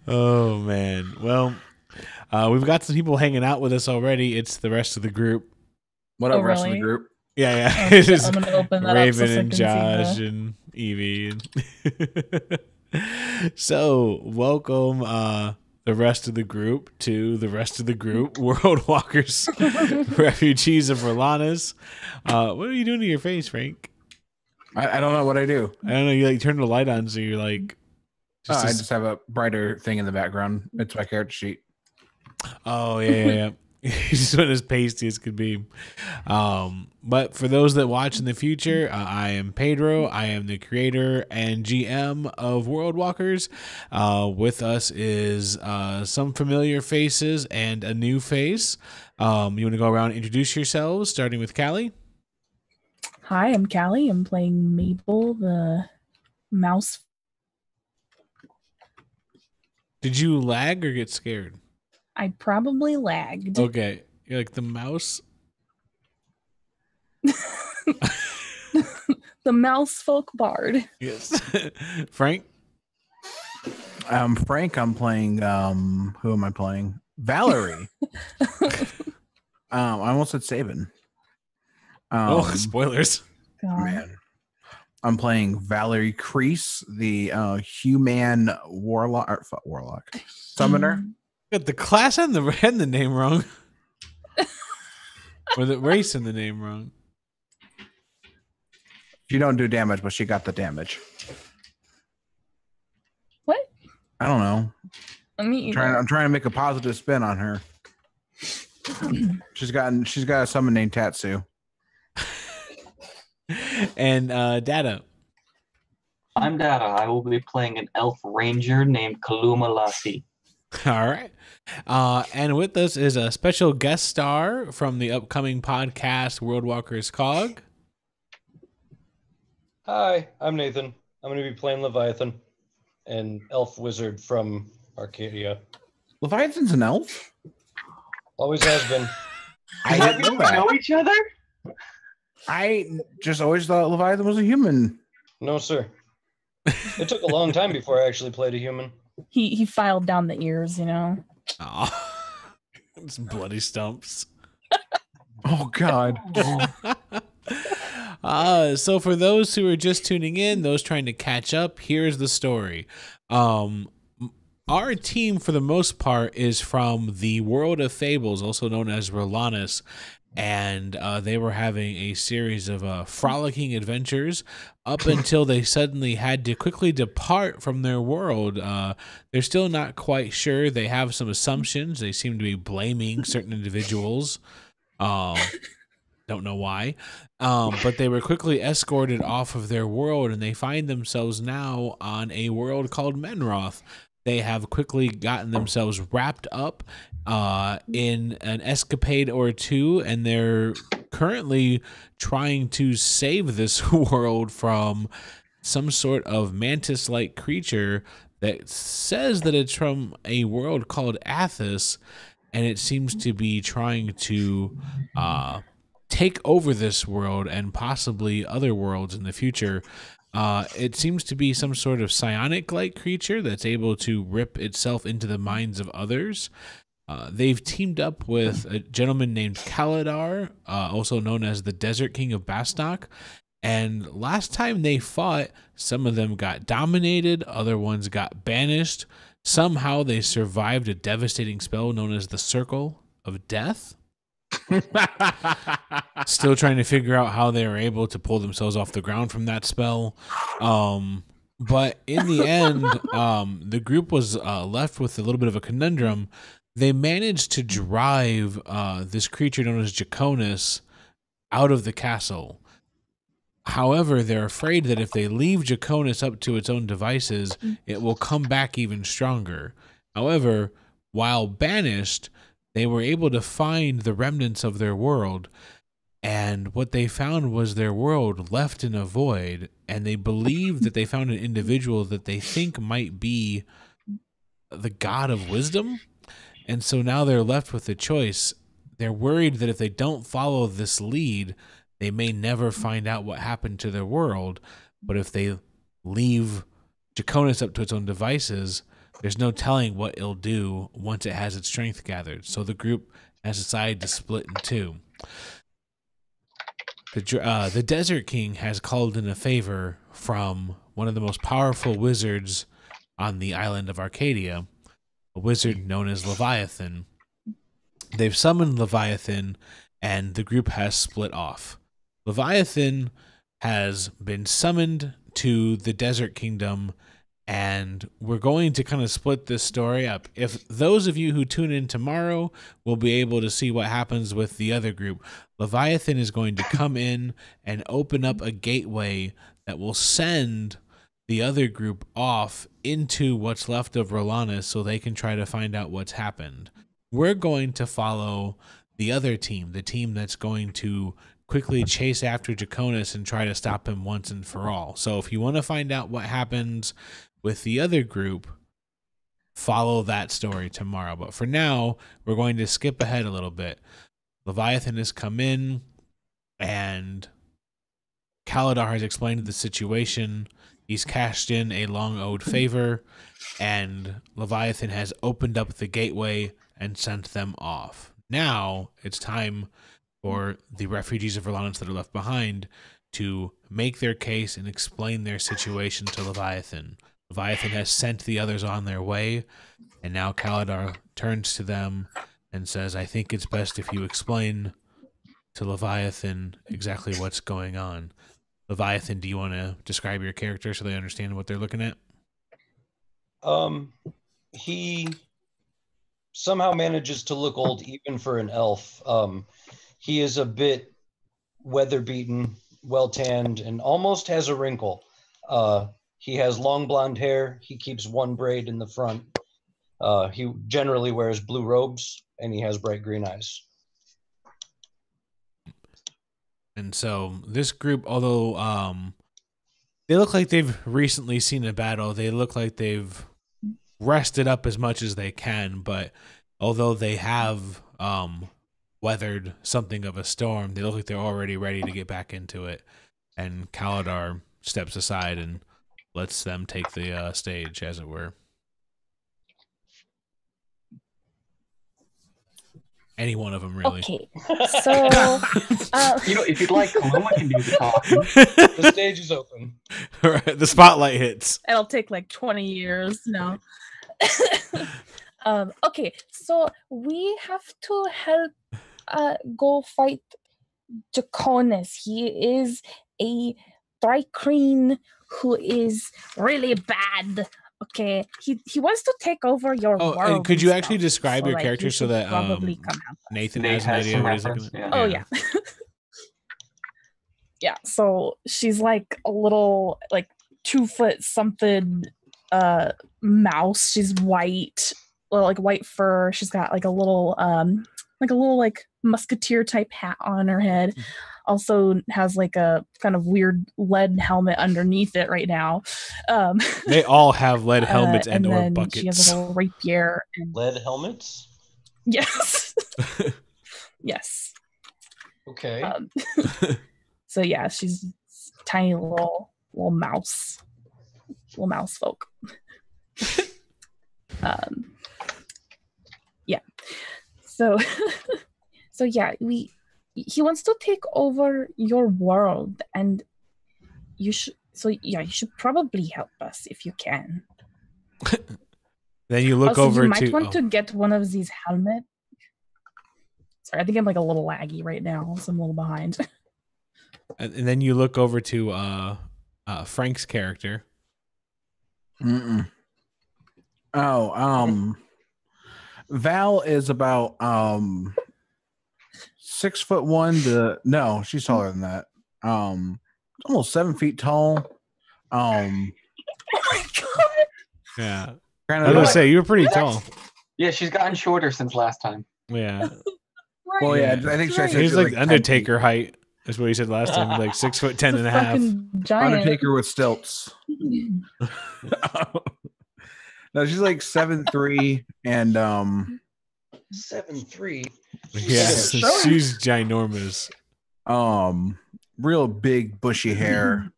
Oh man. Well, we've got some people hanging out with us already. It's the rest of the group. What Oh, up, rest of the really? group? Yeah, yeah. Oh, It's shit. just I'm gonna open that up so Raven I and can see Josh the. and Evie. So welcome the rest of the group to the rest of the group, World Walkers, Refugees of Rhalanas. What are you doing to your face, Frank? I don't know what I do. I don't know. You like turn the light on, so you're like. I just have a brighter thing in the background. It's my character sheet. Oh yeah. He's just went as pasty as could be. But for those that watch in the future, I am Pedro. I am the creator and GM of World Walkers. With us is some familiar faces and a new face. You want to go around and introduce yourselves, starting with Callie? Hi, I'm Callie. I'm playing Mabel, the mouse. Did you lag or get scared? I probably lagged. Okay. You're like the mouse? The mouse folk bard. Yes. Frank? Frank, I'm playing who am I playing? Valerie. I almost said Sabin. Spoilers. God. Man. I'm playing Valerie Crease, the human warlock summoner. Got the class and the name wrong. Or the race and the name wrong. She don't do damage, but she got the damage. What? I don't know. Me either. I'm trying to make a positive spin on her. she's got a summon named Tatsu. And Data. I'm Data. I will be playing an elf ranger named Kaluma Lassi. All right. And with us is a special guest star from the upcoming podcast, World Walkers Cog. Hi, I'm Nathan. I'm going to be playing Leviathan, an elf wizard from Arcadia. Leviathan's an elf? Always has been. I didn't know that. Know each other? I just always thought Leviathan was a human. No, sir. It took a long time before I actually played a human. He filed down the ears, you know. Oh, it's bloody stumps. Oh, God. So for those who are just tuning in, those trying to catch up, here's the story. Our team, for the most part, is from the World of Fables, also known as Rhalanas, and they were having a series of frolicking adventures up until they suddenly had to quickly depart from their world. They're still not quite sure. They have some assumptions. They seem to be blaming certain individuals. Don't know why. But they were quickly escorted off of their world, and they find themselves now on a world called Menroth. They have quickly gotten themselves wrapped up in an escapade or two, and they're currently trying to save this world from some sort of mantis-like creature that says that it's from a world called Athas, and it seems to be trying to take over this world and possibly other worlds in the future. It seems to be some sort of psionic-like creature that's able to rip itself into the minds of others. They've teamed up with a gentleman named Kaladar, also known as the Desert King of Bastok. And last time they fought, some of them got dominated, other ones got banished. Somehow they survived a devastating spell known as the Circle of Death. Still trying to figure out how they were able to pull themselves off the ground from that spell. But in the end, the group was left with a little bit of a conundrum. They managed to drive this creature known as Jaconus out of the castle. However, they're afraid that if they leave Jaconus up to its own devices, it will come back even stronger. However, while banished, they were able to find the remnants of their world, and what they found was their world left in a void, and they believe that they found an individual that they think might be the god of wisdom, and so now they're left with a choice. They're worried that if they don't follow this lead, they may never find out what happened to their world, but if they leave Draconis up to its own devices, there's no telling what it'll do once it has its strength gathered. So the group has decided to split in two. The Desert King has called in a favor from one of the most powerful wizards on the island of Arcadia, a wizard known as Leviathan. They've summoned Leviathan, and the group has split off. Leviathan has been summoned to the Desert Kingdom, and we're going to kind of split this story up. If those of you who tune in tomorrow will be able to see what happens with the other group, Leviathan is going to come in and open up a gateway that will send the other group off into what's left of Rhalanas so they can try to find out what's happened. We're going to follow the other team, the team that's going to quickly chase after Draconis and try to stop him once and for all. So if you want to find out what happens with the other group, follow that story tomorrow. But for now, we're going to skip ahead a little bit. Leviathan has come in, and Kaladar has explained the situation. He's cashed in a long-owed favor, and Leviathan has opened up the gateway and sent them off. Now it's time for the refugees of Rhalanas that are left behind to make their case and explain their situation to Leviathan. Leviathan has sent the others on their way, and now Kaladar turns to them and says, I think it's best if you explain to Leviathan exactly what's going on. Leviathan, do you want to describe your character so they understand what they're looking at? He somehow manages to look old even for an elf. He is a bit weather-beaten, well-tanned, and almost has a wrinkle. He has long blonde hair. He keeps one braid in the front. He generally wears blue robes, and he has bright green eyes. And so this group, although they look like they've recently seen a battle, they look like they've rested up as much as they can, but although they have weathered something of a storm, they look like they're already ready to get back into it. And Kaladar steps aside and lets them take the stage, as it were. Any one of them, really. Okay, so if you'd like, Kaluma can do the talking. The stage is open. All right, the spotlight hits. it'll take like 20 years now. Okay, so we have to help go fight Draconis. He is a Thrycreen who is really bad. Okay, he wants to take over your world. And could you and actually stuff. describe So, your like, character you so should that probably come out. Nathan Nate has an has idea some what he's reference, looking at? Oh yeah. Yeah, so she's like a little like 2 foot something mouse. She's white, like white fur. She's got like a little musketeer type hat on her head. Also has like a kind of weird lead helmet underneath it right now. They all have lead helmets and or then buckets. she has a little rapier. And Lead helmets? yes. Yes. Okay. So yeah, she's tiny little mouse folk. Yeah. So yeah, he wants to take over your world, and you should probably help us if you can. Then you look also, over you might to want to get one of these helmets. Sorry, I think I'm like a little laggy right now, so I'm a little behind. and then you look over to Frank's character. Mm-mm. Oh, Val is about 6'1" to no, she's taller than that. Almost 7 feet tall. Oh my god! Yeah, Kind I was gonna say you were pretty tall. Yeah, she's gotten shorter since last time. Yeah, Right. Well, yeah, Yeah. I think Right. she he's said like 10 Undertaker height. Is what he said last time. Like 6'10" It's a and a half. fucking giant. Undertaker with stilts. No, she's like 7'3" and 7'3". Yeah, Sure. she's ginormous. real big bushy hair.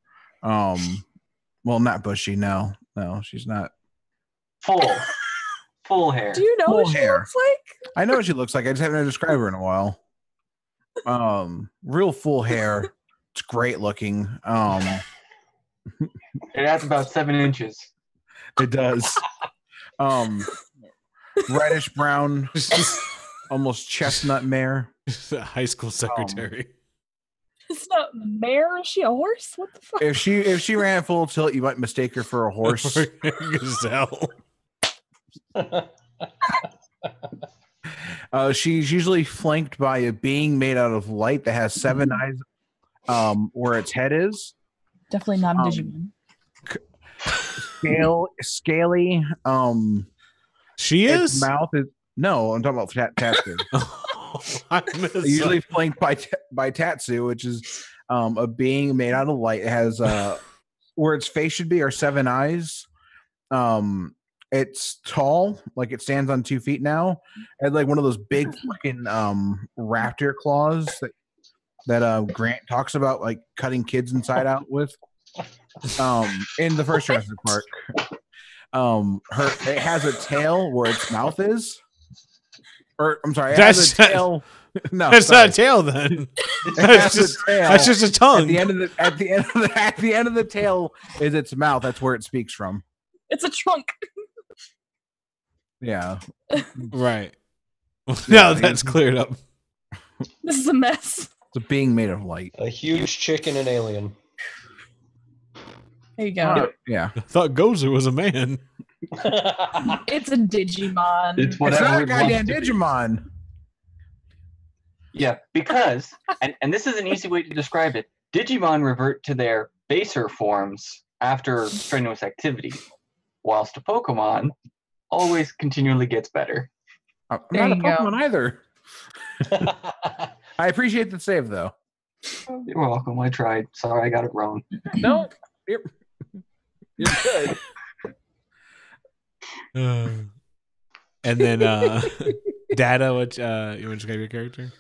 Well, not bushy. No, she's not. Full hair. Do you know Full what she hair. looks like? I know what she looks like. I just haven't described her in a while. Real full hair. It's great looking. It has about 7 inches. It does. Reddish brown, almost chestnut mare. The high school secretary. It's not the mare. Is she a horse? What the fuck? If she ran full tilt, you might mistake her for a horse. Gazelle. She's usually flanked by a being made out of light that has 7 eyes, where its head is. Definitely not a Digimon. Scaly. She Its is? mouth is no. I'm talking about Tatsu. I missed Usually that. flanked by Tatsu, which is a being made out of light. It has where its face should be are 7 eyes. It's tall, like it stands on 2 feet now. It had like one of those big fucking raptor claws that Grant talks about, like cutting kids inside out with. In the first Jurassic Park. It has a tail where its mouth is. Or I'm sorry, it has a tail. No, That's sorry. not a tail then. That's Just a tongue. At the end of the tail is its mouth. That's where it speaks from. It's a trunk. Yeah. Right. Now that's cleared up. This is a mess. It's a being made of light. A huge chick and an alien. There you go. Yeah. I thought Gozer was a man. It's a Digimon. It's It's whatever not a it wants goddamn to be. Digimon. Yeah, because, and this is an easy way to describe it, Digimon revert to their baser forms after strenuous activity, whilst a Pokemon always continually gets better. I'm There not a you go. Pokemon either. I appreciate the save, though. You're welcome, I tried. Sorry, I got it wrong. No, you're good. And then Data, what you want to describe your character?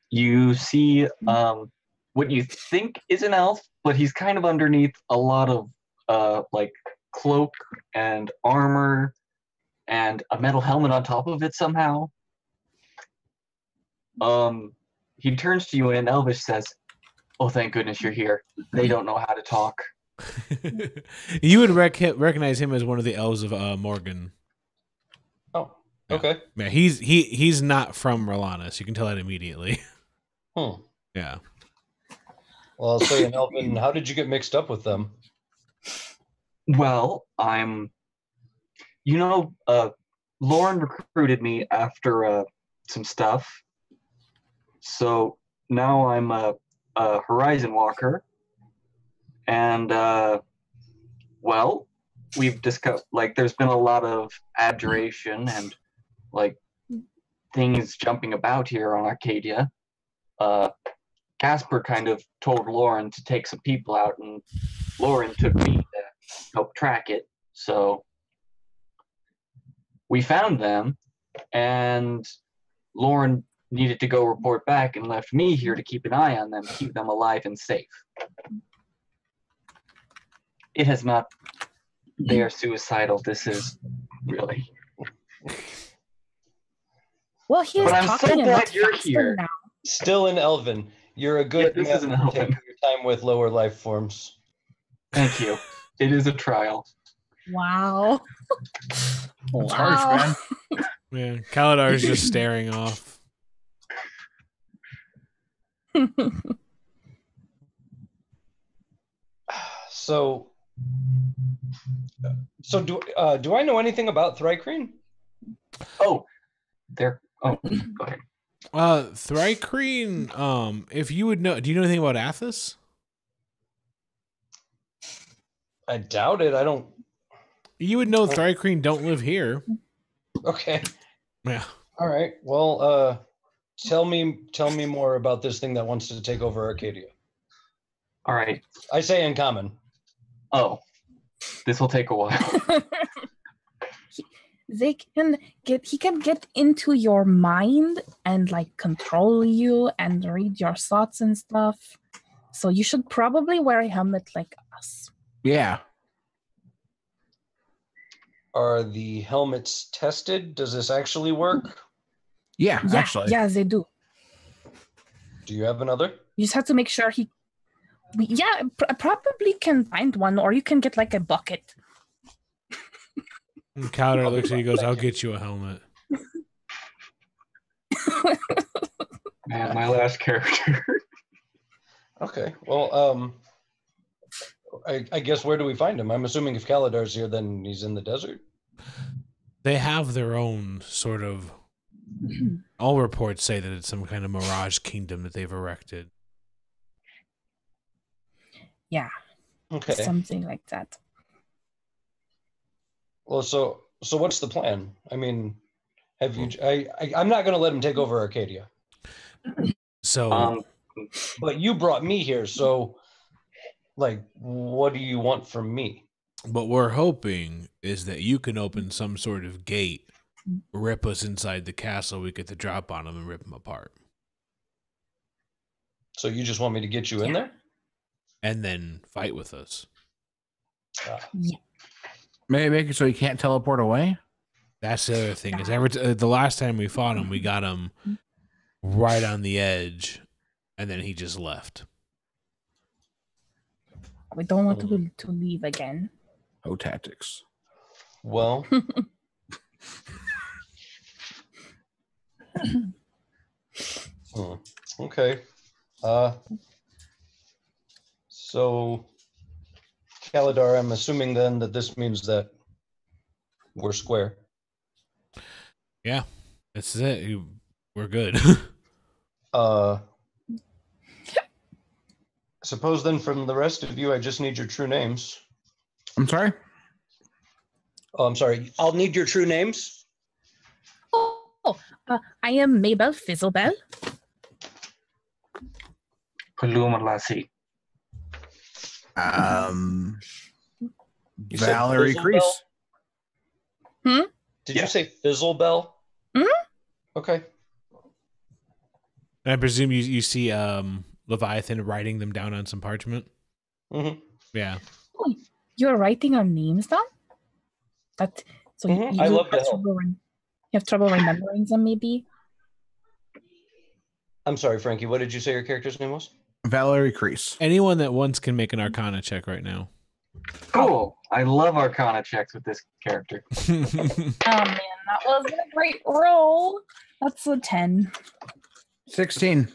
You see what you think is an elf, but he's kind of underneath a lot of like cloak and armor and a metal helmet on top of it somehow. He turns to you and in Elvish says, "Oh, thank goodness you're here. They don't know how to talk." You would recognize him as one of the elves of Morgan. Oh, okay. Yeah, he's not from Rhalanas. You can tell that immediately. Yeah. Well, I'll say in Elven, how did you get mixed up with them? Well, Lauren recruited me after some stuff. So now I'm a Horizon Walker. And, well, we've discussed, like, there's been a lot of abjuration and, like, things jumping about here on Arcadia. Casper kind of told Lauren to take some people out, and Lauren took me to help track it. So we found them, and Lauren needed to go report back and left me here to keep an eye on them, keep them alive and safe. It has not. They are suicidal. This is really. Well, he is But I'm so talking a glad lot you're faster here. now. Still in Elven. You're a good Yeah, this man is an for Elven. taking your time with lower life forms. Thank you. It is a trial. Wow. It's harsh, man. Yeah, Kaladar's just staring off. So do I know anything about Thrycreen? Oh, there. Oh, go ahead. Thrycreen, if you would know, do you know anything about Athas? I doubt it. I don't. You would know Thrycreen don't live here. Okay. Yeah. All right. Well, tell me more about this thing that wants to take over Arcadia. All right. I say in common. Oh, this will take a while. He can get into your mind and like control you and read your thoughts and stuff. So you should probably wear a helmet like us. Yeah. Are the helmets tested? Does this actually work? Yeah, Yeah, actually. yeah, they do. Do you have another? You just have to make sure probably can find one, or you can get like a bucket. And Calder looks at you and goes, I'll get you a helmet. Man, my last character. Okay. Well, I guess where do we find him? I'm assuming if Kaladar's here, then he's in the desert. They have their own sort of. All reports say that it's some kind of mirage kingdom that they've erected. Yeah. Okay. Something like that. Well, so what's the plan? I mean, have you? I'm not going to let him take over Arcadia. So, but you brought me here, so like, what do you want from me? what we're hoping is that you can open some sort of gate, rip us inside the castle, we get the drop on them and rip them apart. So you just want me to get you in there? And then fight with us. Yeah. Maybe make it so he can't teleport away? That's the other thing. Is the last time we fought him, we got him right on the edge, and then he just left. We don't want to leave again. Oh, tactics. Well, okay. So, Kaladar, I'm assuming then that this means that we're square. Yeah, that's it. We're good. Suppose then from the rest of you, I just need your true names. I'm sorry? Oh, I'm sorry. I'll need your true names. I am Mabel Fizzlebell. Paluma Lassie. You said Valerie Fizzlebell? Crease. Did you say Fizzlebell? Okay. I presume you see Leviathan writing them down on some parchment. Mm-hmm. Yeah. Oh, you're writing our names down? So I love to help. you have trouble remembering them, maybe? I'm sorry, Frankie. What did you say your character's name was? Valerie Crease. Anyone that wants can make an Arcana check right now. Cool. I love Arcana checks with this character. Oh man, that was a great roll. That's a 10. 16.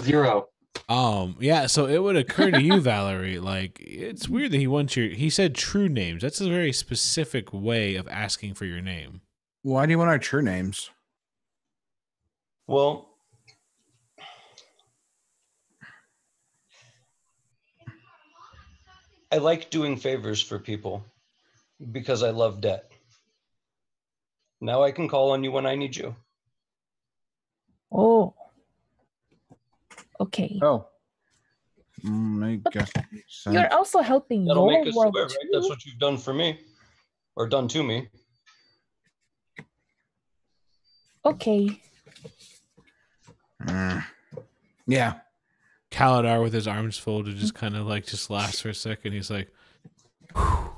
0. Yeah, so it would occur to you, Valerie, like, it's weird that he said true names. That's a very specific way of asking for your name. Why do you want our true names? Well, I like doing favors for people because I love debt. Now I can call on you when I need you. Oh. Okay. Oh. I guess that makes sense. You're also helping That'll your make us world square, right? too. That's what you've done for me, or done to me. Okay. Yeah. Kaladar with his arms folded just kind of like just laughs for a second. He's like, whew.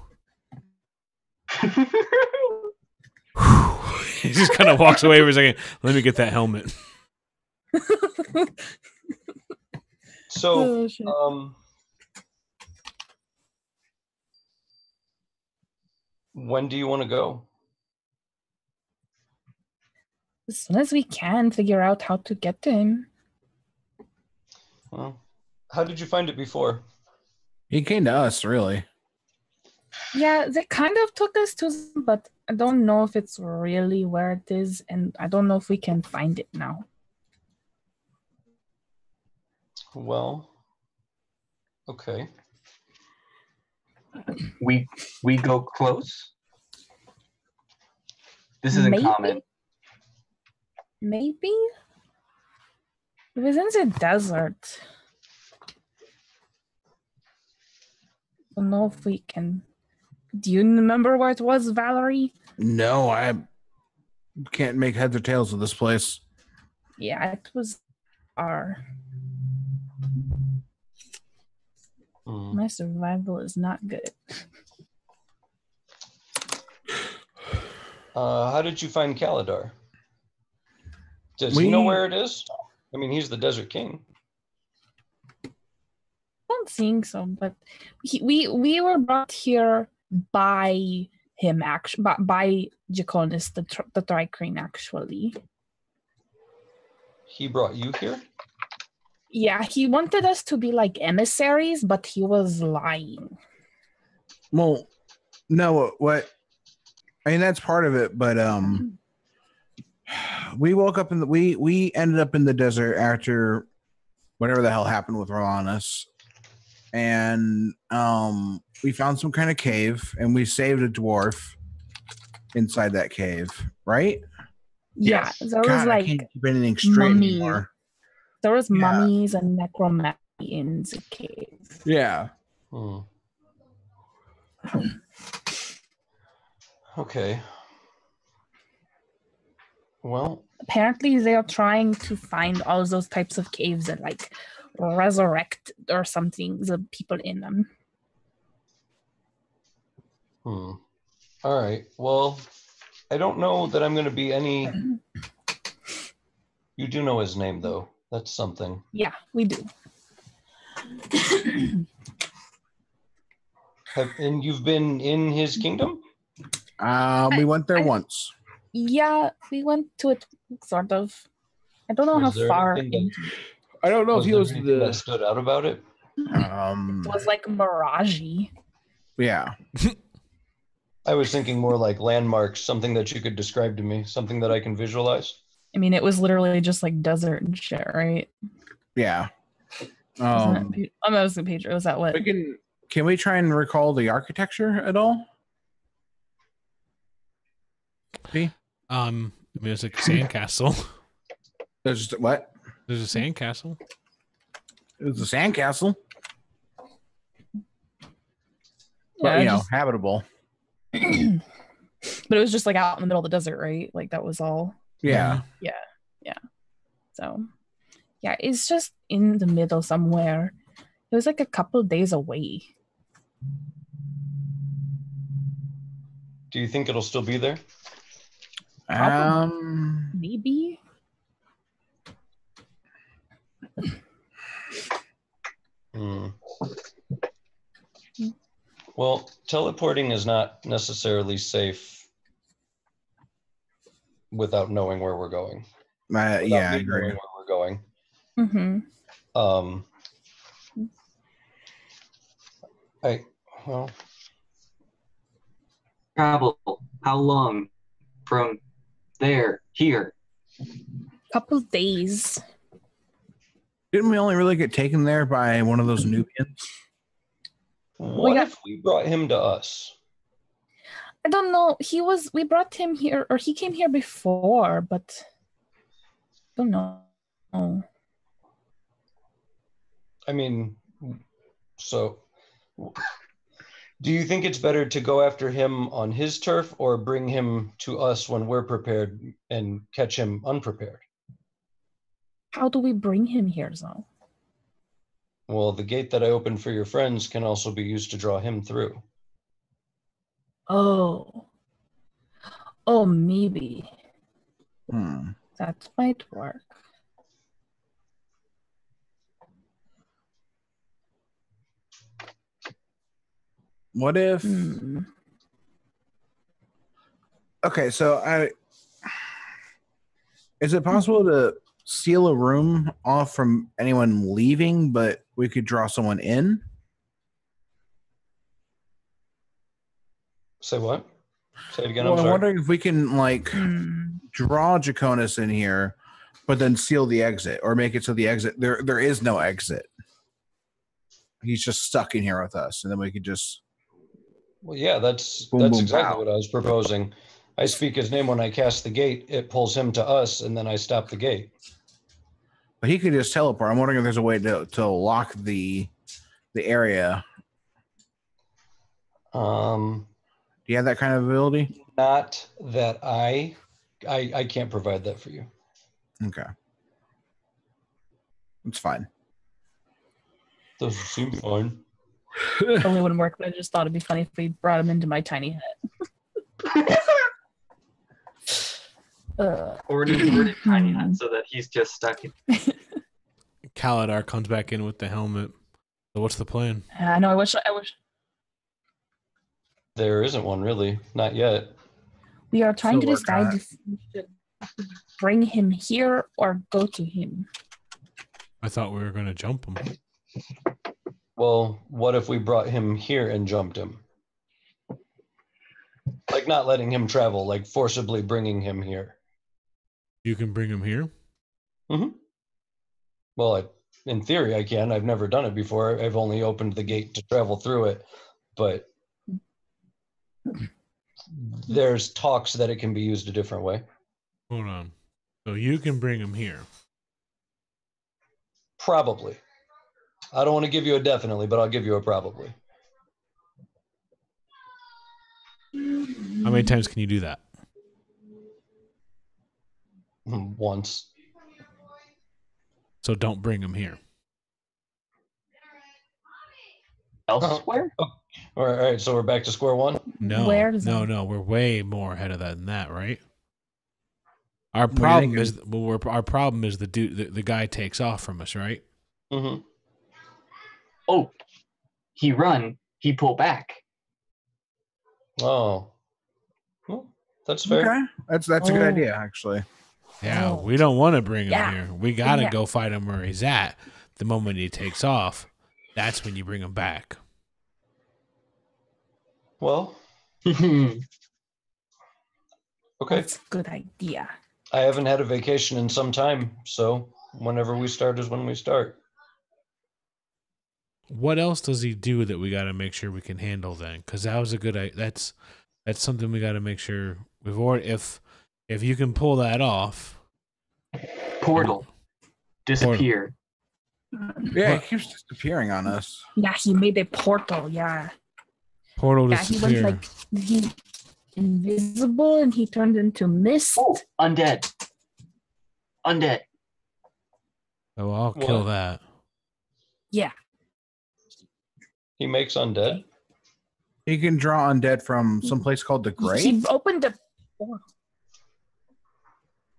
He just kind of walks away for a second. Let me get that helmet. So, when do you want to go? As soon as we can figure out how to get to him. Well, how did you find it before? He came to us, really. Yeah, they kind of took us to, but I don't know if it's really where it is, and I don't know if we can find it now. Well, okay. We go close. This isn't Maybe? common. Maybe? It was in the desert. I don't know if we can. Do you remember where it was, Valerie? No, I can't make heads or tails of this place. Yeah, it was our. My survival is not good. How did you find Kalidar? Does he know where it is? I mean, he's the Desert King. I don't think so, but we were brought here by him, actually, by Jaconis, the Tricrane, actually. He brought you here? Yeah, he wanted us to be like emissaries, but he was lying. Well, no, what? I mean, that's part of it, but we woke up in the we ended up in the desert after whatever the hell happened with Rhalanas, and we found some kind of cave, and we saved a dwarf inside that cave, right? Yeah, Yes. there was God, I like can't keep anything straight mummy. anymore. There was Yeah. mummies and necromancy in the cave. Yeah. Okay. Well, Apparently, they are trying to find all those types of caves and like resurrect or something the people in them. all right. Well, I don't know that I'm going to be any. You do know his name, though. That's something. Yeah, we do. And you've been in his kingdom? We went there once. Yeah, we went to it, sort of. I don't know Was how there far. anything I don't know Was if he there was anything that the. stood out about it? It was like mirage-y. Yeah. I was thinking more like landmarks, something that you could describe to me, something that I can visualize. I mean, it was literally just like desert and shit, right? Yeah. Wasn't it? I'm asking Pedro. Was that what? Can we try and recall the architecture at all? See? I mean, it's like a sandcastle. There's just what? There's a sandcastle. It was a sandcastle. Yeah, But, just- habitable. but it was just like out in the middle of the desert, right? Like that was all. Yeah. Yeah. So, yeah, it's just in the middle somewhere. It was like a couple days away. Do you think it'll still be there? Maybe. Well, teleporting is not necessarily safe without knowing where we're going. Yeah, I agree. Knowing where we're going. Mm-hmm. Travel. How long from there here? Couple days. Didn't we only really get taken there by one of those Nubians? What yeah. if we brought him to us? I don't know. We brought him here, or he came here before, but I don't know. I mean, so do you think it's better to go after him on his turf or bring him to us when we're prepared and catch him unprepared? How do we bring him here, though? Well, the gate that I opened for your friends can also be used to draw him through. Oh, maybe. That might work. What if? Okay, so is it possible to seal a room off from anyone leaving, but we could draw someone in? Say what? Say it again. Well, I'm I'm sorry. wondering if we can draw Jaconis in here, but then seal the exit, or make it so the exit there is no exit. He's just stuck in here with us, and then we could just. Well, yeah, that's boom, exactly pow. what I was proposing. I speak his name when I cast the gate. It pulls him to us, and then I stop the gate. But he could just teleport. I'm wondering if there's a way to lock the area. Do you have that kind of ability? Not that I can't provide that for you. Okay. It's fine. Doesn't seem fine. Probably wouldn't work, but I just thought it'd be funny if we brought him into my tiny hut. Or an inverted tiny hut so that he's just stuck in. Kaladar comes back in with the helmet. So what's the plan? I know. I wish. There isn't one really, not yet. We are trying to So we're decide not- if we should bring him here or go to him. I thought we were going to jump him. Well, what if we brought him here and jumped him? Like not letting him travel, like forcibly bringing him here. You can bring him here? Mm-hmm. Well, in theory, I can. I've never done it before. I've only opened the gate to travel through it. But there's talks that it can be used a different way. Hold on. So you can bring him here. Probably. I don't want to give you a definitely, but I'll give you a probably. How many times can you do that? Once. So don't bring him here. Elsewhere? All right, so we're back to square one. No, Where does no, that- no. We're way more ahead of that than that, right? Our do you problem think? is our problem is the dude, the guy takes off from us, right? Mm-hmm. Oh, he run, he pull back. Oh. Well, that's fair. Okay, that's a good Oh. idea, actually. Yeah, Oh. we don't want to bring him Yeah. here. We gotta Yeah. go fight him where he's at. The moment he takes off, that's when you bring him back. Well, That's okay. That's a good idea. I haven't had a vacation in some time, so whenever we start is when we start. What else does he do that we got to make sure we can handle then? Because that was a good. That's something we got to make sure we've already. If you can pull that off, Portal. Disappear. Yeah, What? he keeps disappearing on us. Yeah, he made a portal. Yeah. portal Yeah, he went disappear. like he invisible and he turned into mist. Oh, undead. Undead. Oh, I'll kill What? that. Yeah. He makes undead. He can draw undead from some place called the Grave. He opened a portal.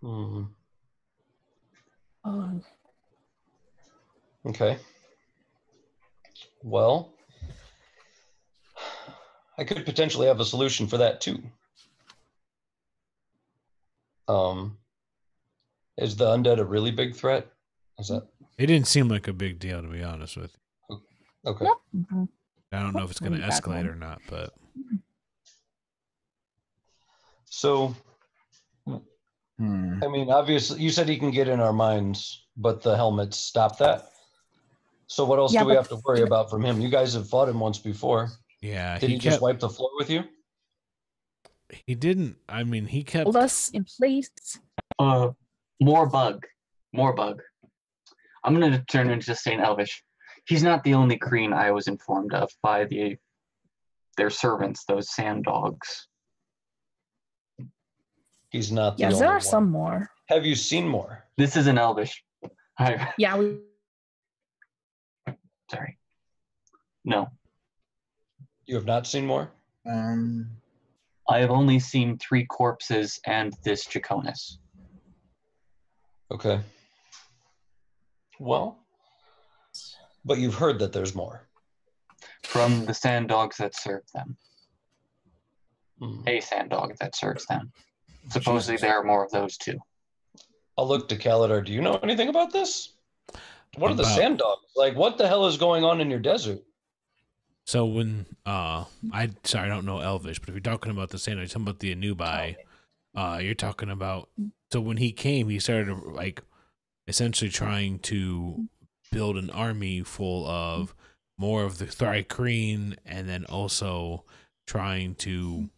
Hmm. Oh, Okay. Well, I could potentially have a solution for that too. Is the undead a really big threat? Is that It didn't seem like a big deal, to be honest with you. okay? Yep. I don't know if it's going to Hopefully that escalate one. or not, but So, Hmm. I mean, obviously, you said he can get in our minds, but the helmets stop that. So, what else Yeah, do we but- have to worry about from him? You guys have fought him once before. yeah, Did he he just kept. wipe the floor with you? He didn't. I mean, he kept. hold us in place. More bug. More bug. I'm going to turn into St. Elvish. He's not the only Kreen I was informed of by their servants, those sand dogs. He's not the Yes, only there are one. some more. Have you seen more? This is an Elvish. Yeah, we Sorry. No. You have not seen more? I have only seen 3 corpses and this Draconis. Okay. Well, but you've heard that there's more. From the sand dogs that serve them. Hmm. A sand dog that serves them. Supposedly there are more of those too. I'll look to Kaladar. Do you know anything about this? What are the About- sand dogs? Like, what the hell is going on in your desert? So when I don't know Elvish, but if you're talking about the sand, you're talking about the Anubai. You're talking about. So when he came, he started like essentially trying to build an army full of more of the Thrycreen, and then also trying to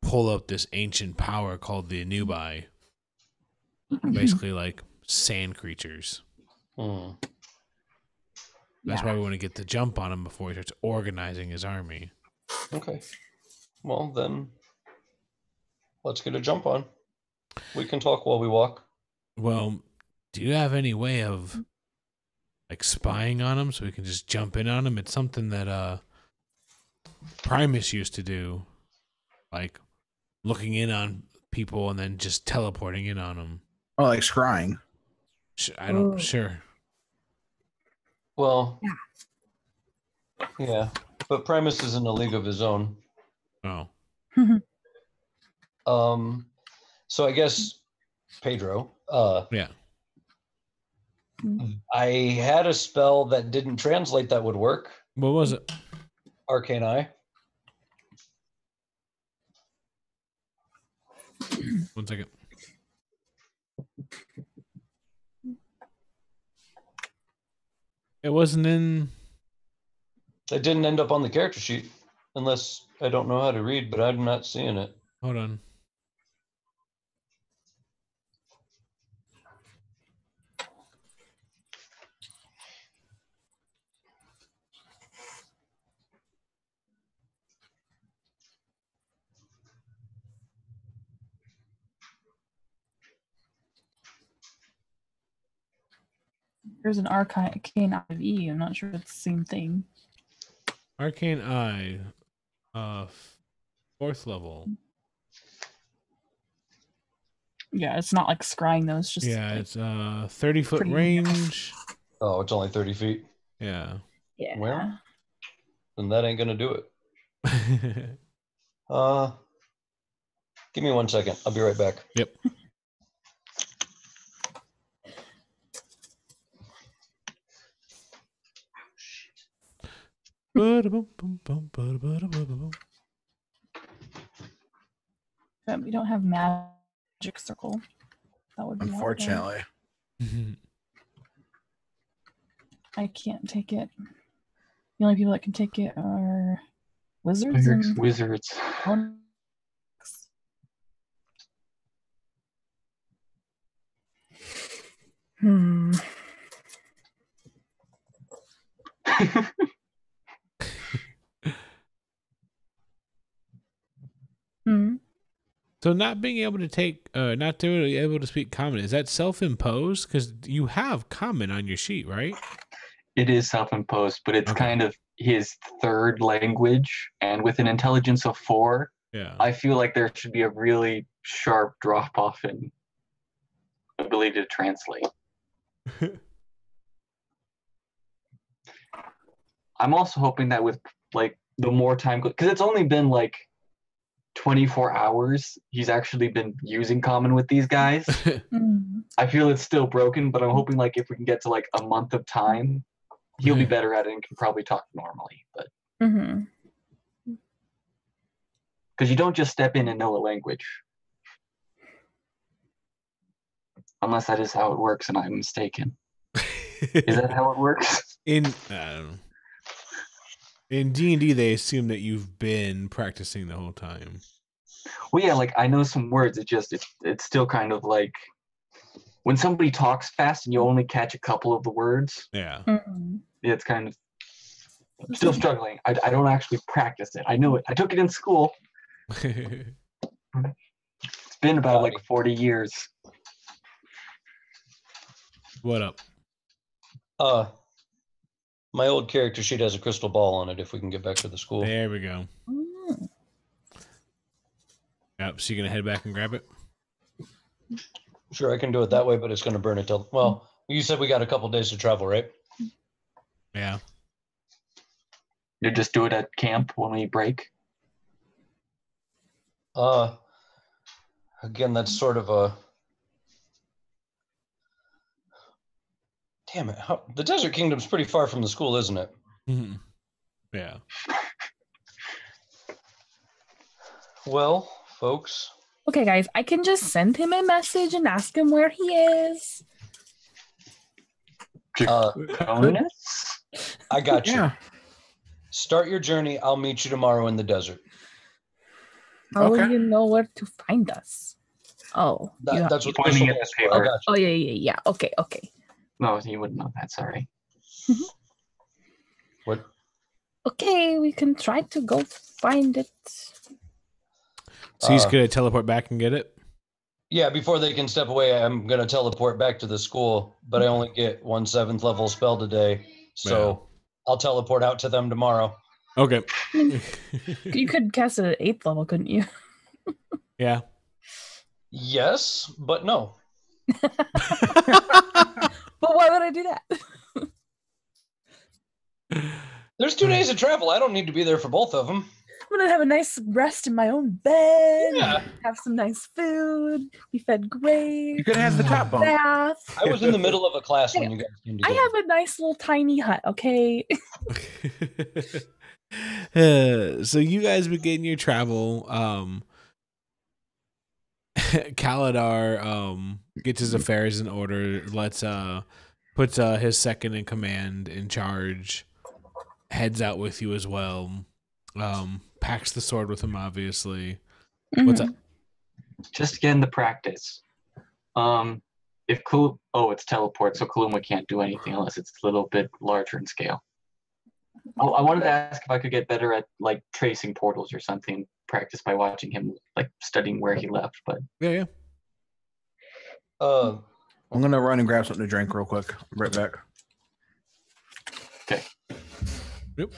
pull up this ancient power called the Anubai, basically like sand creatures. Hmm. That's why we want to get the jump on him before he starts organizing his army. Okay. Well, then let's get a jump on. We can talk while we walk. Well, do you have any way of like spying on him so we can just jump in on him? It's something that Primus used to do, like looking in on people and then just teleporting in on them. Oh, like scrying. I don't. Ooh. Sure. Well, yeah, but Primus is in a league of his own. Oh. So I guess Pedro. Yeah. I had a spell that didn't translate that would work. What was it? Arcane Eye. One second. It wasn't in. It didn't end up on the character sheet, unless I don't know how to read, but I'm not seeing it. Hold on. There's an arcane IV. I'm not sure if it's the same thing. Arcane Eye, 4th level. Yeah, it's not like scrying though. It's just Yeah, like, it's 30-foot pretty- range. Oh, it's only 30 feet. Yeah. yeah. Well, then that ain't gonna do it. Give me 1 second. I'll be right back. Yep. But we don't have magic circle. That would be helpful. Unfortunately. I can't take it. The only people that can take it are wizards and Wizards. Hmm. Hmm. So not being able to take, not to be able to speak common, is that self-imposed? Because you have common on your sheet, right? It is self-imposed, but it's Okay. kind of his third language, and with an intelligence of 4, Yeah. I feel like there should be a really sharp drop-off in ability to translate. I'm also hoping that with like the more time, because it's only been like 24 hours he's actually been using common with these guys. Hmm. I feel it's still broken, but I'm hoping like if we can get to like a month of time, he'll be better at it and can probably talk normally. But Mm-hmm. because you don't just step in and know a language, unless that is how it works and I'm mistaken. Is that how it works? In in D&D, they assume that you've been practicing the whole time. Well, yeah, like I know some words. It's still kind of like when somebody talks fast and you only catch a couple of the words. Yeah. Mm-hmm. It's kind of still struggling. I don't actually practice it. I know it. I took it in school. It's been about like 40 years. What up? My old character sheet has a crystal ball on it if we can get back to the school. There we go. Mm. Yep. So you're gonna head back and grab it? Sure, I can do it that way, but it's going to burn it till... Well, you said we got a couple days to travel, right? Yeah. You just do it at camp when we break. Again, that's sort of a... Damn it. The Desert Kingdom's pretty far from the school, isn't it? Mm-hmm. Yeah. Well, folks... Okay, guys, I can just send him a message and ask him where he is. Bonus? I got you. Yeah. Start your journey. I'll meet you tomorrow in the desert. How will Okay. you know where to find us? Oh, That's what Pointing crystal at the balls for. I paper. got you. oh yeah. Okay. No, you wouldn't know that. Sorry. What? Okay, we can try to go find it. So he's gonna teleport back and get it? Yeah, before they can step away, I'm going to teleport back to the school, but I only get 1 7th level spell today. So I'll teleport out to them tomorrow. Okay. You could cast it at 8th level, couldn't you? Yeah. Yes, but no. But why would I do that? There's 2 days of travel. I don't need to be there for both of them. I'm gonna have a nice rest in my own bed. Yeah. Have some nice food. Be fed great. You could have the top bunk. Bath. I was in the middle of a class when you guys came I together. have a nice little tiny hut. Okay. So you guys begin your travel. Kaladar gets his affairs in order, puts his second in command in charge, heads out with you as well. Packs the sword with him, obviously. What's up? Just getting the practice. If it's teleport, so Kaluma can't do anything unless it's a little bit larger in scale. Oh, I wanted to ask if I could get better at like tracing portals or something. Practice by watching him, like studying where he left. But Yeah. I'm gonna run and grab something to drink real quick. Right back. okay. Yep.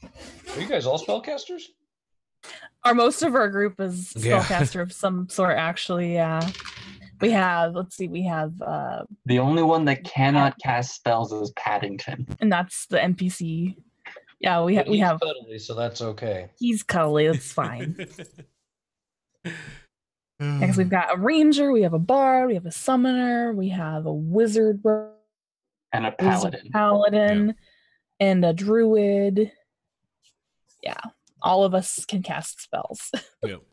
Are you guys all spellcasters? Most of our group is Yeah. spellcaster of some sort, actually. Yeah. We have, The only one that cannot cast spells is Paddigton. and that's the NPC. Yeah, we But he's have. cuddly, so that's okay. He's cuddly. That's fine. Because we've got a ranger, we have a bard, we have a summoner, we have a wizard, And a paladin. and a druid. Yeah, all of us can cast spells. Yep.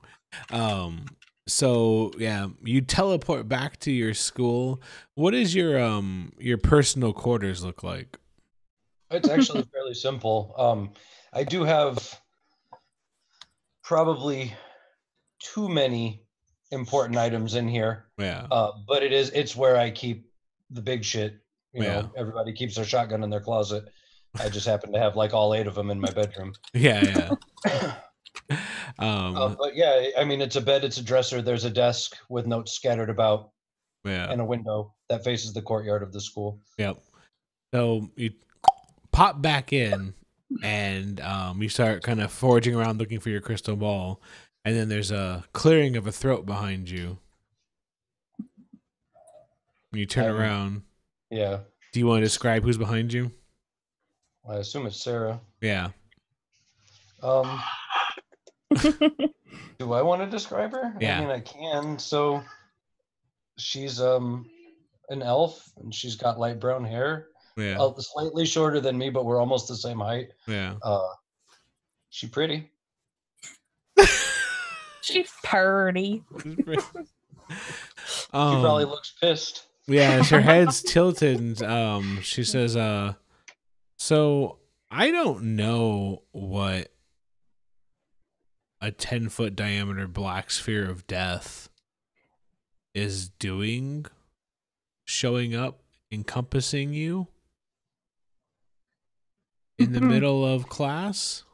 So yeah, you teleport back to your school. What does your personal quarters look like? It's actually fairly simple. I do have probably too many important items in here. Yeah. But it's where I keep the big shit. You Yeah. know, everybody keeps their shotgun in their closet. I just happen to have like all 8 of them in my bedroom. Yeah. But yeah, I mean, it's a bed, it's a dresser, there's a desk with notes scattered about, Yeah. and a window that faces the courtyard of the school. Yep. So you pop back in and you start kind of foraging around looking for your crystal ball, and then there's a clearing of a throat behind you. You turn around. Yeah. Do you want to describe who's behind you? I assume it's Sarah. Yeah. Do I want to describe her? Yeah. I mean, I can. So she's an elf, and she's got light brown hair. Yeah. Slightly shorter than me, but we're almost the same height. Yeah. She pretty. She's pretty. She probably looks pissed. Yeah, her head's tilted, and she says, so I don't know what a 10-foot diameter black sphere of death is doing, showing up, encompassing you in the middle of class.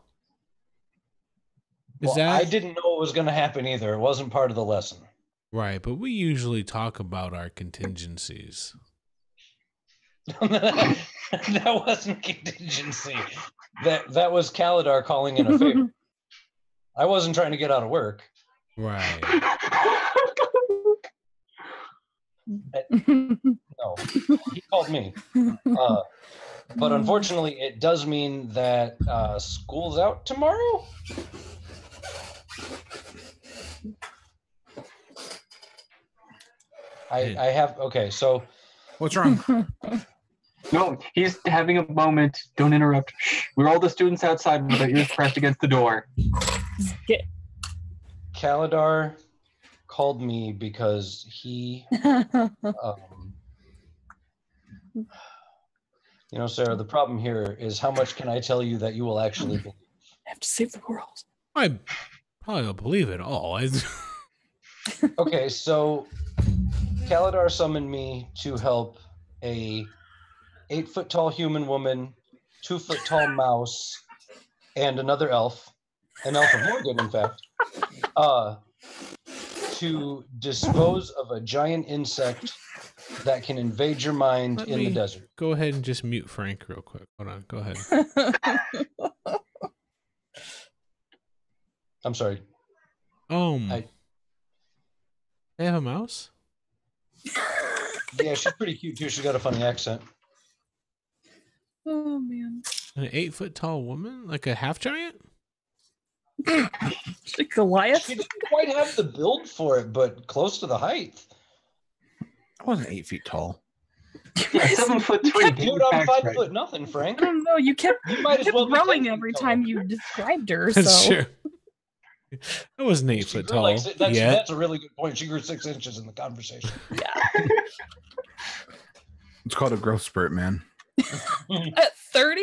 I didn't know it was going to happen either. It wasn't part of the lesson. Right, but we usually talk about our contingencies. That wasn't contingency. That was Kaladar calling in a favor. I wasn't trying to get out of work. Right. No, he called me. But unfortunately, it does mean that school's out tomorrow. I have, okay, so. What's wrong? No, he's having a moment. Don't interrupt. Shh. We're all the students outside with our ears pressed against the door. Kaladar called me because he, you know, Sarah, the problem here is how much can I tell you that you will actually believe? I have to save the world. I probably don't believe it all. Okay, so Kaladar summoned me to help a 8-foot-tall human woman, 2-foot-tall mouse, and another elf, an elf of Morgan, in fact, to dispose of a giant insect that can invade your mind in the desert. Go ahead and just mute Frank real quick. Hold on. Go ahead. I'm sorry. They have a mouse? Yeah, she's pretty cute too. She's got a funny accent. Oh man. An 8-foot tall woman? Like a half giant? She's like Goliath. She didn't quite have the build for it, but close to the height. I wasn't 8 feet tall. Yeah, 7'3". Dude, I'm 5 foot nothing, Frank. I don't know. You kept, You might as kept well be growing 10 feet every tall. time you described her. That's So true. I wasn't 8 She foot grew tall. like that's yet. that's a really good point. She grew 6 inches in the conversation. yeah. It's called a growth spurt, man. At 30?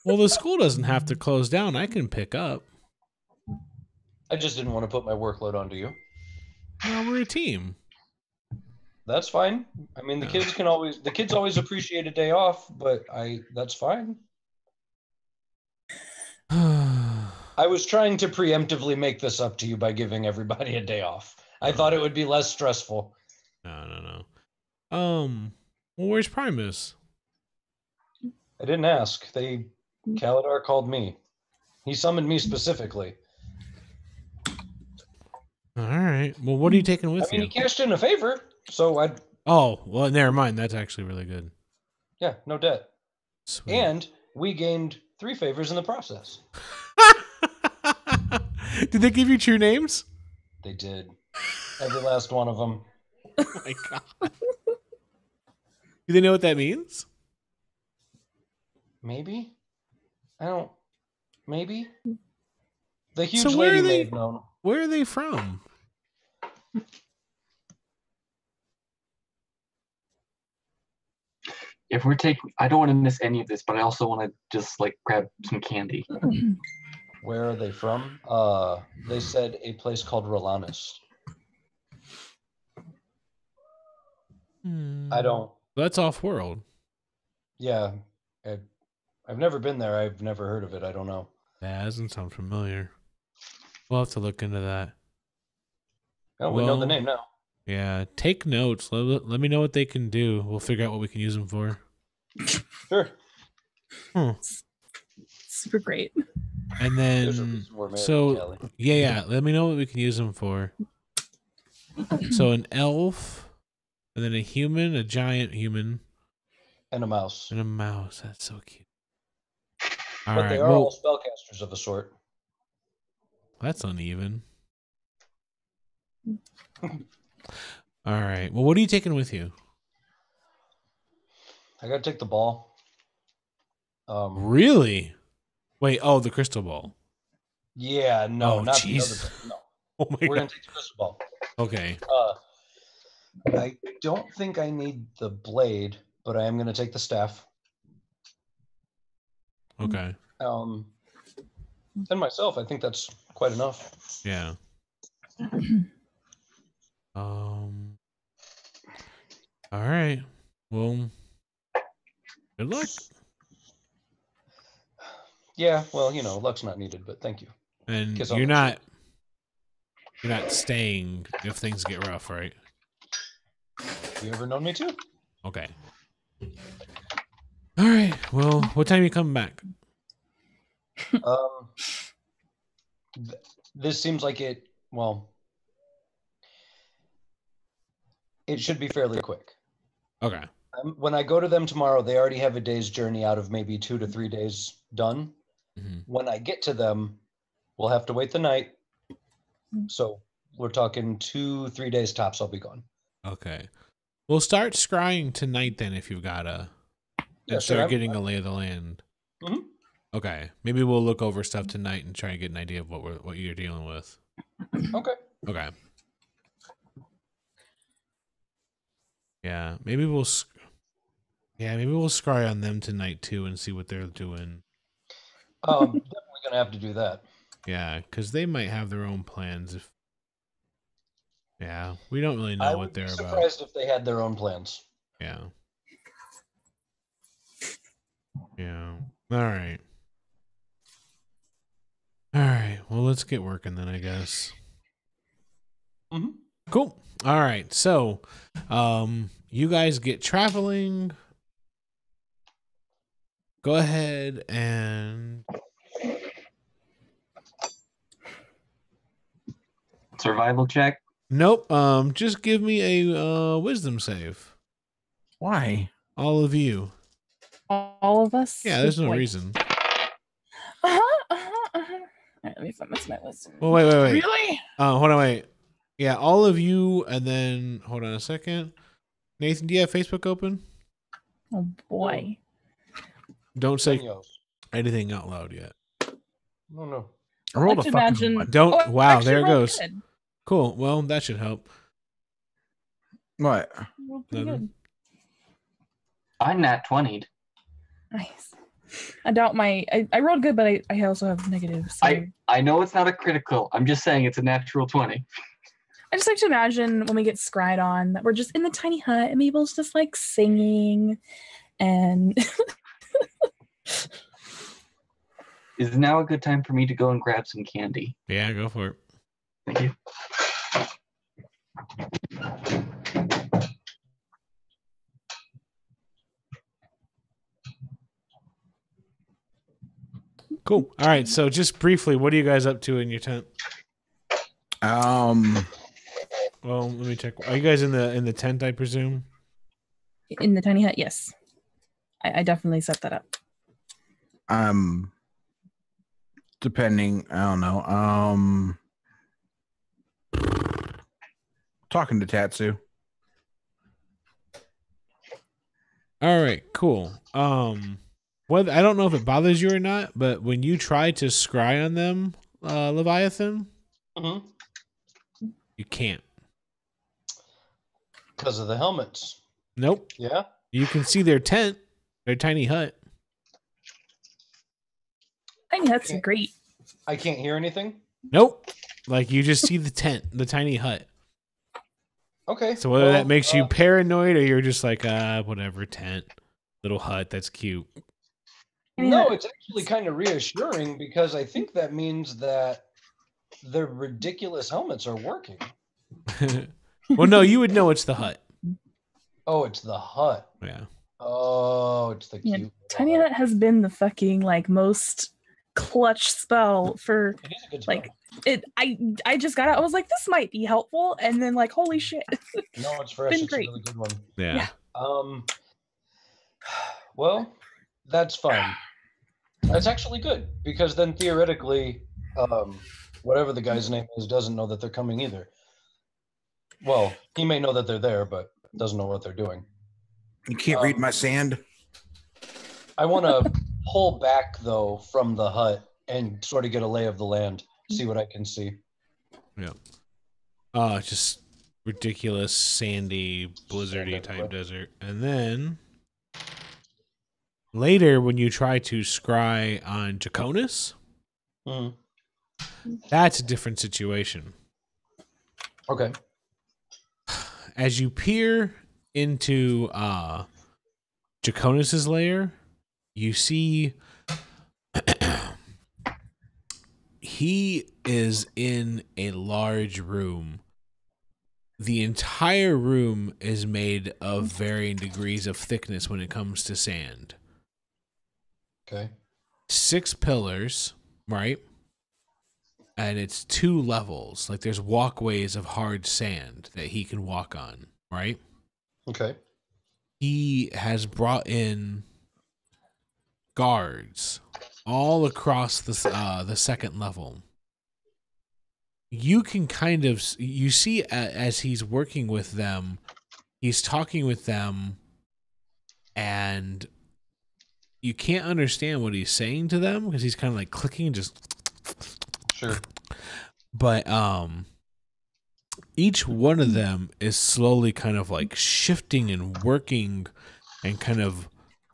Well, the school doesn't have to close down. I can pick up. I just didn't want to put my workload onto you. Well, we're a team. That's fine. I mean, the kids always appreciate a day off, but that's fine. I was trying to preemptively make this up to you by giving everybody a day off. I thought it would be less stressful. No. Well, where's Primus? I didn't ask. Kaladar called me. He summoned me specifically. All right. Well, what are you taking with I mean, you? he cashed in a favor, so I. Oh, well, never mind. That's actually really good. Yeah, no debt. Sweet. And we gained 3 favors in the process. Did they give you true names? They did. Every last one of them. Oh my god. Do they know what that means? Maybe? I don't. Maybe? The huge So where lady are may they- have known. Where are they from? If we're taking, I don't want to miss any of this, but I also want to just like grab some candy. Where are they from? They said a place called Rhalanas. I don't. That's off-world. Yeah. I've never been there. I've never heard of it. I don't know. That doesn't sound familiar. We'll have to look into that. Oh, we know the Well- name now. Yeah, take notes. Let me know what they can do. We'll figure out what we can use them for. Sure. Super great. And There's a then, reason we're married, so Kelly. yeah. Let me know what we can use them for. So an elf, and then a human, a giant human, And a mouse. and a mouse. That's so cute. All But right. they are Well, all spellcasters of a sort. that's uneven. All right. Well, what are you taking with you? I gotta take the ball. Really? Wait. Oh, the crystal ball. Yeah, no, Oh, not jeez. the other. No, Oh my we're god. gonna take the crystal ball. Okay. I don't think I need the blade, but I am gonna take the staff. Okay. And myself, I think that's quite enough. Yeah. All right. Well, good luck. Yeah, well, luck's not needed, but thank you. And Guess I'll you're let not staying if things get rough, right? You ever known me to? Okay. All right. Well, what time are you coming back? This seems like it. Well, it should be fairly quick. Okay. When I go to them tomorrow, they already have a day's journey out of maybe 2 to 3 days done. Mhm. When I get to them, we'll have to wait the night. So we're talking 2-3 days tops. I'll be gone. Okay. We'll start scrying tonight then if you've got a. Yeah, And sure, start getting a lay of the land. Mhm. Okay. Maybe we'll look over stuff tonight and try and get an idea of what you're dealing with. Okay. Okay. Yeah. Maybe we'll scry on them tonight too and see what they're doing. Definitely gonna have to do that. Yeah, because they might have their own plans. Yeah, we don't really know I what would be they're about. surprised if they had their own plans. Yeah. Yeah. All right. All right. Well, let's get working then, I guess. Mm-hmm. Cool. All right. So, you guys get traveling. Go ahead and Survival check. Nope. Just give me a wisdom save. Why? All of you. All of us. Yeah, there's no Like, reason. All right, let me find my wisdom. Well, wait. Really? Hold on, wait. Yeah, all of you, and then hold on a second. Nathan, do you have Facebook open? Oh boy. Don't say Daniels. anything out loud yet. No. I rolled I a can fucking imagine- one. Don't. Oh, I wow, actually there it rolled goes. good. Cool. Well, that should help. What? I rolled pretty Nothing. good. I nat 20'd. Nice. I doubt I rolled good, but I also have negatives. So. I know it's not a critical. I'm just saying it's a natural 20. I just like to imagine when we get scryed on that we're just in the tiny hut and Mabel's just like singing and Is now a good time for me to go and grab some candy? Yeah, go for it. Thank you. Cool. All right. So, just briefly, what are you guys up to in your tent? Well, let me check. Are you guys in the tent? I presume. in the tiny hut, yes. I definitely set that up. Depending, I don't know. Talking to Tatsu. All right. Cool. Whether I don't know if it bothers you or not, but when you try to scry on them, Leviathan, Mm-hmm. you can't. Because of the helmets. Nope. Yeah. You can see their tent, their tiny hut. Tiny hut's Okay. great. I can't hear anything. Nope. Like you just see the tent, the tiny hut. Okay. So whether well, that makes you paranoid or you're just like, whatever, tent, little hut, that's cute. No, it's actually kind of reassuring because I think that means that their ridiculous helmets are working. Well, no, you would know it's the hut. Oh, it's the hut. Yeah. Oh, it's the Yeah, cute. Tiny Hut has been the fucking like most clutch spell for It is a good spell. like it. I just got out. I was like, this might be helpful, and then like, holy shit! No, it's fresh. been It's great. a really good one. Yeah. Yeah. Well, that's fine. That's actually good because then theoretically, whatever the guy's name is doesn't know that they're coming either. Well, he may know that they're there, but doesn't know what they're doing. You can't read my sand. I want to pull back though from the hut and sort of get a lay of the land, see what I can see. Yeah. Just ridiculous, sandy, blizzardy type desert. And then later, when you try to scry on Draconis, Mhm. that's a different situation. Okay. As you peer into Draconis's lair, you see he is in a large room. The entire room is made of varying degrees of thickness when it comes to sand. Okay. 6 pillars, right? And it's 2 levels. Like there's walkways of hard sand that he can walk on, right? Okay. He has brought in guards all across the second level. You can kind of you see as he's working with them, he's talking with them, and you can't understand what he's saying to them because he's kind of like clicking, just Sure. But each one of them is slowly kind of like shifting and working and kind of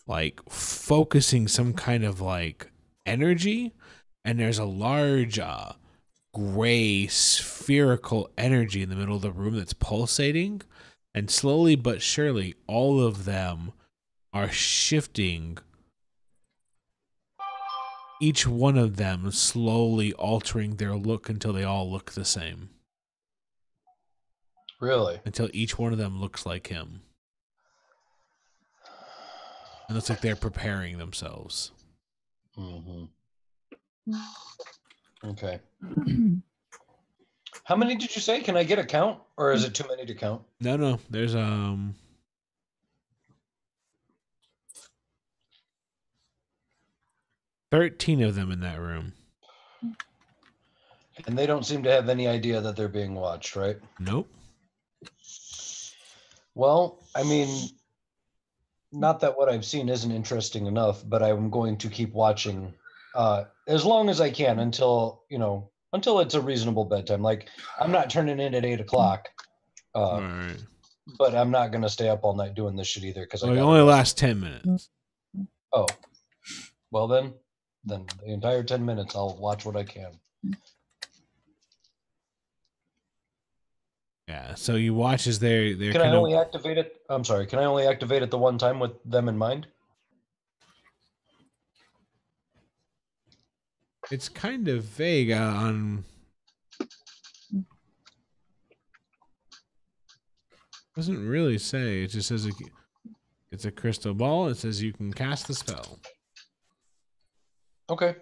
like focusing some kind of like energy, and there's a large gray spherical energy in the middle of the room that's pulsating, and slowly but surely all of them are shifting, each one of them slowly altering their look until they all look the same, Really? until each one of them looks like him. It looks like they're preparing themselves. Mm-hmm. Okay. How many did you say? Can I get a count, or is it too many to count? No. There's 13 of them in that room. And they don't seem to have any idea that they're being watched, right? Nope. Well, I mean, not that what I've seen isn't interesting enough, but I'm going to keep watching as long as I can until it's a reasonable bedtime. Like, I'm not turning in at 8 o'clock, All right. but I'm not going to stay up all night doing this shit either. Because Well, it only lasts 10 minutes. Oh, well then the entire 10 minutes, I'll watch what I can. Yeah, so you watch as they're Can I only activate it? I'm sorry. Can I only activate it the one time with them in mind? It's kind of vague on. Doesn't really say. It just says it's a crystal ball. It says you can cast the spell. Okay.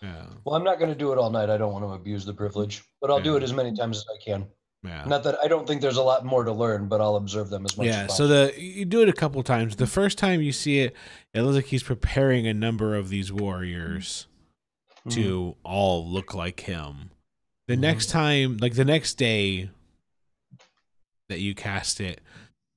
Yeah. Well, I'm not going to do it all night. I don't want to abuse the privilege, but I'll do it as many times as I can. Yeah. Not that I don't think there's a lot more to learn, but I'll observe them as much as possible. So you do it a couple times. The first time you see it, it looks like he's preparing a number of these warriors to all look like him. The next time, like the next day that you cast it,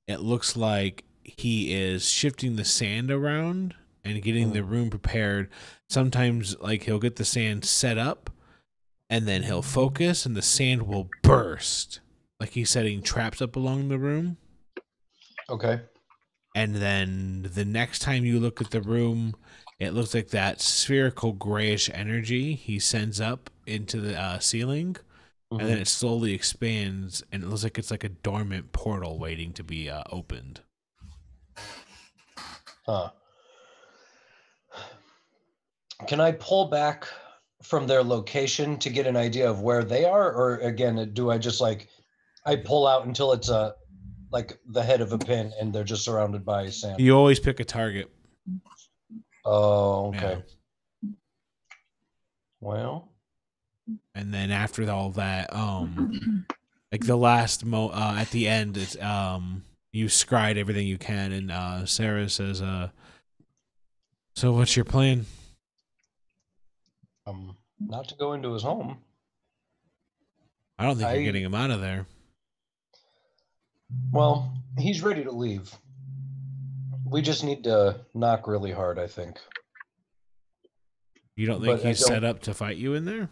it looks like he is shifting the sand around and getting the room prepared. Sometimes, like, he'll get the sand set up, and then he'll focus, and the sand will burst. Like he's setting traps up along the room. Okay. And then the next time you look at the room, it looks like that spherical grayish energy he sends up into the ceiling, and then it slowly expands, and it looks like it's like a dormant portal waiting to be opened. Huh. Can I pull back from their location to get an idea of where they are? Or again, do I just I pull out until it's like the head of a pin and they're just surrounded by sand? You always pick a target. Oh, okay. Yeah. Well. And then after all that, like the last at the end, it's you scryed everything you can, and Sarah says, so what's your plan? Not to go into his home. I don't think you're getting him out of there. Well, he's ready to leave. We just need to knock really hard, I think. You don't think he's set up to fight you in there?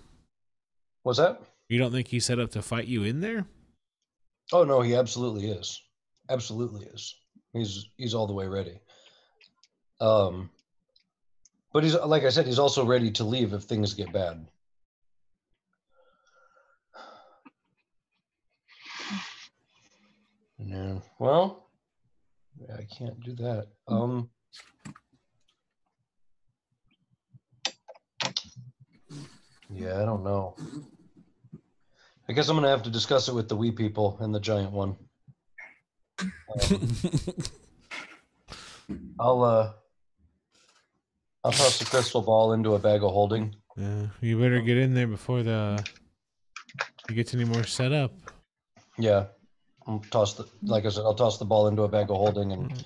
What's that? You don't think he's set up to fight you in there? Oh no, he absolutely is. Absolutely is. He's all the way ready. But he's, like I said, he's also ready to leave if things get bad. No. Well, I can't do that. Yeah, I don't know. I guess I'm gonna have to discuss it with the wee people and the giant one. I'll toss the crystal ball into a bag of holding. Yeah, you better get in there before it gets any more set up. Yeah, I'll toss the ball into a bag of holding and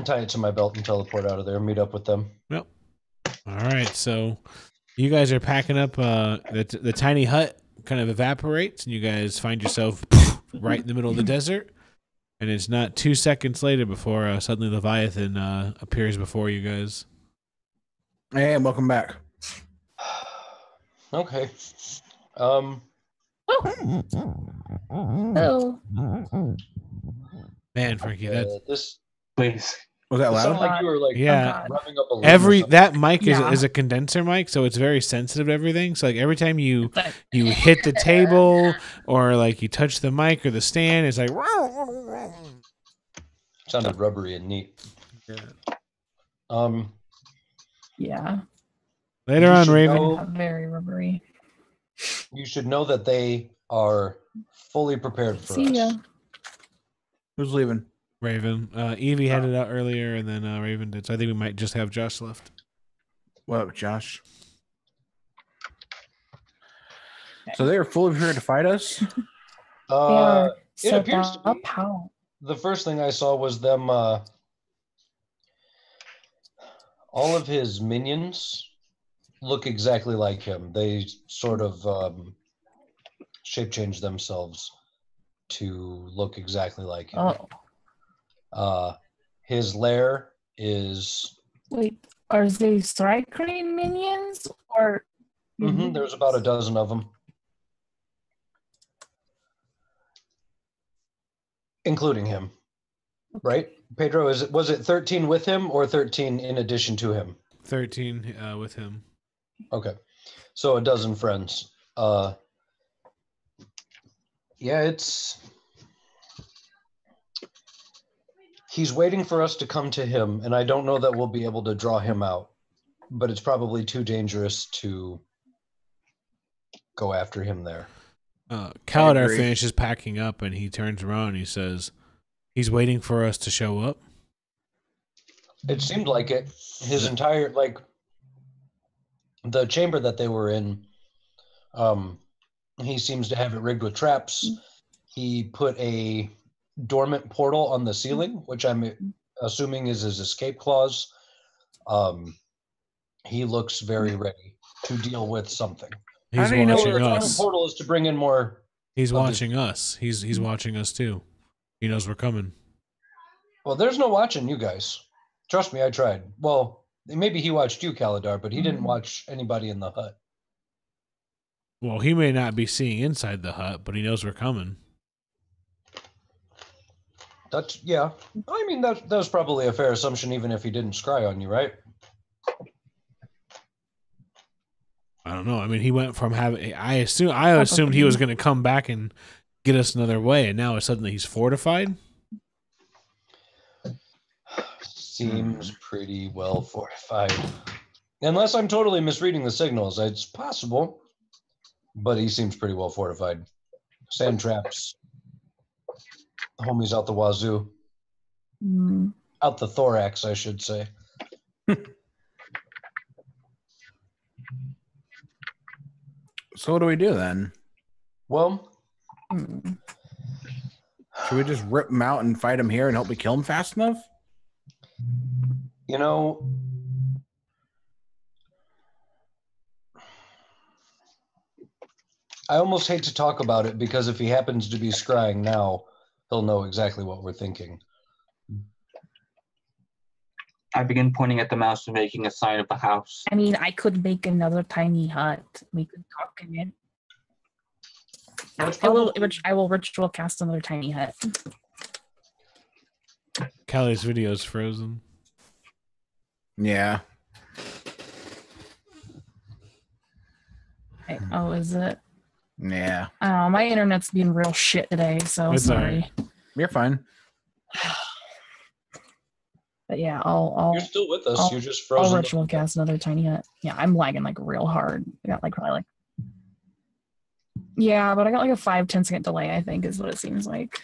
tie it to my belt and teleport out of there. Meet up with them. Yep. All right, so you guys are packing up. The tiny hut kind of evaporates, and you guys find yourself right in the middle of the desert. And it's not 2 seconds later before suddenly Leviathan appears before you guys. Hey, welcome back. Okay. Oh. Man, Frankie, this Please. Was that sounded loud? like you were like yeah. rubbing up a loom or something. That mic Yeah. is a condenser mic, so it's very sensitive to everything. So like every time you hit the table or like you touch the mic or the stand, it's like Sounded rubbery and neat. Yeah. Yeah. Later on, should Raven. know- Very rubbery. You should know that they are fully prepared for See ya. us. Who's leaving? Raven. Evie headed out earlier, and then Raven did. So I think we might just have Josh left. What up, Josh? So they're fully prepared to fight us? They are It set appears to up be. how? The first thing I saw was them. All of his minions look exactly like him. They sort of shape change themselves to look exactly like him. Oh, His lair is. wait. Are they Thrycrane minions or? There's about a dozen of them, including him. Right, Pedro? Was it 13 with him or 13 in addition to him? 13 with him. Okay, so a dozen friends. Yeah, he's waiting for us to come to him, and I don't know that we'll be able to draw him out, but it's probably too dangerous to go after him there. Kaladar finishes packing up, and he turns around and he says, he's waiting for us to show up. It seemed like it. His entire, the chamber that they were in, he seems to have it rigged with traps. He put a dormant portal on the ceiling, which I'm assuming is his escape clause. He looks very ready to deal with something. He's watching the dormant us. portal is to bring in more. He's watching us. He's watching us too. He knows we're coming. Well, there's no watching you guys. Trust me, I tried. Well, maybe he watched you, Kaladar, but he didn't watch anybody in the hut. Well, he may not be seeing inside the hut, but he knows we're coming. Yeah. I mean, that was probably a fair assumption, even if he didn't scry on you, right? I don't know. I mean, he went from having. I assumed he was going to come back and get us another way, and now suddenly he's fortified. Seems pretty well fortified. Unless I'm totally misreading the signals. It's possible. But he seems pretty well fortified. Sand traps. Homies out the wazoo. Out the thorax, I should say. So what do we do then? Well, should we just rip him out and fight him here and hope we kill him fast enough? You know, I almost hate to talk about it because if he happens to be scrying now, he'll know exactly what we're thinking. I begin pointing at the mouse and making a sign of the house. I mean, I could make another tiny hut. We could talk in it. I will ritual cast another tiny hut. Callie's video is frozen. Yeah. Oh, is it? Yeah. My internet's being real shit today, so It's sorry. Right. You're fine. But yeah, I'll. You're still with us. You're just frozen. I'll ritual cast another tiny hut. Yeah, I'm lagging real hard. I got probably Yeah, but I got a 5-10 second delay, I think, is what it seems like.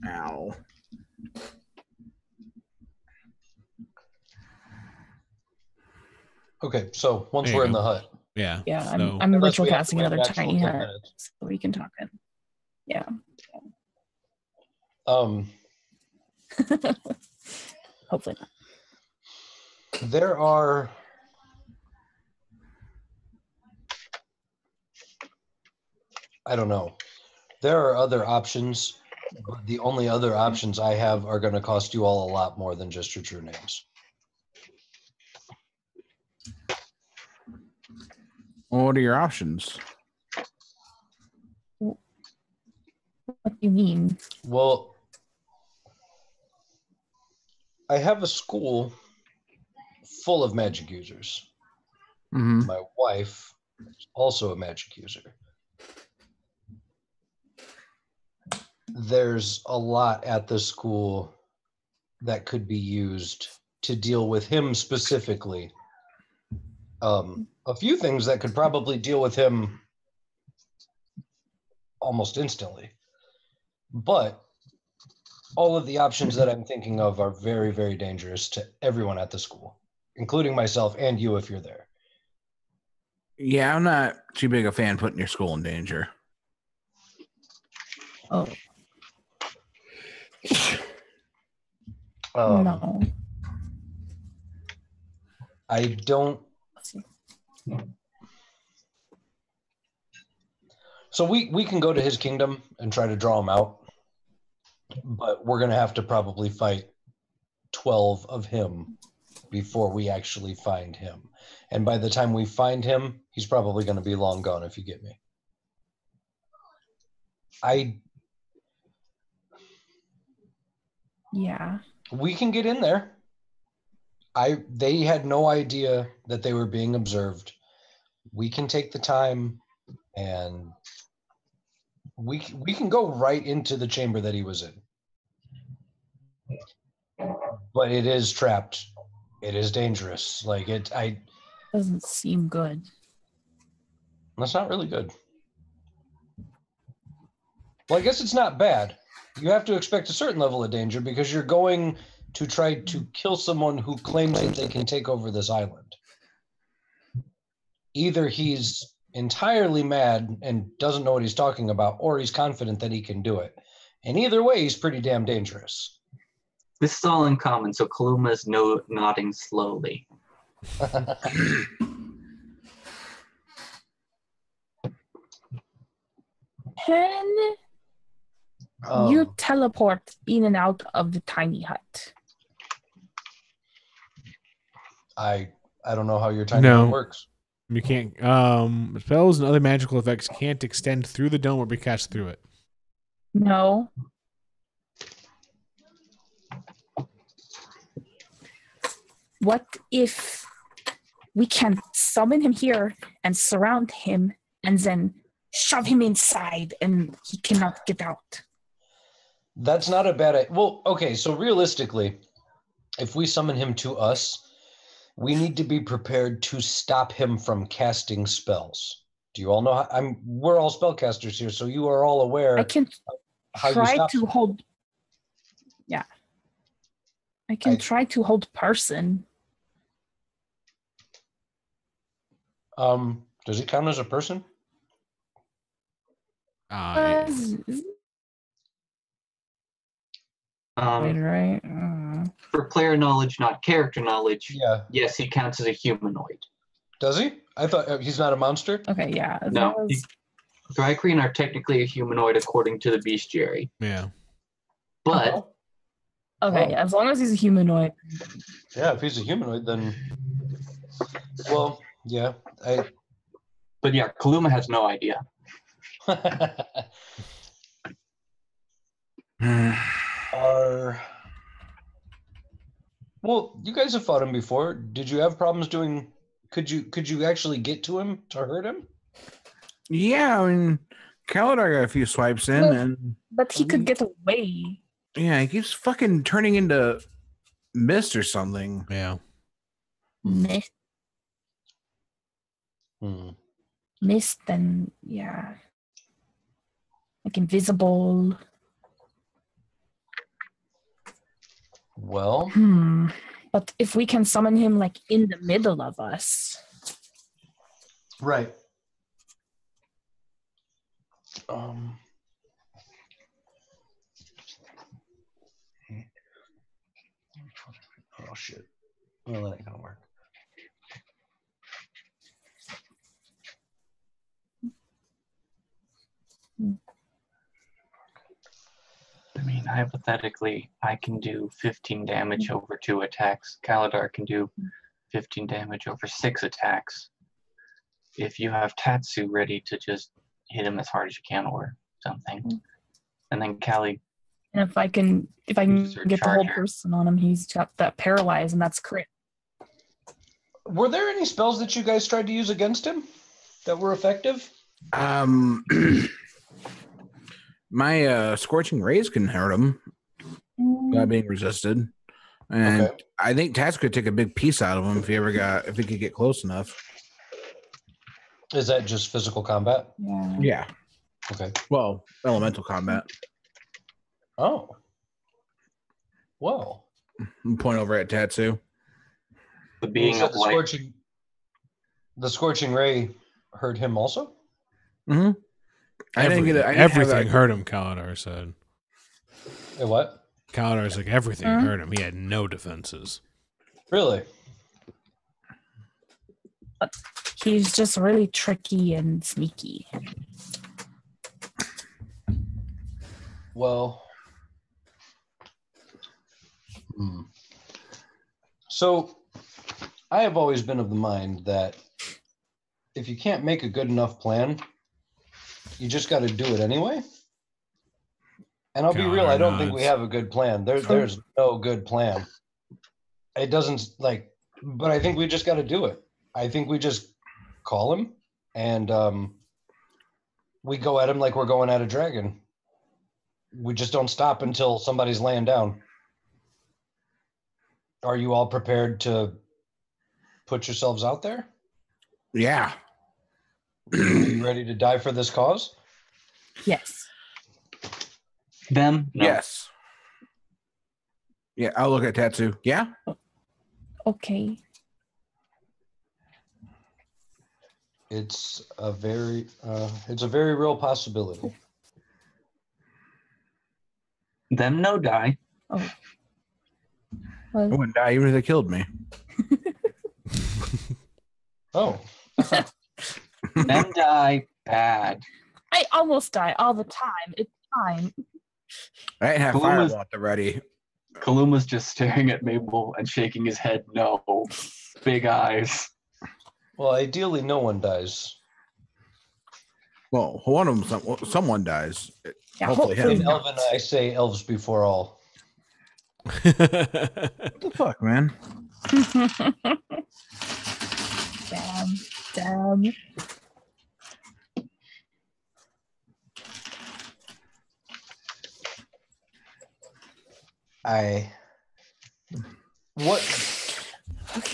Ow. Okay, so once we're in the hut. Yeah. Yeah, so. I'm ritual casting another tiny hut so we can talk in. Yeah. Hopefully not. There are I don't know. There are other options, but the only other options I have are going to cost you all a lot more than just your true names. Well, what are your options? What do you mean? Well, I have a school full of magic users. Mm-hmm. My wife is also a magic user. There's a lot at the school that could be used to deal with him specifically. A few things that could probably deal with him almost instantly. But all of the options that I'm thinking of are very, very dangerous to everyone at the school. including myself and you if you're there. Yeah, I'm not too big a fan putting your school in danger. Oh, Um, no. I don't. So we can go to his kingdom and try to draw him out, but we're going to have to probably fight 12 of him before we actually find him. And by the time we find him, he's probably going to be long gone, if you get me. Yeah. We can get in there. They had no idea that they were being observed. We can take the time and we can go right into the chamber that he was in. But it is trapped. It is dangerous. Doesn't seem good. That's not really good. Well, I guess it's not bad. You have to expect a certain level of danger because you're going to try to kill someone who claims that they can take over this island. Either he's entirely mad and doesn't know what he's talking about, or he's confident that he can do it. And either way, he's pretty damn dangerous. This is all in common, so Kaluma's nodding slowly. Can you teleport in and out of the tiny hut? I don't know how your tiny hut works. You can't. Spells and other magical effects can't extend through the dome or be cast through it. No. What if we can summon him here and surround him and then shove him inside and he cannot get out? That's not a bad idea. Well, okay, so realistically, if we summon him to us, we need to be prepared to stop him from casting spells. Do you all know we're all spellcasters here, so you are all aware. I can try to hold. Yeah. I can try to hold person. Does it count as a person? Yeah. Right. For player knowledge, not character knowledge, Yeah. yes, he counts as a humanoid. Does he? I thought he's not a monster. Okay, yeah. No. Drygreen are technically a humanoid according to the bestiary. Yeah. But okay, as long as he's a humanoid. Yeah, if he's a humanoid, then well, yeah. But yeah, Kaluma has no idea. Well, you guys have fought him before. Did you have problems doing? Could you actually get to him to hurt him? Yeah, I mean, Kaladar got a few swipes in, but he could get away. Yeah, he keeps fucking turning into mist or something. Yeah. Mist. Hmm. Mist and yeah, like invisible. Well, but if we can summon him like in the middle of us, right? Oh shit! Well, that ain't gonna work. I mean, hypothetically, I can do 15 damage over 2 attacks. Kaladar can do 15 damage over 6 attacks. If you have Tatsu ready to just hit him as hard as you can or something. And then Kali. And if I can get the whole person on him, he's got that paralyze, and that's crit. Were there any spells that you guys tried to use against him that were effective? My scorching rays can hurt him by being resisted, and I think Tatsu could take a big piece out of him if he could get close enough. Is that just physical combat? Yeah. Okay. Well, elemental combat. Oh. Well. Point over at Tatsu. the You being said of light. the scorching ray hurt him also? Mm-hmm. Everything hurt him, Kaladar said. Hey, what? Kaladar's like, everything hurt him. He had no defenses. Really? He's just really tricky and sneaky. Well, so I have always been of the mind that if you can't make a good enough plan, you just got to do it anyway. And I'll be real, I don't think we have a good plan. There's no good plan. It doesn't but I think we just got to do it. I think we just call him and we go at him like we're going at a dragon. We just don't stop until somebody's laying down. Are you all prepared to put yourselves out there? Yeah. Are you ready to die for this cause? Yes. Them? No. Yes. Yeah, I'll look at Tatsu. Yeah? Okay. It's a very real possibility. Them no die. Oh. I Well, wouldn't die even if they killed me. Oh. Them die bad. I almost die all the time. It's fine. I didn't have Kaluma's- fireball at the ready. Kaluma's just staring at Mabel and shaking his head no. Big eyes. Well, ideally, no one dies. Well, one of them, someone dies. Yeah, Hopefully hopefully him. In Elven, I say elves before all. What the fuck, man? Damn.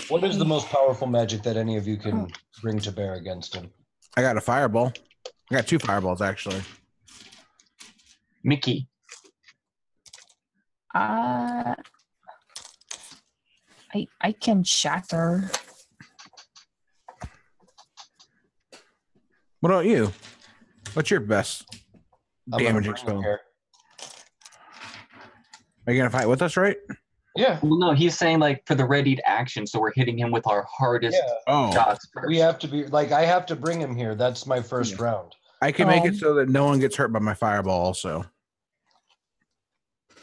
What is the most powerful magic that any of you can bring to bear against him? I got a fireball. I got 2 fireballs, actually. Mickey. I can shatter. What about you? What's your best I'm gonna damaging bring him spell? here. Are you going to fight with us, right? Yeah. Well, no, he's saying like for the readied action, so we're hitting him with our hardest Yeah. Oh, shots first. We have to be I have to bring him here. That's my first round. I can make it so that no one gets hurt by my fireball also.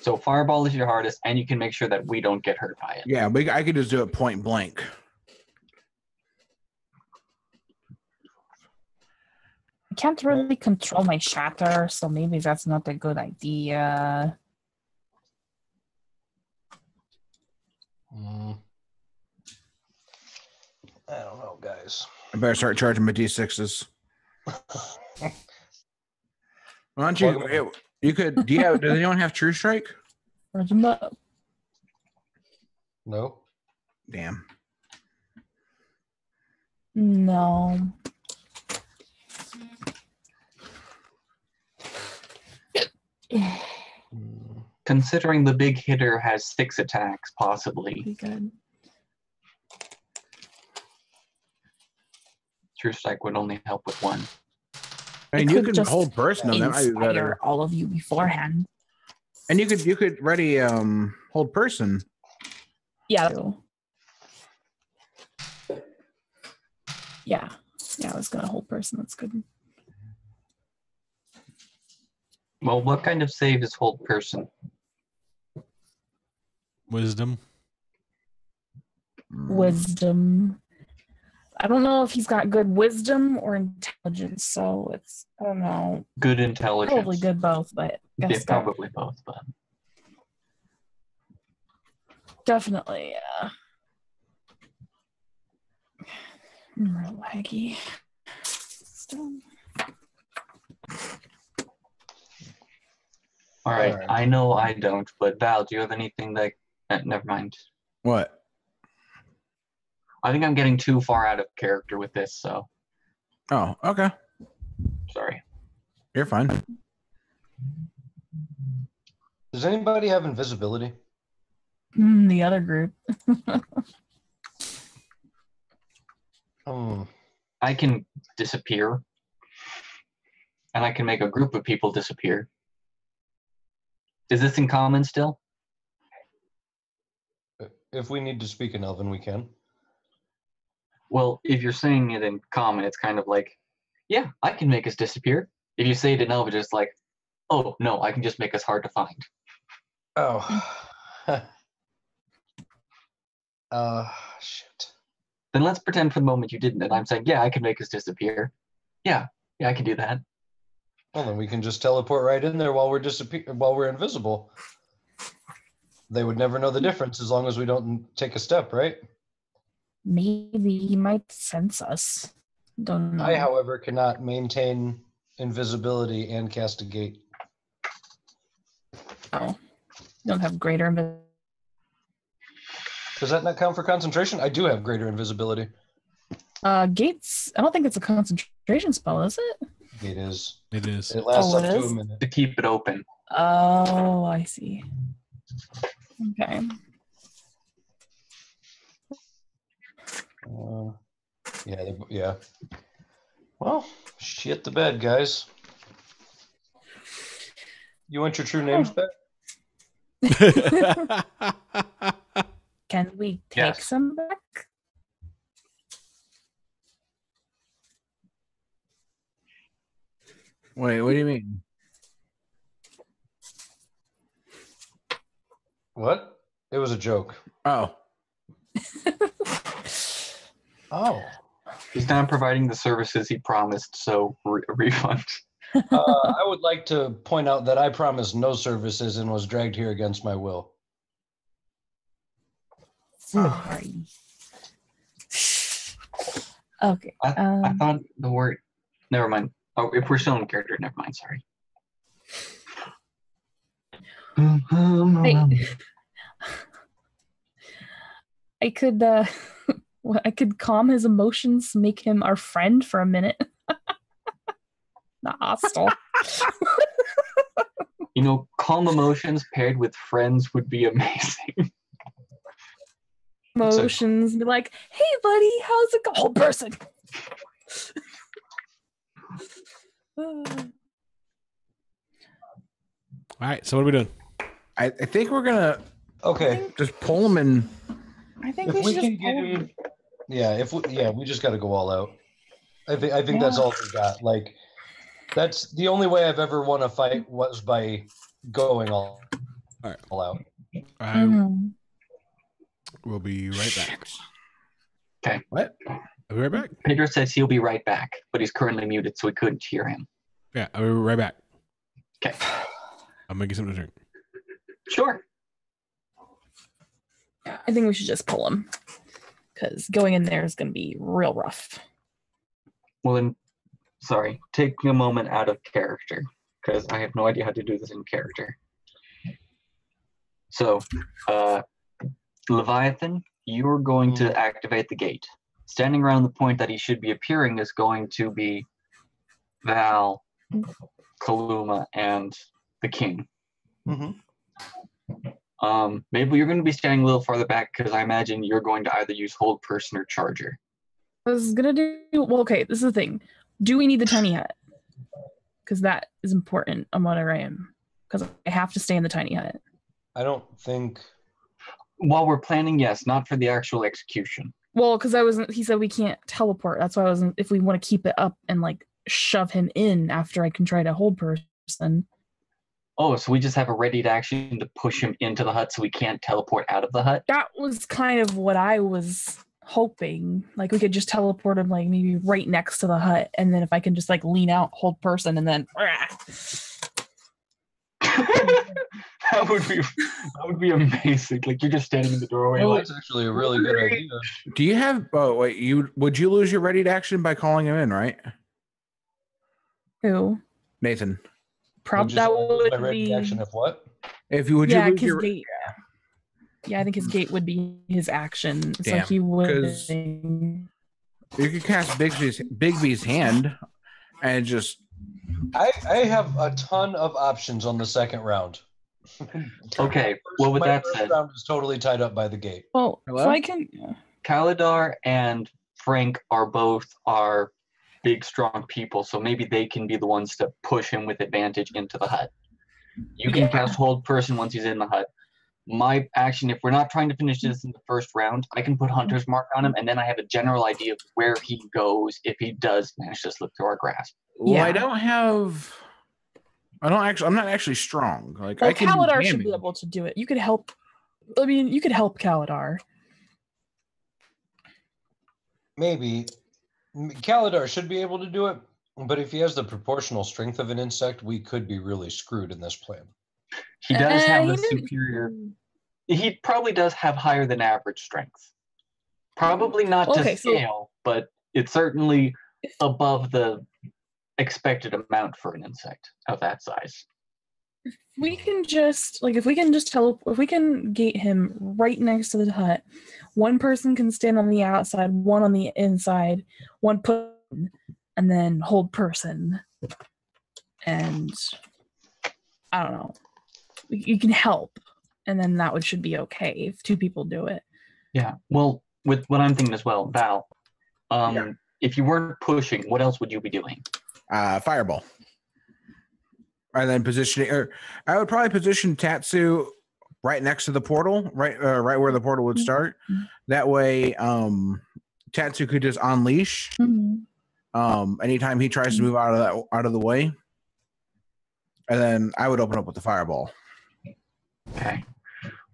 So fireball is your hardest, and you can make sure that we don't get hurt by it. Yeah, I could just do it point blank. I can't really control my shatter, so maybe that's not a good idea. I don't know, guys. I better start charging my D6s. Why don't you? You could. Does anyone have True Strike? Where's the mo- No. Damn. No. Considering the big hitter has 6 attacks, possibly. Pretty good. True Strike would only help with 1. I mean, It you could can just hold person on them. Inspire all of you beforehand. And you could ready hold person. Yeah. Yeah. Yeah, I was gonna hold person. That's good. Well, what kind of save is hold person? Wisdom. Wisdom. I don't know if he's got good wisdom or intelligence, so it's I don't know. Good intelligence. Probably good both, but Yeah, guess probably both, but definitely real laggy. all right. Alright. I know I don't, but Val, do you have anything that never mind. What? I think I'm getting too far out of character with this, so Oh, okay. sorry. You're fine. Does anybody have invisibility? The other group. I can disappear. And I can make a group of people disappear. Is this in common still? If we need to speak in Elven, we can. Well, if you're saying it in common, it's kind of like, yeah, I can make us disappear. If you say it in Elven, it's like, oh, no, I can just make us hard to find. Oh. Shit. Then let's pretend for the moment you didn't, and I'm saying, yeah, I can make us disappear. Yeah, I can do that. Well, then we can just teleport right in there while we're invisible. They would never know the difference as long as we don't take a step, right? Maybe he might sense us. Don't know. I, however, cannot maintain invisibility and cast a gate. Oh, don't have greater invisibility. Does that not count for concentration? I do have greater invisibility. Gates. I don't think it's a concentration spell, is it? It is. It is. It lasts up it to is? a minute. To keep it open. Oh, I see. Okay. Yeah. Well, shit the bed, guys. You want your true names back? Can we take Yes. some back? Wait, what do you mean? What? It was a joke. Oh, Oh. He's not providing the services he promised, so refund. I would like to point out that I promised no services and was dragged here against my will. Sorry. Okay. I thought the word... Never mind. Oh, if we're still in character, never mind, sorry. I could I could calm his emotions, make him our friend for a minute. Not hostile. You know, calm emotions paired with friends would be amazing. Emotions, be like, hey buddy, how's it going? Whole person. All right, so what are we doing? I think we're gonna Okay. just pull him in. I think If we we should can just get pull him, we just got to go all out. I think that's all we got. Like, that's the only way I've ever won a fight was by going all out. I Mhm. will be right back. Okay. What? I'll be right back. Pedro says he'll be right back, but he's currently muted, so we couldn't hear him. Yeah, I'll be right back. Okay. I'll make you something to drink. Sure. I think we should just pull him. Because going in there is going to be real rough. Well, then, sorry. Take a moment out of character, because I have no idea how to do this in character. So, Leviathan, you're going to activate the gate. Standing around the point that he should be appearing is going to be Val, Kaluma, and the king. Mm-hmm. Maybe you're going to be standing a little farther back because I imagine you're going to either use hold person or charger. I was going to do... Well, okay, this is the thing. Do we need the tiny hut? Because that is important on whatever I am. Because I have to stay in the tiny hut. I don't think... While we're planning, yes, not for the actual execution. Well, because he said we can't teleport. That's why I wasn't... If we want to keep it up and like shove him in after I can try to hold person... Oh, so we just have a ready to action to push him into the hut so we can't teleport out of the hut? That was kind of what I was hoping. Like we could just teleport him like maybe right next to the hut. And then if I can just like lean out, hold person, and then... That would be amazing. Like you're just standing in the doorway. Oh, like, that's actually a really good idea. Do you have? Oh wait, would you lose your ready to action by calling him in, right? Who? Nathan. That My would ready be... action of what? If you would Yeah, you lose his your gate. Yeah, I think his gate would be his action. So Damn, he would... 'cause- you could cast Bigby's hand and just I have a ton of options on the second round. okay, well, with My that first said, round is totally tied up by the gate. Well, Hello? so I can... Kaladar and Frank are big, strong people, so maybe they can be the ones to push him with advantage into the hut. You can cast Hold Person once he's in the hut. My action, if we're not trying to finish this in the first round, I can put Hunter's Mark on him, and then I have a general idea of where he goes if he does manage to slip through our grasp. Well, Yeah. I'm not actually strong. Like, Well, I can do Kaladar should damage. be able to do it. You could help. I mean, you could help Kaladar. Maybe. Kaladar should be able to do it, but if he has the proportional strength of an insect, we could be really screwed in this plan. He does have he a didn't- superior... He probably does have higher than average strength. Probably not Okay, to scale, but it's certainly above the expected amount for an insect of that size. We can just if we can gate him right next to the hut. One person can stand on the outside, one on the inside, one put, and then Hold Person. And I don't know. You can help, and then that should be okay if two people do it. Yeah. Well, with what I'm thinking as well, Val, if you weren't pushing, what else would you be doing? Fireball. And then I would probably position Tatsu right next to the portal, right where the portal would start. That way, Tatsu could just unleash anytime he tries to move out of the way. And then I would open up with the fireball. Okay.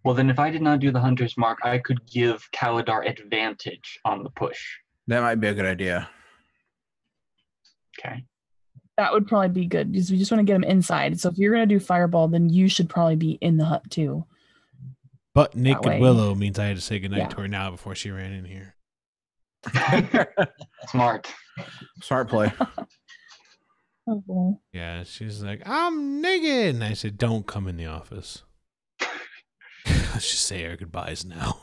Well, then if I did not do the Hunter's Mark, I could give Kaladar advantage on the push. That might be a good idea. Okay. That would probably be good because we just want to get him inside. So if you're going to do fireball, then you should probably be in the hut too. But Naked way. Willow means I had to say goodnight Yeah. to her now before she ran in here. Smart. Smart play. Oh, boy. Yeah, she's like, I'm naked. And I said, don't come in the office. Let's just say our goodbyes now.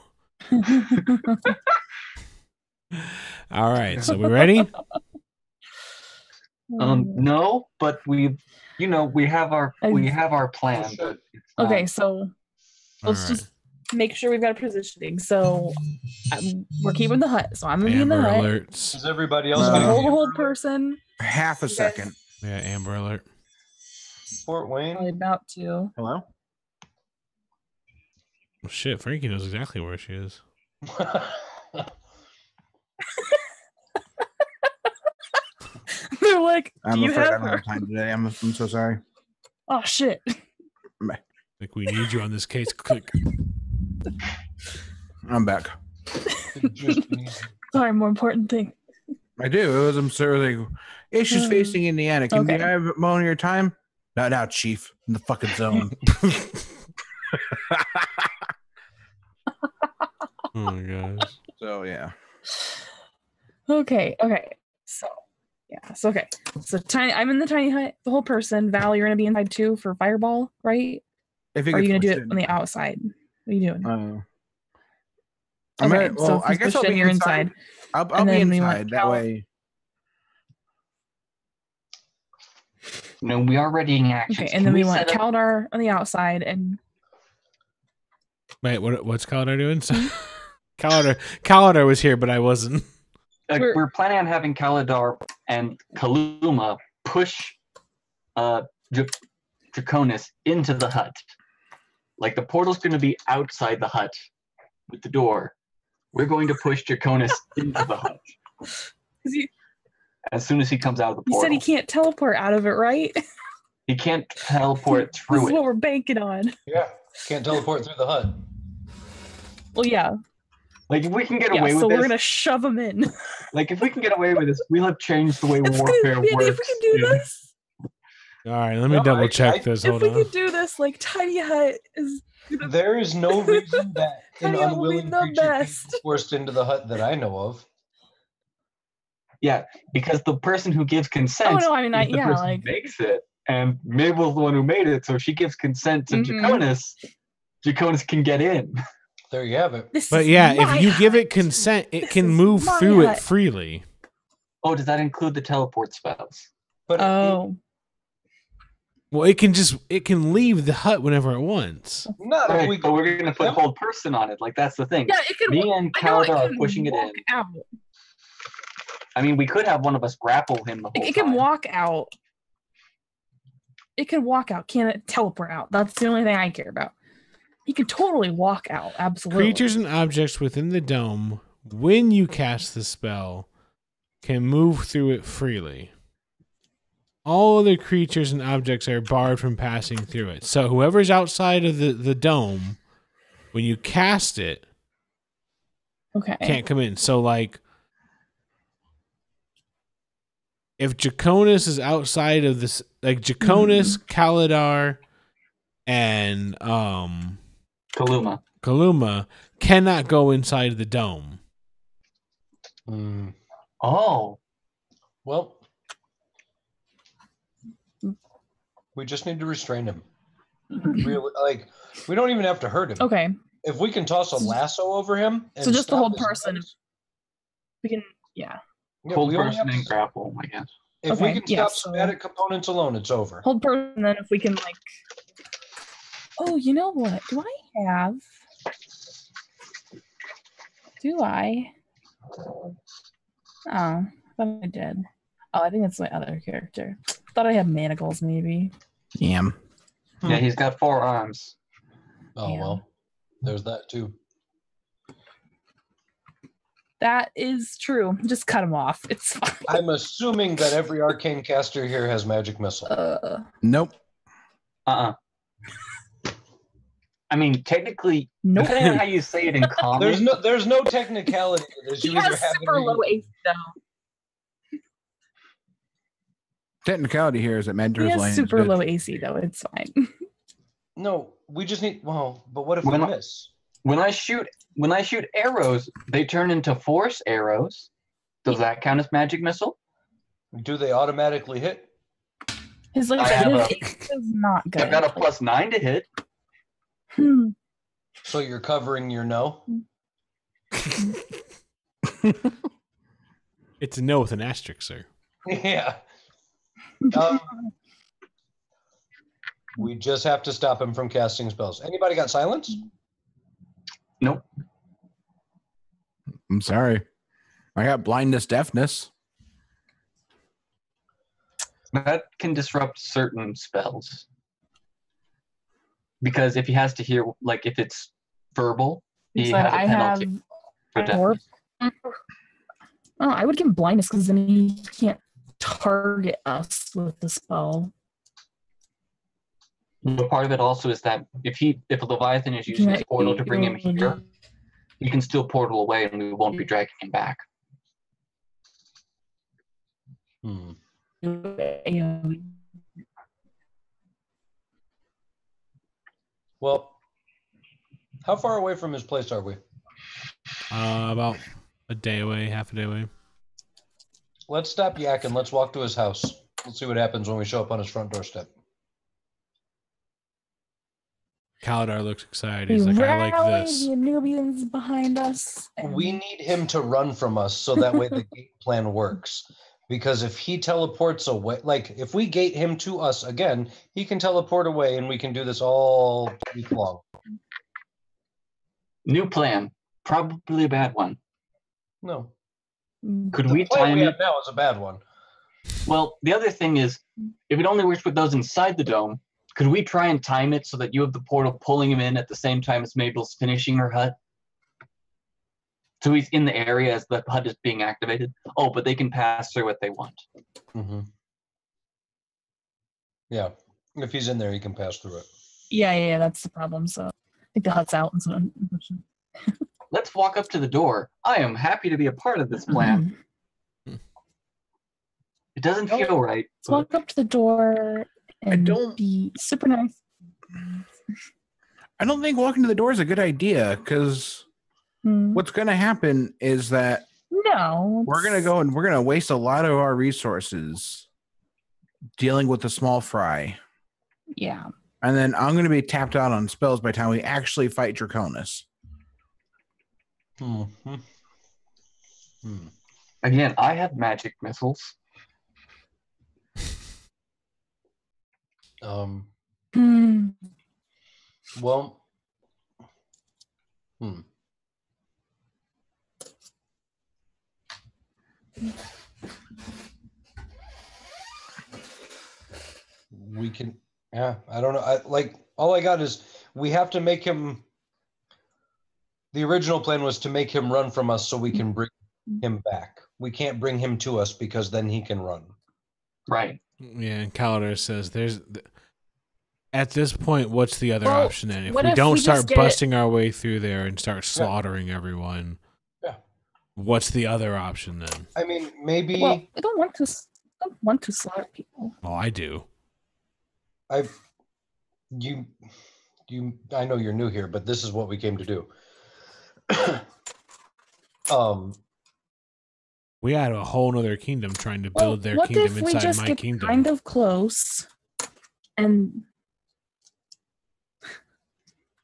All right, so we ready? No, but we have our plan. But Okay, so let's All just make sure we've got a positioning. So we're keeping the hut. So I'm gonna be in the Amber hut. alerts. Is everybody else Uh, getting Hold Amber alert? person. Half a second. Yeah, Amber alert. Fort Probably Wayne? about to. Hello? Well, shit, Frankie knows exactly where she is. They're like, do I'm you afraid I have don't her? have time today. I'm so sorry. Oh shit. Like, we need you on this case. Click. I'm back. Sorry, more important thing. I do. It was absurdly issues facing Indiana. Can Okay. you have a moment of your time? Not now, Chief. In the fucking zone. Oh my gosh. So yeah. Okay. So yeah. So okay. So tiny. I'm in the tiny hut. The whole person. Val, you're gonna be inside too for fireball, right? If Or are you gonna do pushed it in. on the outside? What are you doing? I'm Okay, gonna, so well, if I he's guess I'll pushed in, be you're inside. I'll And be then we want inside. That Cal- way. No, we are readying actions. Okay, Can and then we want set up- Kaladar on the outside, and Wait, what's Kaladar doing? Kaladar was here, but I wasn't. We're planning on having Kaladar and Kaluma push Draconis into the hut. Like, the portal's going to be outside the hut with the door. We're going to push Draconis into the hut as soon as he comes out of the you portal. said he can't teleport out of it, right? He can't teleport This through is what it. we're banking on. Yeah. Can't teleport through the hut. Well, yeah. Like, if we can get Yeah, away so with we're this, gonna shove him in. like, if we can get away with this, we'll have changed the way It's warfare gonna, works. if we can do in- this, All right, let me No, double check I- this. if Hold we on. can do this, like Tiny Hut is There is no reason that an Tiny Hut will be unwilling the creature can best. be forced into the hut that I know of. Yeah, because the person who gives consent Oh no, I mean, is the person like who makes it. And Mabel's the one who made it, so if she gives consent to Mhm. Draconis can get in. There you have it. this But is yeah, my if you give hut. it consent, it This can is move my through it hut. freely. Oh, does that include the teleport spells? But Oh, Well, it can leave the hut whenever it wants. not if Right, we but we're going to put hold person on it. Like, that's the thing. yeah, it can. Me and I know it Kaladar are can pushing it walk in. out. I mean, we could have one of us grapple him the whole It time. can walk out. It can walk out. Can it teleport out? That's the only thing I care about. He can totally walk out. Absolutely. Creatures and objects within the dome, when you cast the spell, can move through it freely. All other creatures and objects are barred from passing through it. So whoever's outside of the dome, when you cast it, can't come in. So like, if Draconis is outside of this, like Draconis, Kaladar, and Kaluma cannot go inside the dome. Oh. Well, we just need to restrain him. Really, like, we don't even have to hurt him. Okay. If we can toss a lasso over him, and So just the stop hold his person. legs- We can, yeah. Yeah, Hold we only person have and to- grapple, I guess. If Okay, we can yeah, stop so- somatic components alone, it's over. Hold person, then if we can, like. Oh, you know what? Do I have. Do I? Oh, I thought I did. Oh, I think that's my other character. Thought I had manacles, maybe. Damn. Yeah, he's got 4 arms. Oh, Yeah. well. There's that, too. That is true. Just cut him off. It's fine. I'm assuming that every arcane caster here has magic missile. Nope. I mean, technically, Nope. depending on how you say it in common, There's no technicality to this. He You either has have it super or you low don't. AC, though. Technicality here is that He Mentor's has lane is super good. low AC, though. It's fine. No, we just need. Well, but what if we When I- miss? when I shoot arrows, they turn into force arrows. Does that count as magic missile? Do they automatically hit? His like I have his a- AC is not good. I've got a +9 to hit. So you're covering your no? It's a no with an asterisk, sir. Yeah. We just have to stop him from casting spells. Anybody got silence? Nope. I'm sorry. I got blindness, deafness. That can disrupt certain spells. Because if he has to hear, like if it's verbal, he So has a I have penalty for four. deafness. Oh, I would give him blindness because then he can't target us with the spell. But part of it also is that if a Leviathan is using his portal to bring him here, he can still portal away and we won't be dragging him back. Well, how far away from his place are we? About a day away, half a day away. Let's stop yakking. Let's walk to his house. Let's see what happens when we show up on his front doorstep. Kaladar looks excited. He's like, I like this. The Nubians behind us. We need him to run from us so that way the gate plan works. Because if he teleports away, like if we gate him to us again, he can teleport away and we can do this all week long. New plan. Probably a bad one. No. Could The we plan time we it? have now is a bad one. Well, the other thing is, if it only works with those inside the dome, could we try and time it so that you have the portal pulling him in at the same time as Mabel's finishing her hut? So he's in the area as the hut is being activated. Oh, but they can pass through what they want. Mm-hmm. Yeah. If he's in there, he can pass through it. Yeah, that's the problem. So I think the hut's out. And so Let's walk up to the door. I am happy to be a part of this plan. It doesn't feel right. Let's walk up to the door and be super nice. I don't think walking to the door is a good idea because what's going to happen is that we're going to go and we're going to waste a lot of our resources dealing with the small fry. Yeah. And then I'm going to be tapped out on spells by the time we actually fight Draconis. Again, I have magic missiles. Well, we can. Yeah, I don't know. All I got is we have to make him. The original plan was to make him run from us so we can bring him back. We can't bring him to us because then he can run. Right. Yeah, and Calidar says there's. At this point, what's the other Well, option then? If what we if don't we start just get- busting our way through there and start slaughtering everyone, what's the other option then? I mean, maybe Well, I don't want to slaughter people. Oh, I do. I know you're new here, but this is what we came to do. We had a whole nother kingdom trying to build their what kingdom if we inside just my get kingdom. kind of close, and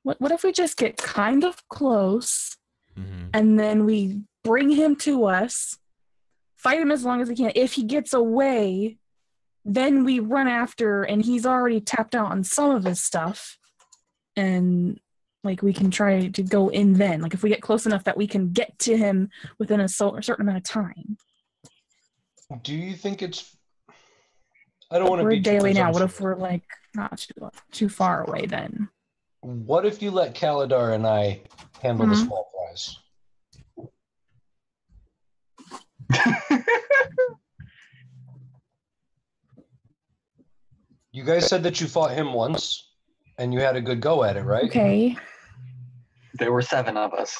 what if we just get kind of close, and then we bring him to us, fight him as long as we can. If he gets away, then we run after, and he's already tapped out on some of his stuff, and like we can try to go in then. Like if we get close enough that we can get to him within a certain amount of time. Do you think it's? I don't want to We're be daily now. What presumptuous. if we're like not too far away then? What if you let Calidar and I handle the small fries? You guys said that you fought him once, and you had a good go at it, right? Okay. There were 7 of us.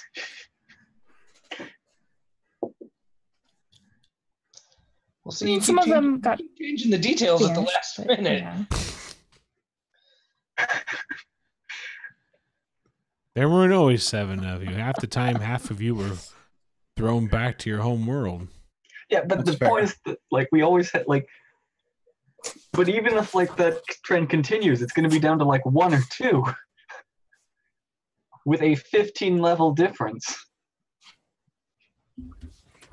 Well, see, you Some keep of them got changing the details at the banished, last but, minute. yeah. There weren't always 7 of you. Half the time, half of you were thrown back to your home world. Yeah, but That's the point is that, like, we always had, like, but even if, like, that trend continues, it's going to be down to, like, 1 or 2 with a 15-level difference.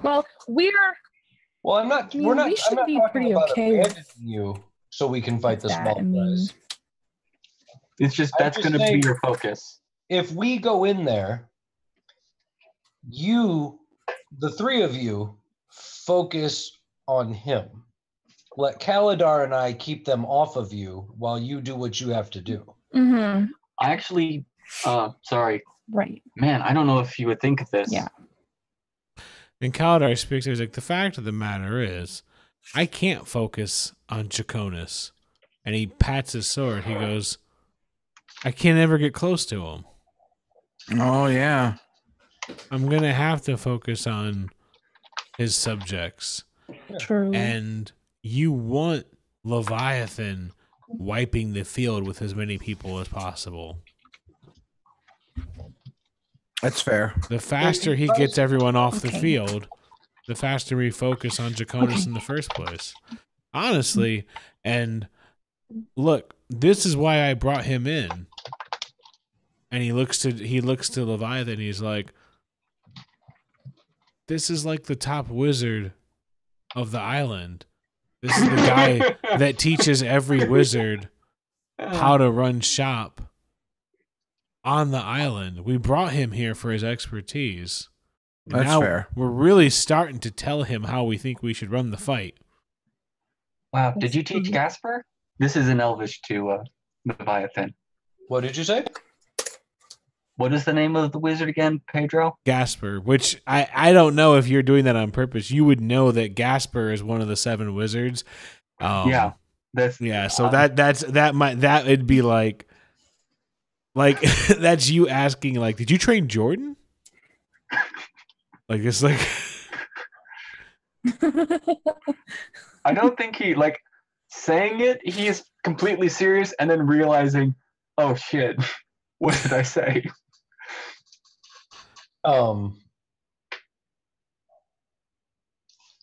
Well, we're Well, I'm not. I mean, We're not. we should I'm not be talking pretty about okay with abandoning you so we can fight the that. small I mean, fries. It's just I'm that's just going to saying- be your focus. If we go in there, the 3 of you, focus on him. Let Calidar and I keep them off of you while you do what you have to do. mm-hmm, I actually, sorry, right. man, I don't know if you would think of this. Yeah. And Calidar speaks, he's like, the fact of the matter is, I can't focus on Chaconis. And he pats his sword. He goes, I can't ever get close to him. Oh yeah. I'm going to have to focus on his subjects. True. And you want Leviathan wiping the field with as many people as possible. That's fair. The faster he gets everyone off the field, the faster we focus on Chaconis in the first place. Honestly, and look, this is why I brought him in. And he looks to Leviathan and he's like, this is like the top wizard of the island. This is the guy that teaches every wizard how to run shop on the island. We brought him here for his expertise. And That's now fair. we're really starting to tell him how we think we should run the fight. Wow, did you teach Gasper? This is in Elvish to Leviathan. What did you say? What is the name of the wizard again, Pedro? Gasper, which I don't know if you're doing that on purpose. You would know that Gasper is one of the 7 wizards. Yeah, that's So it'd be like that's you asking, like, did you train Jordan? Like, it's like I don't think he, like, saying it, he's completely serious and then realizing, oh shit, what did I say?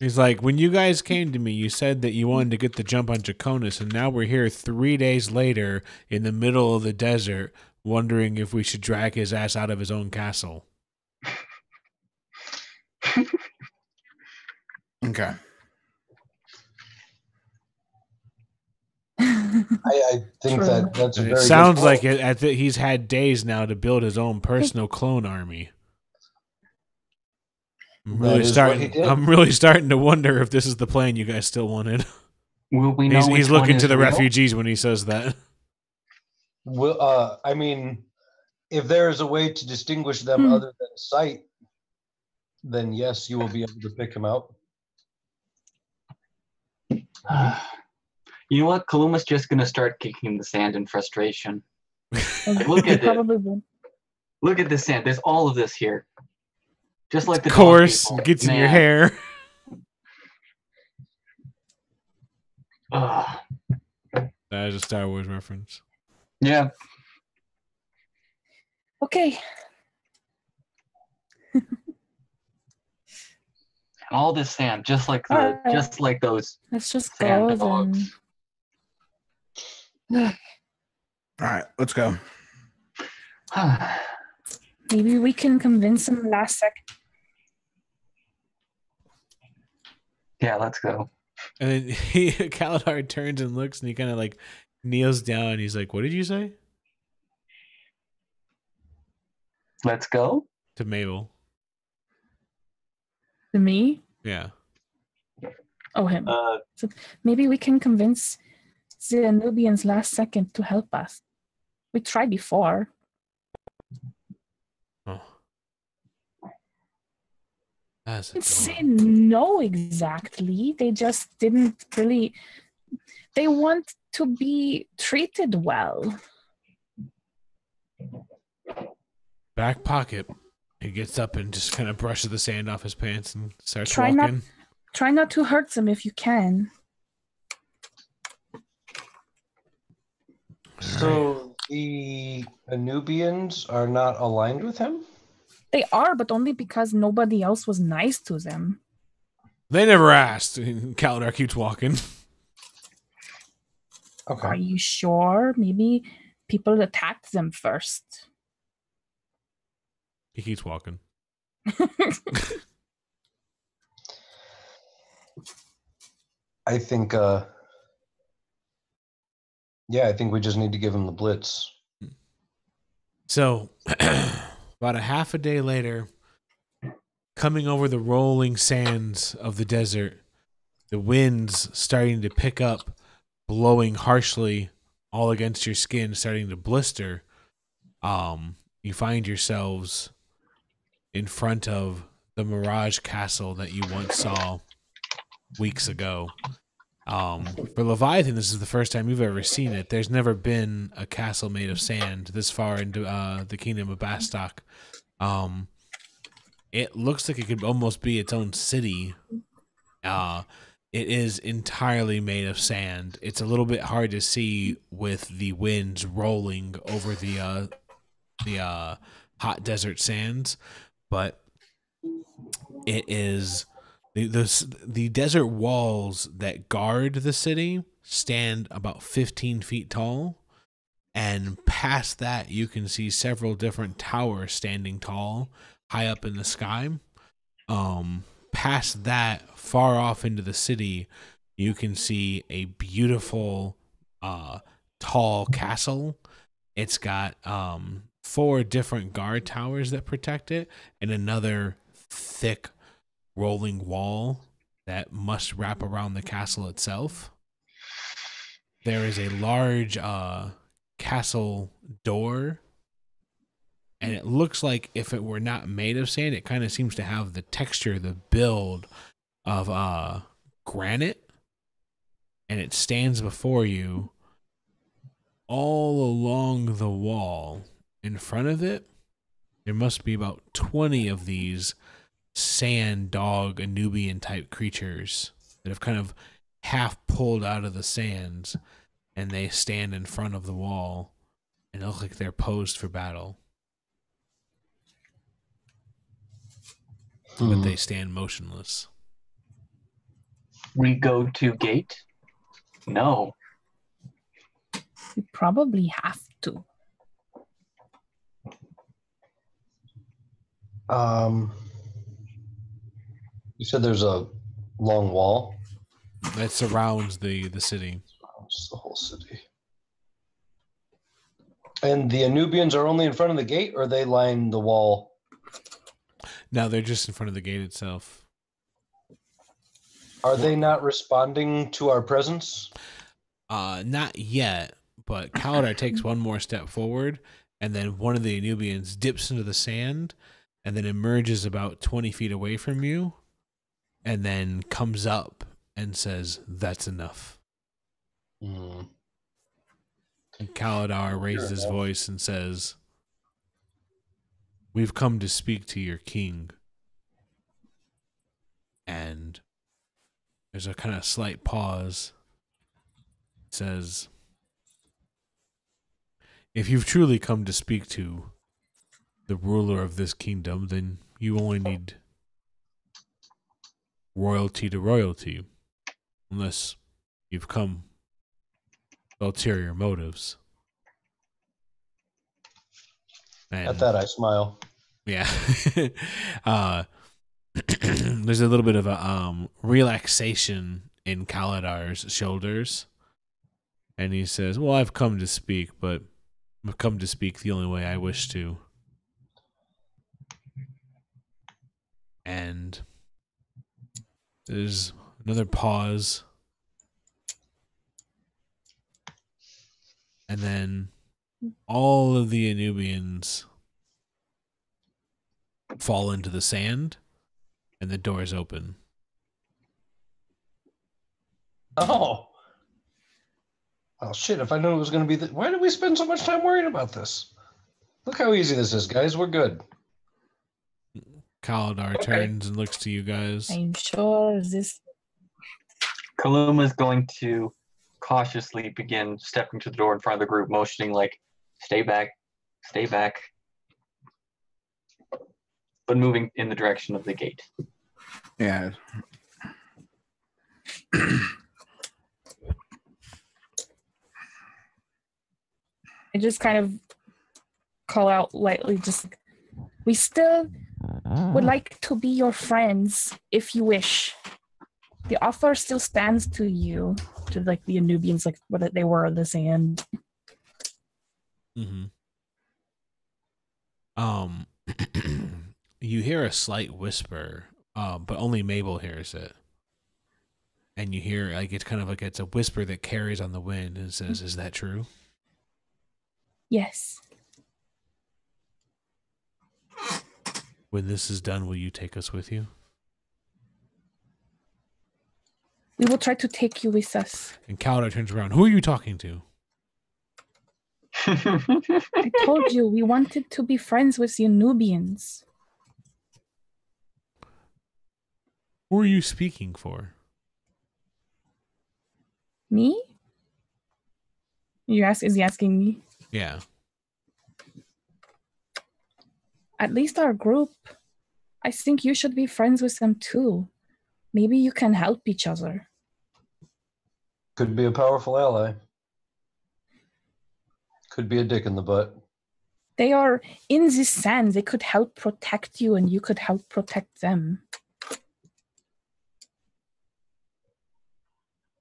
he's like, when you guys came to me, you said that you wanted to get the jump on Chaconis, and now we're here 3 days later in the middle of the desert, wondering if we should drag his ass out of his own castle. Okay. I think True. that's a And very it sounds good like point. he's had days now to build his own personal clone army. I'm That really is what he did. I'm really starting to wonder if this is the plan you guys still wanted. Will we know? He's which one looking is to the real? refugees when he says that. I mean, if there is a way to distinguish them other than sight, then yes, you will be able to pick him out. You know what? Kaluma's just gonna start kicking in the sand in frustration. Look at it. Look at this sand. There's all of this here. Just like the Of course, dog people. gets in your Man. hair. Ugh. That is a Star Wars reference. Yeah. Okay. All this sand, just like those. Let's just Sand go dogs. then. All right, let's go. Maybe we can convince him last second. Yeah, let's go. And then Kaladar turns and looks, and he kind of like kneels down. And he's like, "What did you say?" Let's go. To Mabel. To me? Yeah. Oh, him. So maybe we can convince the Nubians last second to help us. We tried before. Oh. That's Didn't say no exactly. They just didn't really. They want to be treated well. Back pocket. He gets up and just kind of brushes the sand off his pants and starts Try walking. Try not to hurt them if you can. So the Anubians are not aligned with him? They are, but only because nobody else was nice to them. They never asked. And Kaladar keeps walking. Okay. Are you sure? Maybe people attacked them first. He keeps walking. I think I think we just need to give him the blitz. So, about a half a day later, coming over the rolling sands of the desert, the winds starting to pick up, blowing harshly all against your skin, starting to blister, you find yourselves in front of the Mirage Castle that you once saw weeks ago. For Leviathan, this is the first time you've ever seen it. There's never been a castle made of sand this far into the kingdom of Bastok. It looks like it could almost be its own city. It is entirely made of sand. It's a little bit hard to see with the winds rolling over the hot desert sands, but it is the desert walls that guard the city stand about 15 feet tall, and past that you can see several different towers standing tall high up in the sky. Past that, far off into the city, you can see a beautiful tall castle. It's got 4 different guard towers that protect it, and another thick rolling wall that must wrap around the castle itself. There is a large castle door, and it looks like if it were not made of sand, it kind of seems to have the texture, the build of granite, and it stands before you. All along the wall in front of it, there must be about 20 of these sand dog Anubian type creatures that have kind of half pulled out of the sands, and they stand in front of the wall and look like they're posed for battle. But they stand motionless. We go to gate? No. We probably have to. You said there's a long wall? That surrounds the city. It's the whole city. And the Anubians are only in front of the gate, or they line the wall? No, they're just in front of the gate itself. Are they not responding to our presence? Not yet, but Kaladar takes one more step forward, and then one of the Anubians dips into the sand, and then emerges about 20 feet away from you, and then comes up and says, "That's enough." Hmm. And Kaladar raises his voice and says, "We've come to speak to your king." And there's a kind of slight pause. It says, "If you've truly come to speak to the ruler of this kingdom, then you only need royalty to royalty, unless you've come with ulterior motives." And At that, I smile. yeah. There's a little bit of a relaxation in Kaladar's shoulders. And he says, "Well, I've come to speak, but I've come to speak the only way I wish to." And there's another pause. And then all of the Anubians fall into the sand, and the doors open. Oh. Oh, shit. If I knew it was going to be... Why did we spend so much time worrying about this? Look how easy this is, guys. We're good. Kaladar turns and looks to you guys. I'm sure this. Kaluma's going to cautiously begin stepping to the door in front of the group, motioning like, stay back, but moving in the direction of the gate. Yeah. I just kind of call out lightly, just we still would like to be your friends if you wish. The offer still stands to you, to like the Anubians, like what they were the sand. Mm-hmm. You hear a slight whisper, but only Mabel hears it. And you hear like it's kind of like it's a whisper that carries on the wind and says, "Is that true?" Yes. When this is done, will you take us with you? We will try to take you with us. And Kaladar turns around. "Who are you talking to?" I told you we wanted to be friends with the Nubians. Who are you speaking for? Me? Is he asking me? Yeah. At least our group. I think you should be friends with them too. Maybe you can help each other. Could be a powerful ally. Could be a dick in the butt. They are in the sand. They could help protect you and you could help protect them.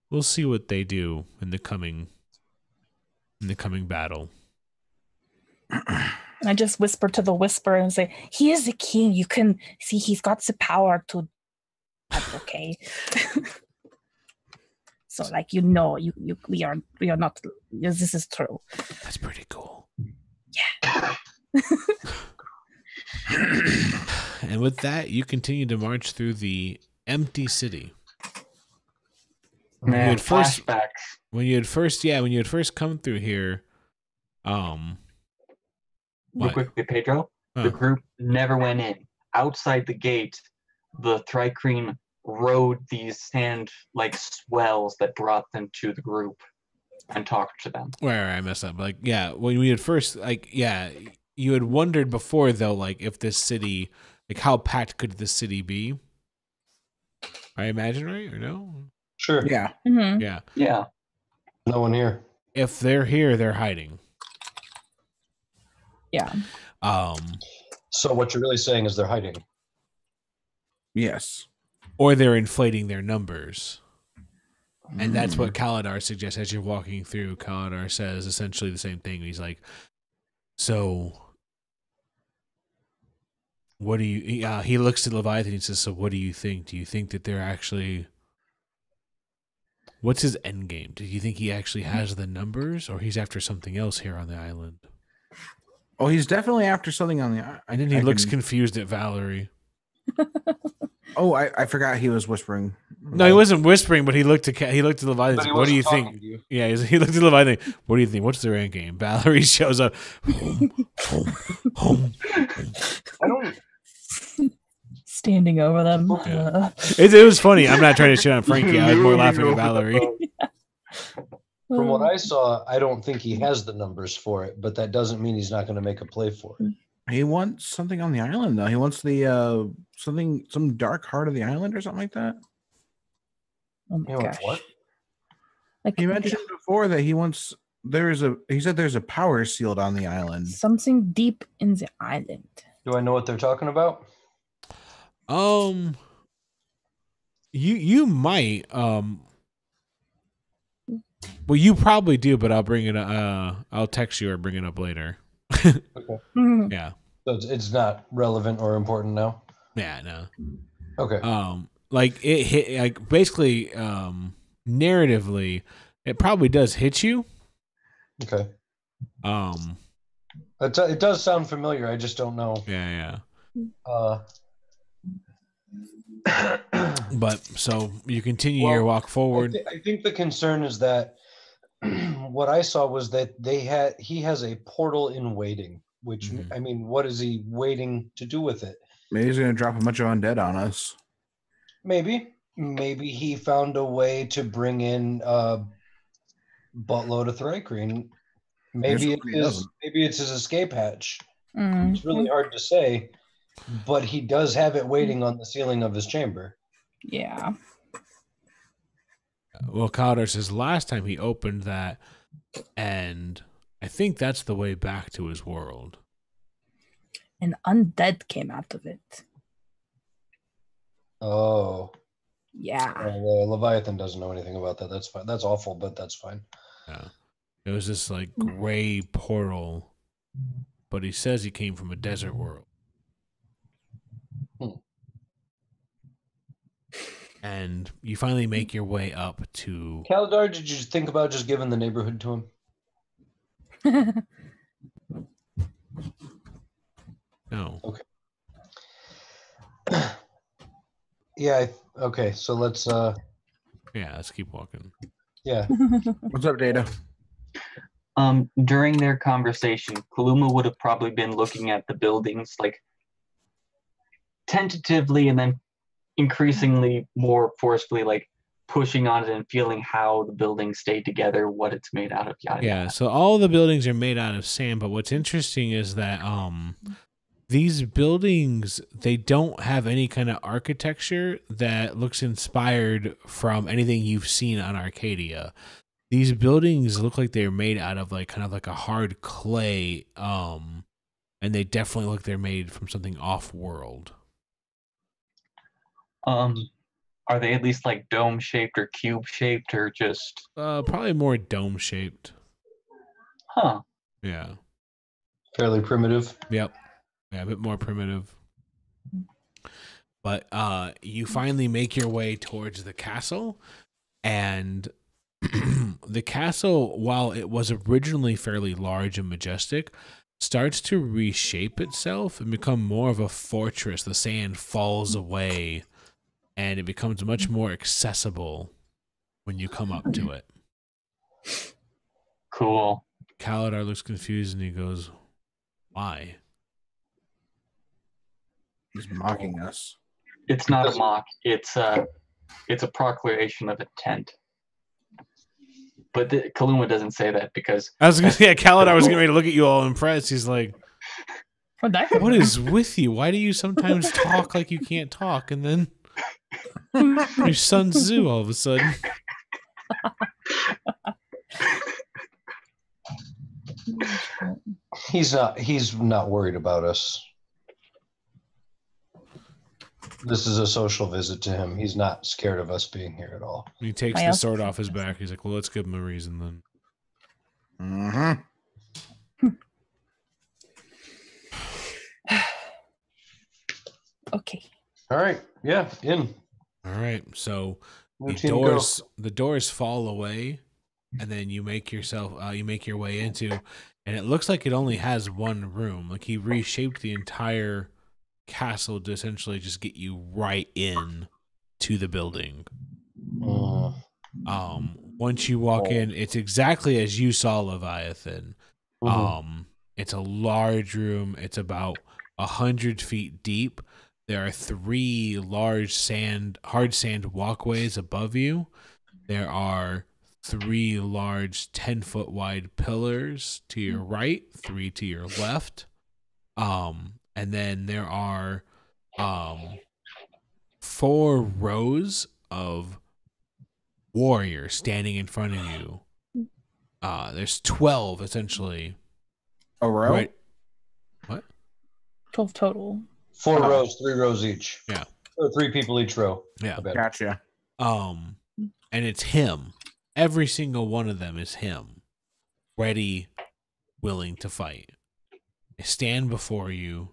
We'll see what they do in the coming battle. And I just whisper to the whisper and say, he is the king. You can see he's got the power to... That's okay. So like, we are not... This is true. That's pretty cool. Yeah. And with that, you continue to march through the empty city. Man, flashbacks. When you had first come through here, Real quickly, Pedro, the group never went in. Outside the gate, the Thrycreen rode these sand like swells that brought them to the group and talked to them. Where I messed up. Like, yeah, when we had first, like, yeah, you had wondered before though, like if this city, like how packed could this city be? I imagine, right or no? Sure. Yeah. Mm-hmm. Yeah. Yeah. No one here. If they're here, they're hiding. Yeah. So what you're really saying is they're hiding. Yes. Or they're inflating their numbers. And that's what Kaladar suggests as you're walking through. Kaladar says essentially the same thing. He's like, so what do you... he looks at Leviathan and he says, so what do you think? Do you think that they're actually What's his end game? Do you think he actually has the numbers, or he's after something else here on the island? Oh, he's definitely after something on the island. And then he looks confused at Valerie. Oh, I forgot he was whispering. No, he wasn't whispering, but he looked at Leviathan. But he What do you wasn't think? talking to you. Yeah, he looked at Leviathan. What do you think? What's their end game? Valerie shows up. I don't. Standing over them. Yeah. It was funny. I'm not trying to shit on Frankie. I was more laughing at Valerie. From what I saw, I don't think he has the numbers for it, but that doesn't mean he's not going to make a play for it. He wants something on the island, though. He wants the some dark heart of the island or something like that. Oh my You know gosh. what? Like He mentioned before that he said there's a power sealed on the island. something deep in the island. Do I know what they're talking about? You might well, you probably do, but I'll bring it. I'll text you or bring it up later. Okay. Yeah. So it's not relevant or important now. Yeah. No. Okay. Like it hit. Like basically, narratively, it probably does hit you. Okay. It does sound familiar. I just don't know. Yeah. Uh. But so you continue your walk forward. I think the concern is that what I saw was that he has a portal in waiting, which I mean, what is he waiting to do with it? Maybe he's gonna drop a bunch of undead on us. Maybe he found a way to bring in a buttload of Thrycreen. Maybe it's his escape hatch. It's really hard to say, but he does have it waiting on the ceiling of his chamber. Yeah. Well, Calder says last time he opened that, and I think that's the way back to his world. An undead came out of it. Oh. Yeah. Leviathan doesn't know anything about that. That's fine. That's awful, but that's fine. Yeah. It was this like gray portal, but he says he came from a desert world. And you finally make your way up to... Kaldar, did you think about just giving the neighborhood to him? No. Okay. Yeah. Okay. So let's. Yeah. Let's keep walking. Yeah. What's up, Data? During their conversation, Kaluma would have probably been looking at the buildings, like tentatively, and then increasingly more forcefully, like pushing on it and feeling how the buildings stay together, what it's made out of. Yada, Yeah. yada. So all the buildings are made out of sand, but what's interesting is that these buildings, they don't have any kind of architecture that looks inspired from anything you've seen on Arcadia. These buildings look like they're made out of like kind of like a hard clay, and they definitely look they're made from something off-world. Are they at least like dome shaped or cube shaped or just? Probably more dome-shaped. Huh. Yeah. Fairly primitive. Yep. Yeah, a bit more primitive. But you finally make your way towards the castle, and the castle, while it was originally fairly large and majestic, starts to reshape itself and become more of a fortress. The sand falls away, and it becomes much more accessible when you come up to it. Cool. Kaladar looks confused, and he goes, "Why?" He's mocking us. It's not a mock. It's a proclamation of intent. But Kaluma doesn't say that because I was gonna say, Kaladar was getting ready to look at you all impressed. He's like, "What is with you? Why do you sometimes talk like you can't talk, and then your Sun Tzu all of a sudden?" He's not worried about us. This is a social visit to him. He's not scared of us being here at all. He takes the sword off his back. He's like, "Well, let's give him a reason then." Mm-hmm. Okay. All right. Yeah. In. All right. So The doors fall away, and then you make your way into, and it looks like it only has one room. Like he reshaped the entire castle to essentially just get you right in to the building. Once you walk in, it's exactly as you saw Leviathan. It's a large room. It's about 100 feet deep. There are 3 large hard sand walkways above you. There are 3 large 10-foot wide pillars to your right, 3 to your left. And then there are 4 rows of warriors standing in front of you. There's 12 essentially. A row? Right. What? 12 total. 4 rows, 3 rows each. Yeah. Or 3 people each row. Yeah. Gotcha. And it's him. Every single one of them is him. Ready, willing to fight. They stand before you,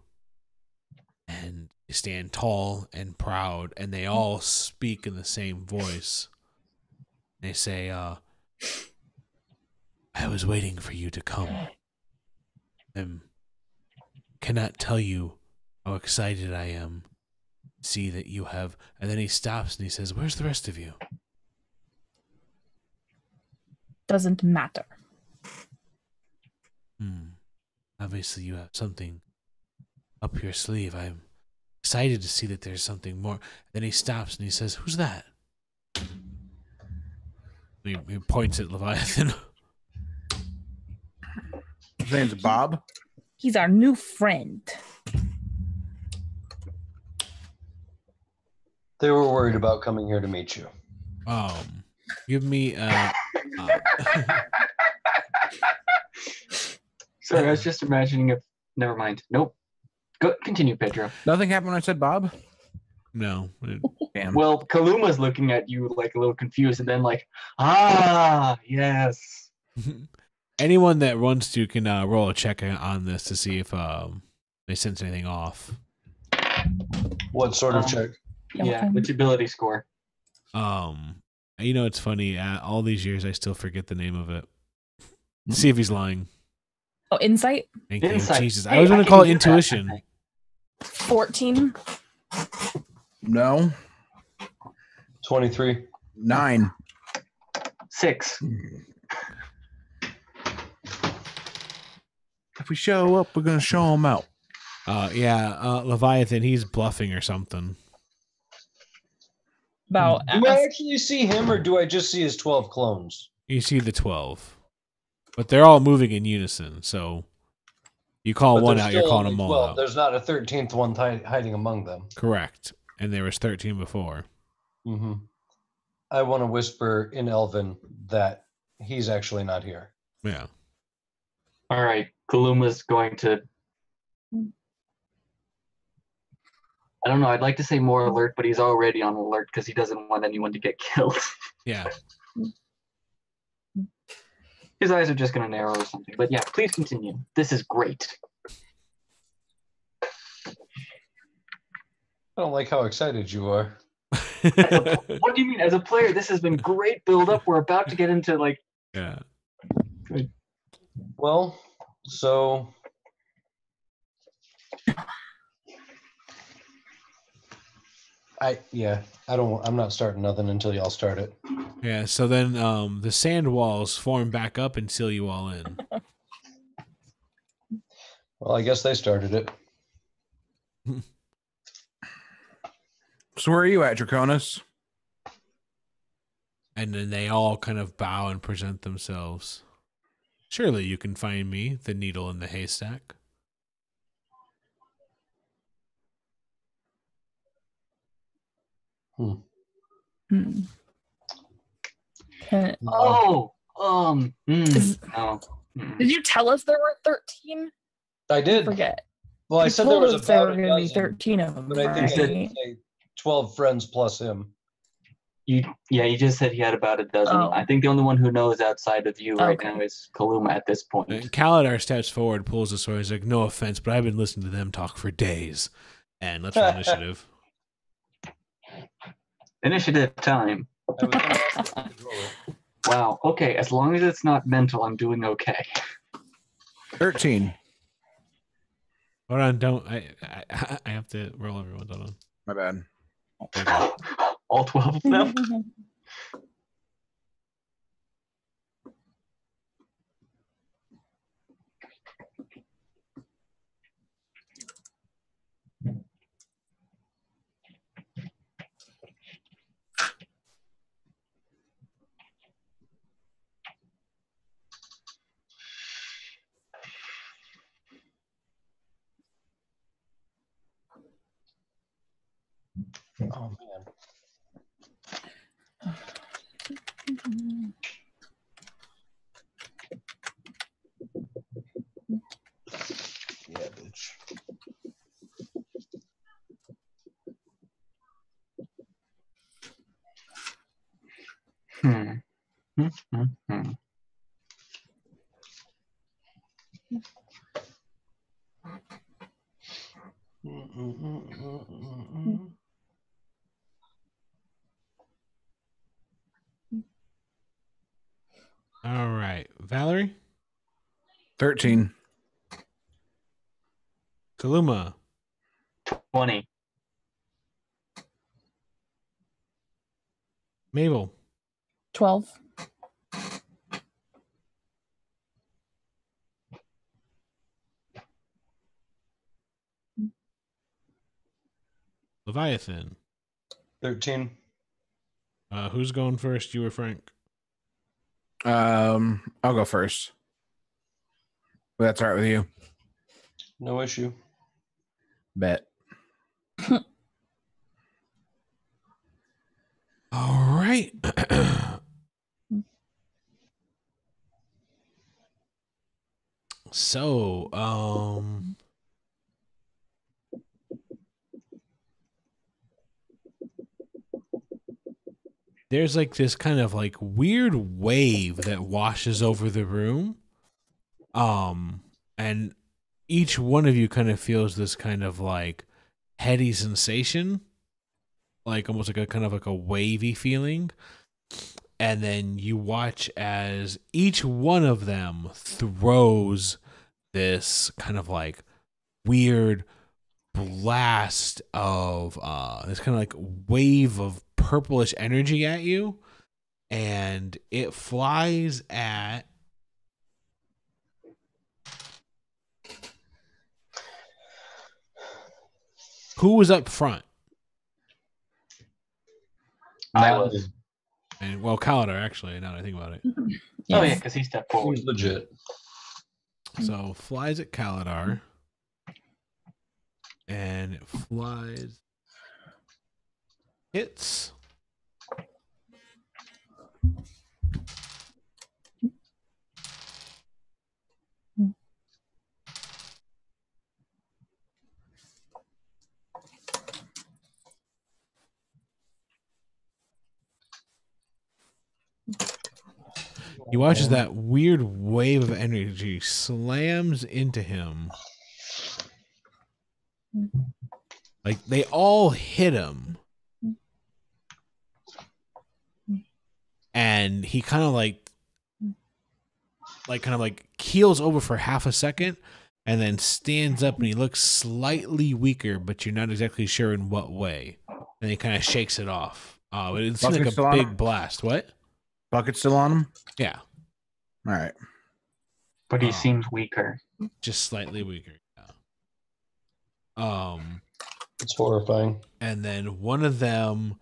and they stand tall and proud, and they all speak in the same voice. They say, I was waiting for you to come. I cannot tell you how excited I am to see that you have... And then he stops and he says, where's the rest of you? Doesn't matter. Obviously you have something up your sleeve. I'm excited to see that there's something more. Then he stops and he says, who's that? He points at Leviathan. His name's Bob. He's our new friend. They were worried about coming here to meet you. Give me Sorry, I was just imagining if. Never mind. Nope. Go. Continue, Pedro. Nothing happened when I said Bob? no. Damn. Well, Kaluma's looking at you like a little confused, and then like, yes. Anyone that wants to can roll a check on this to see if they sense anything off. What sort of check? Yeah, what's your ability score? It's funny. All these years, I still forget the name of it. See if he's lying. Oh, insight? Thank Insight. you. Jesus, Hey, I was going I to call it can do that. intuition. 14. No. 23. 9. 6. If we show up, we're going to show them out. Leviathan, he's bluffing or something. About Do I actually see him, or do I just see his 12 clones? You see the 12. But they're all moving in unison, so you call But one there's out, you're still calling only them all 12. out. There's not a 13th one hiding among them. Correct. And there was 13 before. Mm-hmm. I want to whisper in Elven that he's actually not here. Yeah. All right, Kaluma's going to. I don't know. I'd like to say more alert, but he's already on alert because he doesn't want anyone to get killed. Yeah. His eyes are just going to narrow or something. But yeah, please continue. This is great. I don't like how excited you are. What do you mean? As a player, this has been great build up. We're about to get into like. Yeah. Well, so I'm not starting nothing until y'all start it. Yeah, so then the sand walls form back up and seal you all in. Well, I guess they started it. So where are you at, Draconis? And then they all kind of bow and present themselves. Surely you can find me, the needle in the haystack. Hmm. Oh, no. Did you tell us there were 13? I did. I forget. Well, I You said there told was us there about were a going to be dozen, 13 of them. but I think I right? did say 12 friends plus him. You just said he had about a dozen. Oh. I think the only one who knows outside of you right Okay. now is Kaluma at this point. And Kaladar steps forward, pulls the sword. He's like, no offense, but I've been listening to them talk for days. And let's roll initiative. Initiative time. I was gonna ask if you could roll it. Wow. Okay. As long as it's not mental, I'm doing okay. 13. Hold on, don't I have to roll everyone's. Hold on. My bad. All 12 of them. Oh man. Yeah, bitch. Hmm. Hmm, hmm, hmm. All right, Valerie, 13. Kaluma, 20. Mabel, 12. Leviathan. 13. Who's going first? You or Frank? I'll go first. Well, that's all right with you. No issue. Bet. All right. So, there's like this kind of like weird wave that washes over the room. And each one of you kind of feels this kind of like heady sensation, like almost like a kind of like a wavy feeling. And then you watch as each one of them throws this kind of like weird blast of this kind of like wave of purplish energy at you, and it flies at who was up front. I was. And well, Kalidar, actually, now that I think about it. Oh yeah, because he stepped forward. Seems legit. So flies at Kalidar, and it flies, hits. He watches that weird wave of energy slams into him. Like they all hit him. And he kind of like keels over for half a second and then stands up and he looks slightly weaker, but you're not exactly sure in what way. And he kind of shakes it off. It seems like a big blast. What? Bucket still on him? Yeah. All right. But he seems weaker. Just slightly weaker. Yeah. It's horrifying. And then one of them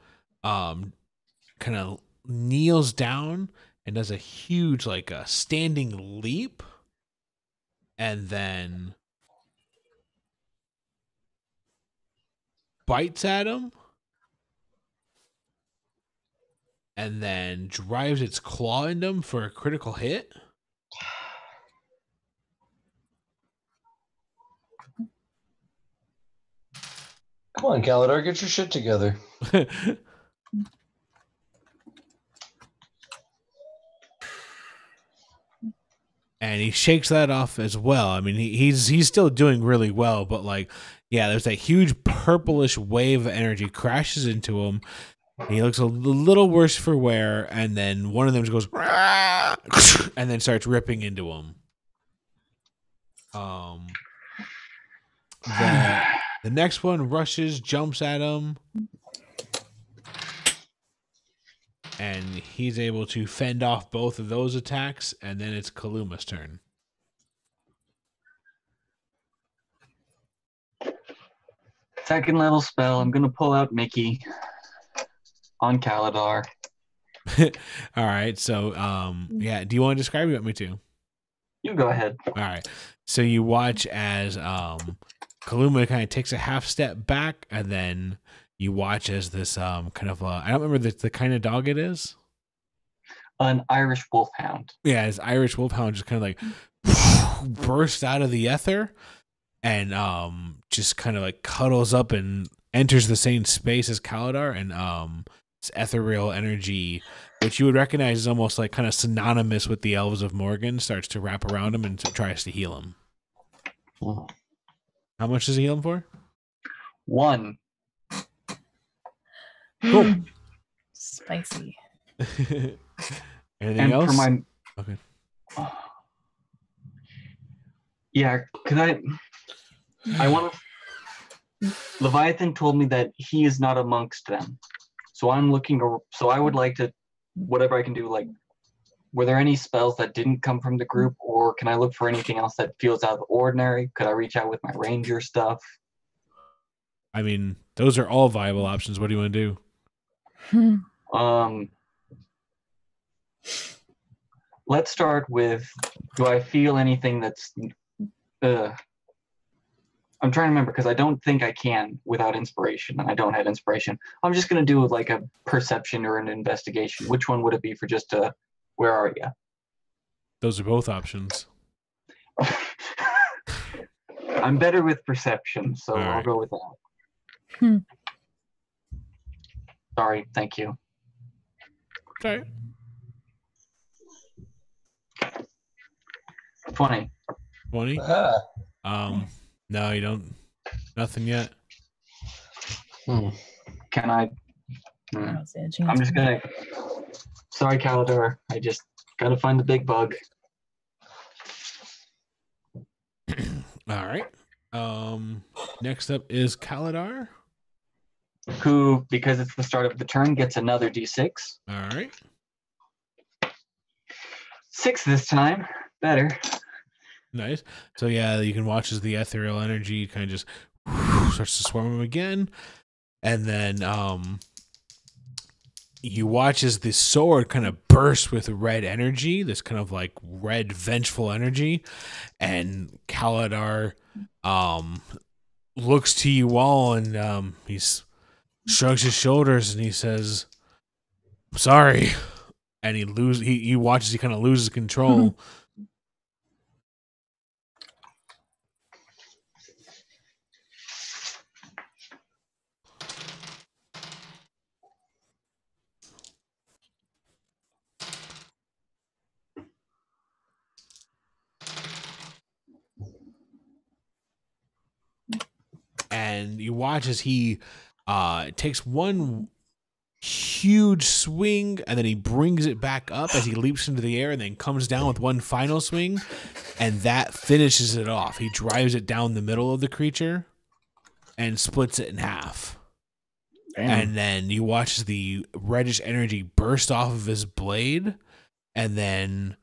kind of kneels down and does a huge like a standing leap, and then bites at him, and then drives its claw into him for a critical hit. Come on, Kalidar, get your shit together. And he shakes that off as well. I mean, he's still doing really well, but like, yeah, there's a huge purplish wave of energy crashes into him, He looks a little worse for wear, and then one of them just goes and then starts ripping into him. The next one rushes, jumps at him, and he's able to fend off both of those attacks, and then it's Kaluma's turn. Second level spell. I'm gonna pull out Mickey on Kaladar. All right, so yeah, do you want to describe it? You want me to? You go ahead. All right, so you watch as Kaluma kind of takes a half step back, and then you watch as this kind of I don't remember the kind of dog it is. An Irish wolfhound. Yeah, this Irish wolfhound just kind of like bursts out of the ether, and just kind of like cuddles up and enters the same space as Kaladar, and this ethereal energy, which you would recognize is almost like kind of synonymous with the elves of Morgan, starts to wrap around him and tries to heal him. Oh. How much does he heal him for? 1. Cool. Spicy. Anything else? For my okay. Yeah, could I want to. Leviathan told me that he is not amongst them, so I'm looking. So I would like to, whatever I can do. Like, were there any spells that didn't come from the group, or can I look for anything else that feels out of the ordinary? Could I reach out with my ranger stuff? I mean, those are all viable options. What do you want to do? Let's start with, do I feel anything that's I'm trying to remember, because I don't think I can without inspiration, and I don't have inspiration. I'm just going to do like a perception or an investigation. Which one would it be for just a, where are you? Those are both options. I'm better with perception, so All I'll right. go with that. Sorry, thank you. Okay. 20. 20? Ah. No, you don't. Nothing yet. Can I? That was it, I'm just gonna. Sorry, Kaladar. I just gotta find the big bug. All right. Next up is Kaladar. Who, because it's the start of the turn, gets another d6. All right. 6 this time. Better. Nice. So yeah, you can watch as the ethereal energy kind of just starts to swarm him again, and then you watch as the sword kind of bursts with red energy, this kind of like red vengeful energy, and Kaladar looks to you all, and he's shrugs his shoulders and he says, "Sorry," and he watches he kind of loses control. And you watch as he takes one huge swing, and then he brings it back up as he leaps into the air, and then comes down with one final swing, and that finishes it off. He drives it down the middle of the creature and splits it in half. Damn. And then you watch as the reddish energy burst off of his blade and then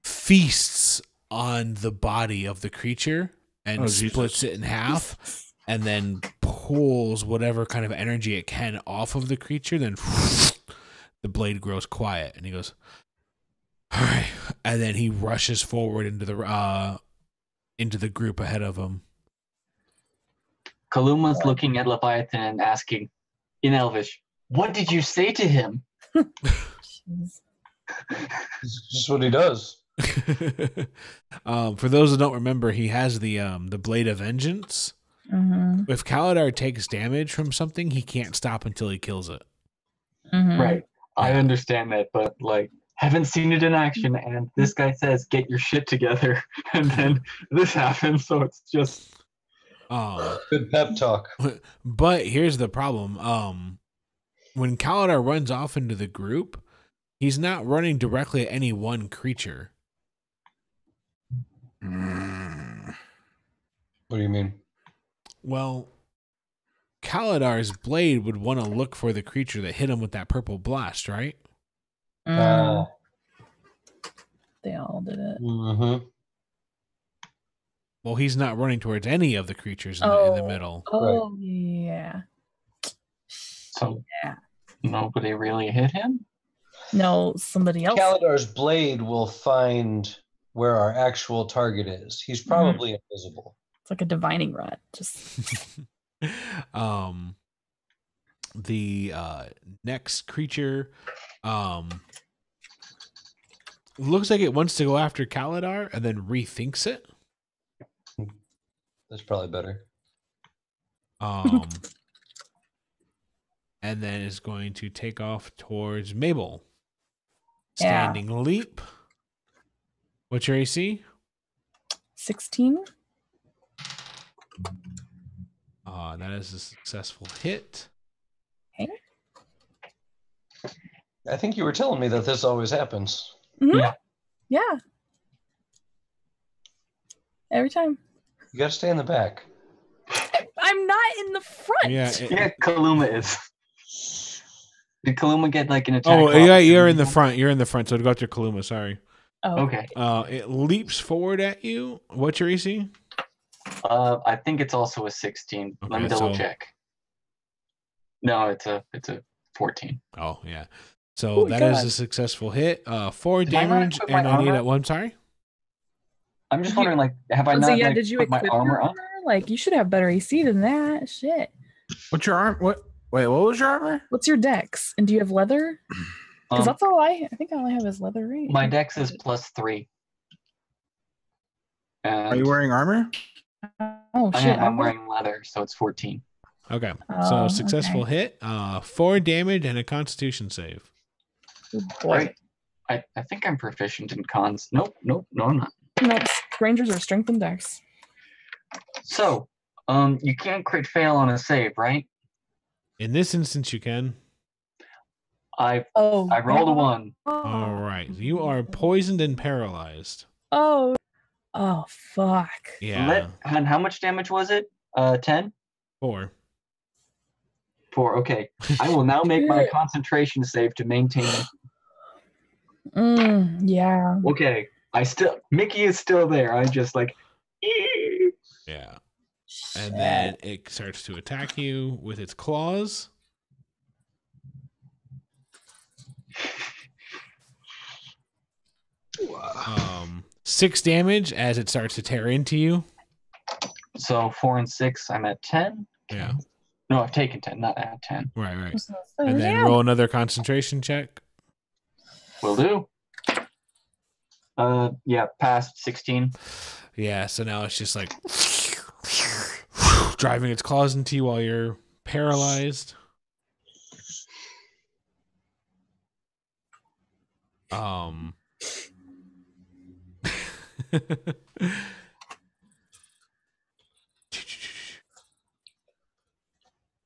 feasts on the body of the creature and splits it in half. And then pulls whatever kind of energy it can off of the creature. Then the blade grows quiet, and he goes, "All right." And then he rushes forward into the group ahead of him. Kaluma's looking at Leviathan and asking, in Elvish, "What did you say to him?" Jeez. It's just what he does. For those who don't remember, he has the Blade of Vengeance. Mm-hmm. If Kaladar takes damage from something, he can't stop until he kills it. Mm-hmm. Right. I understand that, but like, haven't seen it in action, and this guy says, "Get your shit together," and then this happens, so it's just Good pep talk. But here's the problem. when Kaladar runs off into the group, he's not running directly at any one creature. What do you mean? Well, Kaladar's blade would want to look for the creature that hit him with that purple blast, right? They all did it. Mm-hmm. Well, he's not running towards any of the creatures in the middle. Oh, yeah. So Yeah. nobody really hit him? No, somebody else. Kaladar's blade will find where our actual target is. He's probably invisible. It's like a divining rod. Just The next creature looks like it wants to go after Kaladar and then rethinks it. That's probably better. And then is going to take off towards Mabel. Standing leap. What's your AC? 16. That is a successful hit. Okay. I think you were telling me that this always happens. Mm-hmm. Yeah. Every time. You got to stay in the back. I'm not in the front. Yeah. Kaluma is. Did Kaluma get like an attack? Oh, yeah, you're in the front. You're in the front, so it'll go to Kaluma, sorry. Oh. Okay. It leaps forward at you. What's your AC? I think it's also a 16. Let Okay, me double so- check. No, it's a 14. Oh, yeah. So Oh, that is God. a successful hit. 4 Did I not damage, put my and I need armor? a one. Sorry. I'm just wondering, like, have I So not yeah, like, did you put my equip armor your on? armor? Like, you should have better AC than that. Shit. What's your arm? What? Wait, what was your armor? What's your dex? And do you have leather? Because Um, that's all I think I only have is leather, right? my dex is +3. Are you And wearing armor? Oh, I shit. am, I'm wearing leather, so it's 14. Okay. Oh, So successful hit. 4 damage and a Constitution save. Good boy. Right. I think I'm proficient in cons. Nope, no, I'm not. Nope. Rangers are strength and dex. So, you can't crit fail on a save, right? In this instance, you can. I Oh. rolled a 1. All right. You are poisoned and paralyzed. Oh. Oh, fuck. Yeah. And how much damage was it? 10? 4. 4. Okay. I will now make my concentration save to maintain. Yeah. Okay. Mickey is still there. I just like. Yeah. And then it starts to attack you with its claws. Wow. 6 damage as it starts to tear into you. So 4 and 6, I'm at 10. Yeah. No, I've taken 10, not at 10. Right. And then Yeah. roll another concentration check. Will do. Yeah, past 16. Yeah, so now it's just like driving its claws into you while you're paralyzed.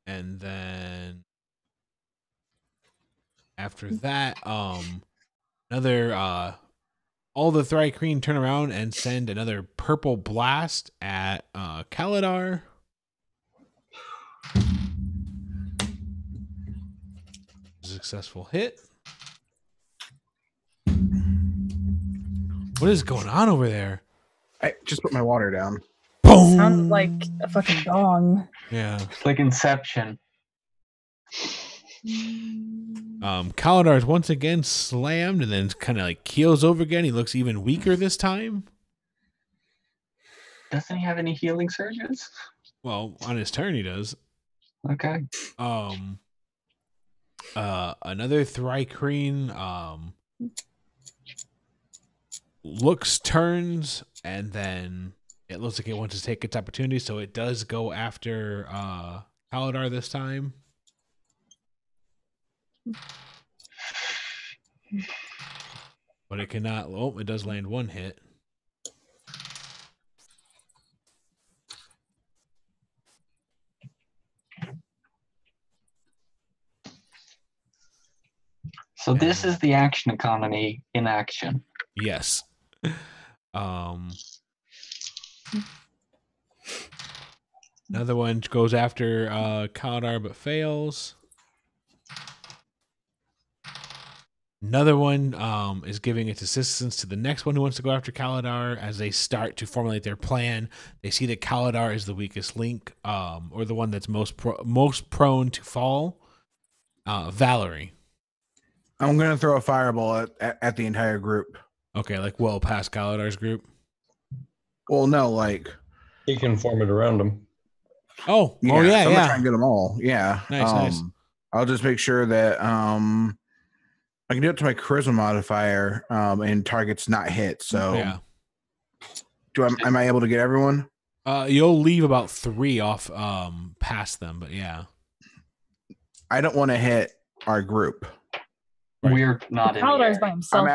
And then after that, another all the Thrycreen turn around and send another purple blast at Kaladar. Successful hit. What is going on over there? I just put my water down. Boom! Sounded like a fucking gong. Yeah. It's like Inception. Kaladar is once again slammed and then kind of like keels over again. He looks even weaker this time. Doesn't he have any healing surges? Well, on his turn he does. Okay. Another Thrycreen looks, turns, and then it looks like it wants to take its opportunity, so it does go after Kaladar this time. But it cannot. Oh, it does land one hit. So this is the action economy in action. Yes. Another one goes after Kaladar but fails. Another one is giving its assistance to the next one who wants to go after Kaladar as they start to formulate their plan. They see that Kaladar is the weakest link, or the one that's most prone to fall. Valerie. I'm gonna throw a fireball at the entire group. Okay, like well past Kaladar's group. Well, no, like He can form it around him. Oh, yeah, yeah, I'm gonna yeah. try and get them all. Yeah, Nice. I'll just make sure that I can do it to my charisma modifier, and targets not hit. So Yeah. Am I able to get everyone? You'll leave about 3 off past them, but yeah. I don't want to hit our group. Right. We're not in the Kaladar's air. by himself. I'm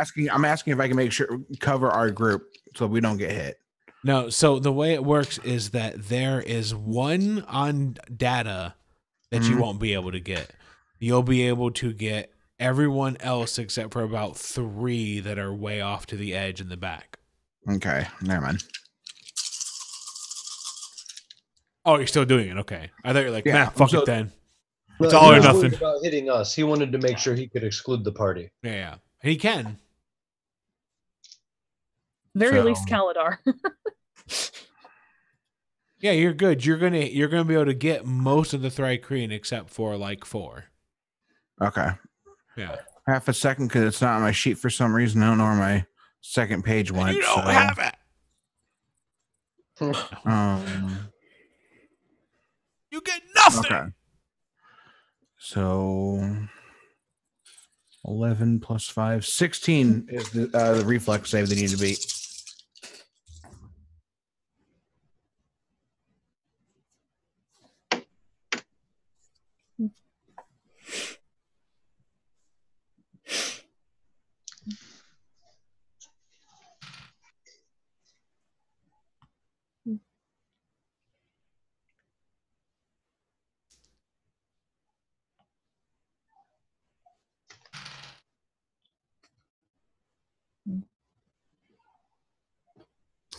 asking if I can make sure cover our group so we don't get hit. No, so the way it works is that there is one on data that you won't be able to get. You'll be able to get everyone else except for about 3 that are way off to the edge in the back. Okay, never mind. Oh, you're still doing it. Okay. I thought you were like, Yeah, man, fuck so- it then. No, It's all he or was nothing. worried about hitting us. He wanted to make sure he could exclude the party. Yeah. He can. Very So- least Kaladar. Yeah, you're good. You're gonna be able to get most of the Thrycreen except for like 4. Okay, Yeah. half a second because it's not on my sheet for some reason. I don't know where my second page went. You don't so, have it. You get nothing. Okay. So 11 plus 5, 16 is the reflex save they need to beat.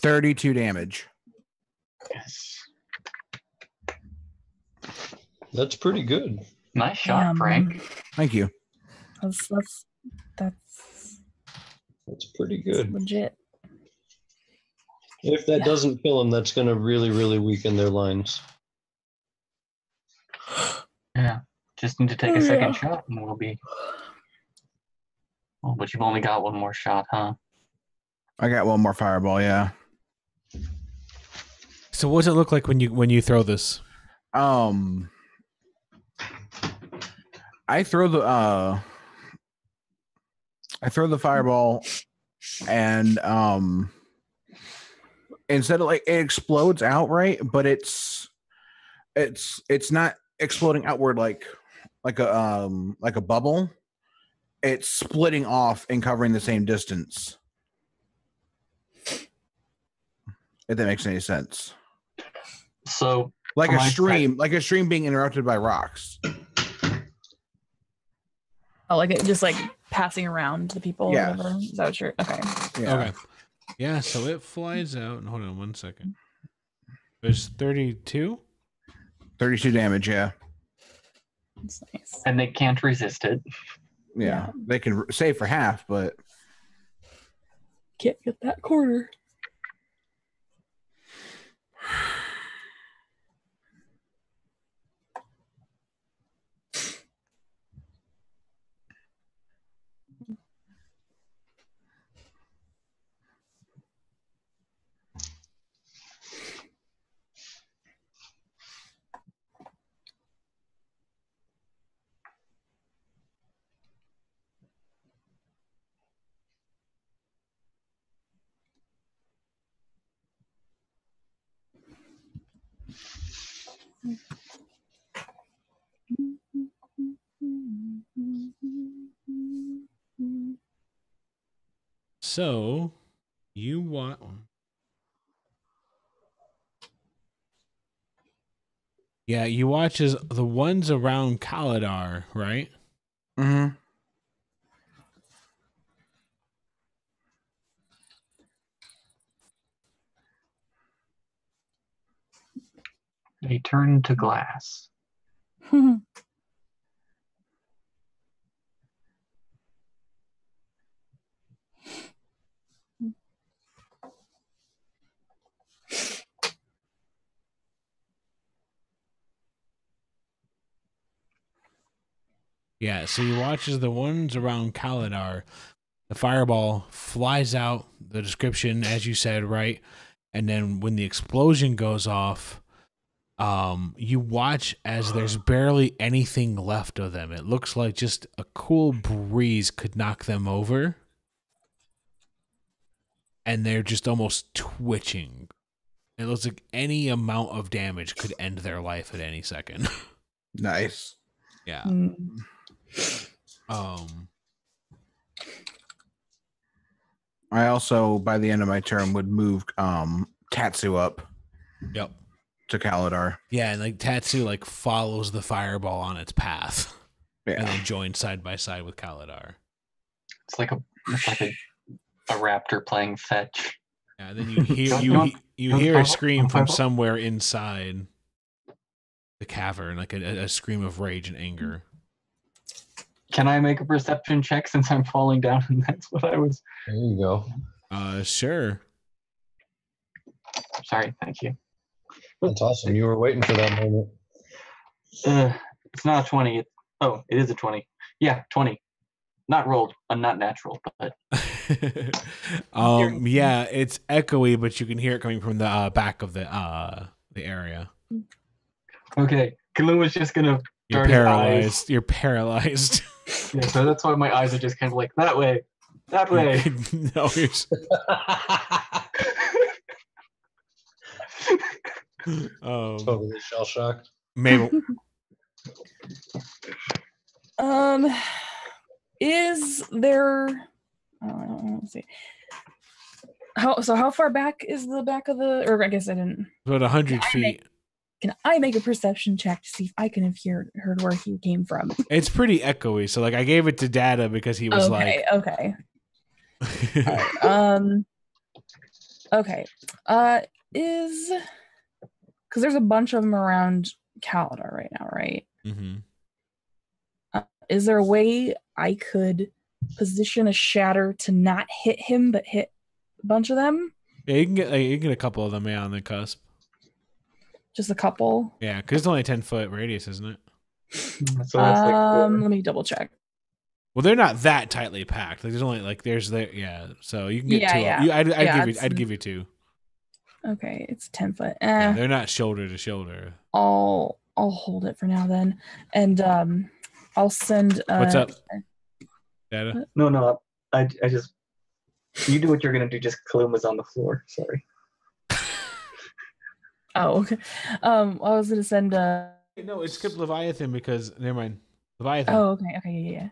$32 damage. Yes. That's pretty good. Nice shot, Damn. Frank. Thank you. That's That's pretty good. legit. If that Yeah. doesn't kill him, that's going to really, really weaken their lines. Yeah. Just need to take Oh, a second yeah. shot and we'll be. Oh, but you've only got one more shot, huh? I got one more fireball. Yeah. So what does it look like when you throw this? I throw the fireball, and instead of like it explodes outright, but it's not exploding outward like a bubble. It's splitting off and covering the same distance. If that makes any sense. So Like For a my stream being interrupted by rocks. Oh, like it just like passing around to people Yeah. or whatever. Is that what you're okay? Yeah. Okay. Yeah, so it flies out. Hold on 1 second. There's 32? 32 damage, yeah. That's nice. and they can't resist it. Yeah. Yeah. They can save for half, but Can't get that quarter. So you want Yeah, you watch as the ones around Kaladar, right? mm-hmm. They turn to glass. Yeah, so you watch as the ones around Kaladar, the fireball flies out, the description, as you said, right? And then when the explosion goes off, you watch as there's barely anything left of them. It looks like just a cool breeze could knock them over. And they're just almost twitching. It looks like any amount of damage could end their life at any second. Nice. Yeah. I also, by the end of my turn, would move Tatsu up. Yep. To Kaladar. Yeah, and like Tatsu like follows the fireball on its path. Yeah. And then joins side by side with Kaladar. It's like a raptor playing fetch. Yeah, then you hear you hear a scream from somewhere inside the cavern, like a scream of rage and anger. Can I make a perception check since I'm falling down? And that's what I was. There you go. Sure. Sorry, thank you. That's awesome. You were waiting for that moment. It's not a 20. It is a 20. Yeah, 20. Not rolled, not natural, but. Yeah, it's echoey, but you can hear it coming from the back of the area. Okay, Kaluma's just gonna. You're paralyzed. You're paralyzed. Yeah, so that's why my eyes are just kind of like that way. No, you're. Totally shell shocked. Mabel. Is there? Let's see. How far back is the back of the? Or I guess I didn't. About 100 feet. Can I make a perception check to see if I can have heard where he came from? It's pretty echoey, so like I gave it to Data because he was okay. Right. Okay. Is because there's a bunch of them around Kaladar right now, right? Mm-hmm. Is there a way I could position a shatter to not hit him, but hit a bunch of them? Yeah, you can get a couple of them on the cusp. Just a couple? Yeah, because it's only a 10-foot radius, isn't it? So that's let me double check. Well, they're not that tightly packed. Like there's only so you can get two. Yeah. I'd give you two. Okay, it's 10 foot. Yeah, they're not shoulder to shoulder. I'll hold it for now then, and I'll send. What's up, Data? No. I just. You do what you're gonna do. Just Kaluma's on the floor. Sorry. Oh, okay. I was gonna send. No, it skipped Leviathan because never mind. Leviathan. Oh, okay,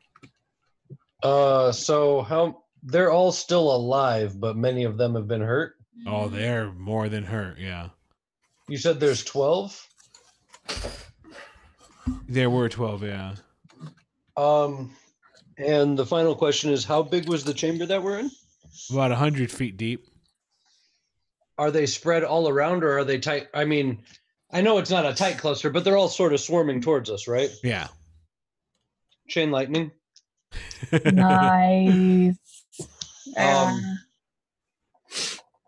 yeah. So how they're all still alive, but many of them have been hurt? Oh, they're more than hurt, yeah. You said there's 12? There were 12, yeah. And the final question is, how big was the chamber that we're in? About 100 feet deep. Are they spread all around, or are they tight? I mean, I know it's not a tight cluster, but they're all sort of swarming towards us, right? Yeah. Chain lightning. Nice.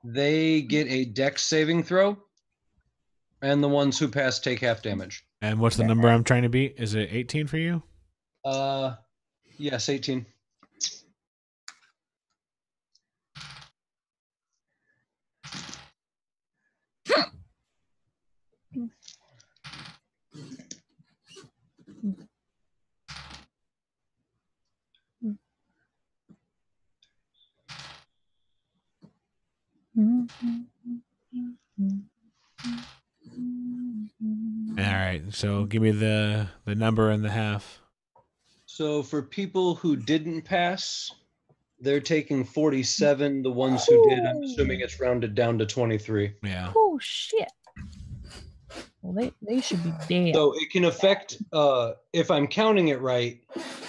They get a dex saving throw, and the ones who pass take half damage. And what's the number I'm trying to beat? Is it 18 for you? Yes, 18. All right, so give me the number and the half. So for people who didn't pass, they're taking 47. The ones who did, I'm assuming it's rounded down to 23. Yeah. Oh shit. Well, they should be dead. So it can affect, if I'm counting it right,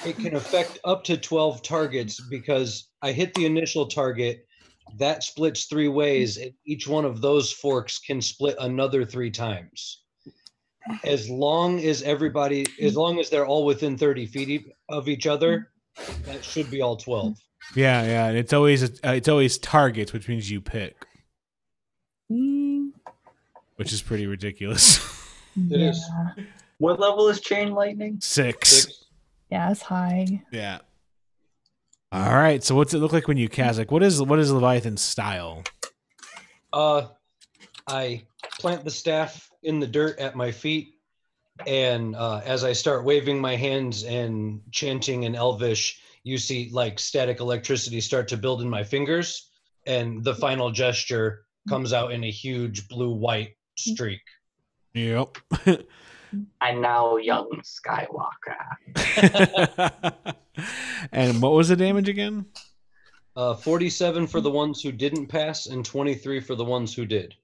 it can affect up to 12 targets because I hit the initial target. That splits 3 ways, and each one of those forks can split another 3 times. as long as they're all within 30 feet of each other, that should be all 12. Yeah, yeah. And it's always targets, which means you pick, which is pretty ridiculous. It is. What level is chain lightning? 6. Yeah, it's high. Yeah. All right. So what's it look like when you cast? Like, what is Leviathan's style? I plant the staff in the dirt at my feet, and as I start waving my hands and chanting in Elvish, you see like static electricity start to build in my fingers, and the final gesture comes out in a huge blue-white streak. Yep. I'm now young Skywalker. And what was the damage again? 47 for the ones who didn't pass, and 23 for the ones who did.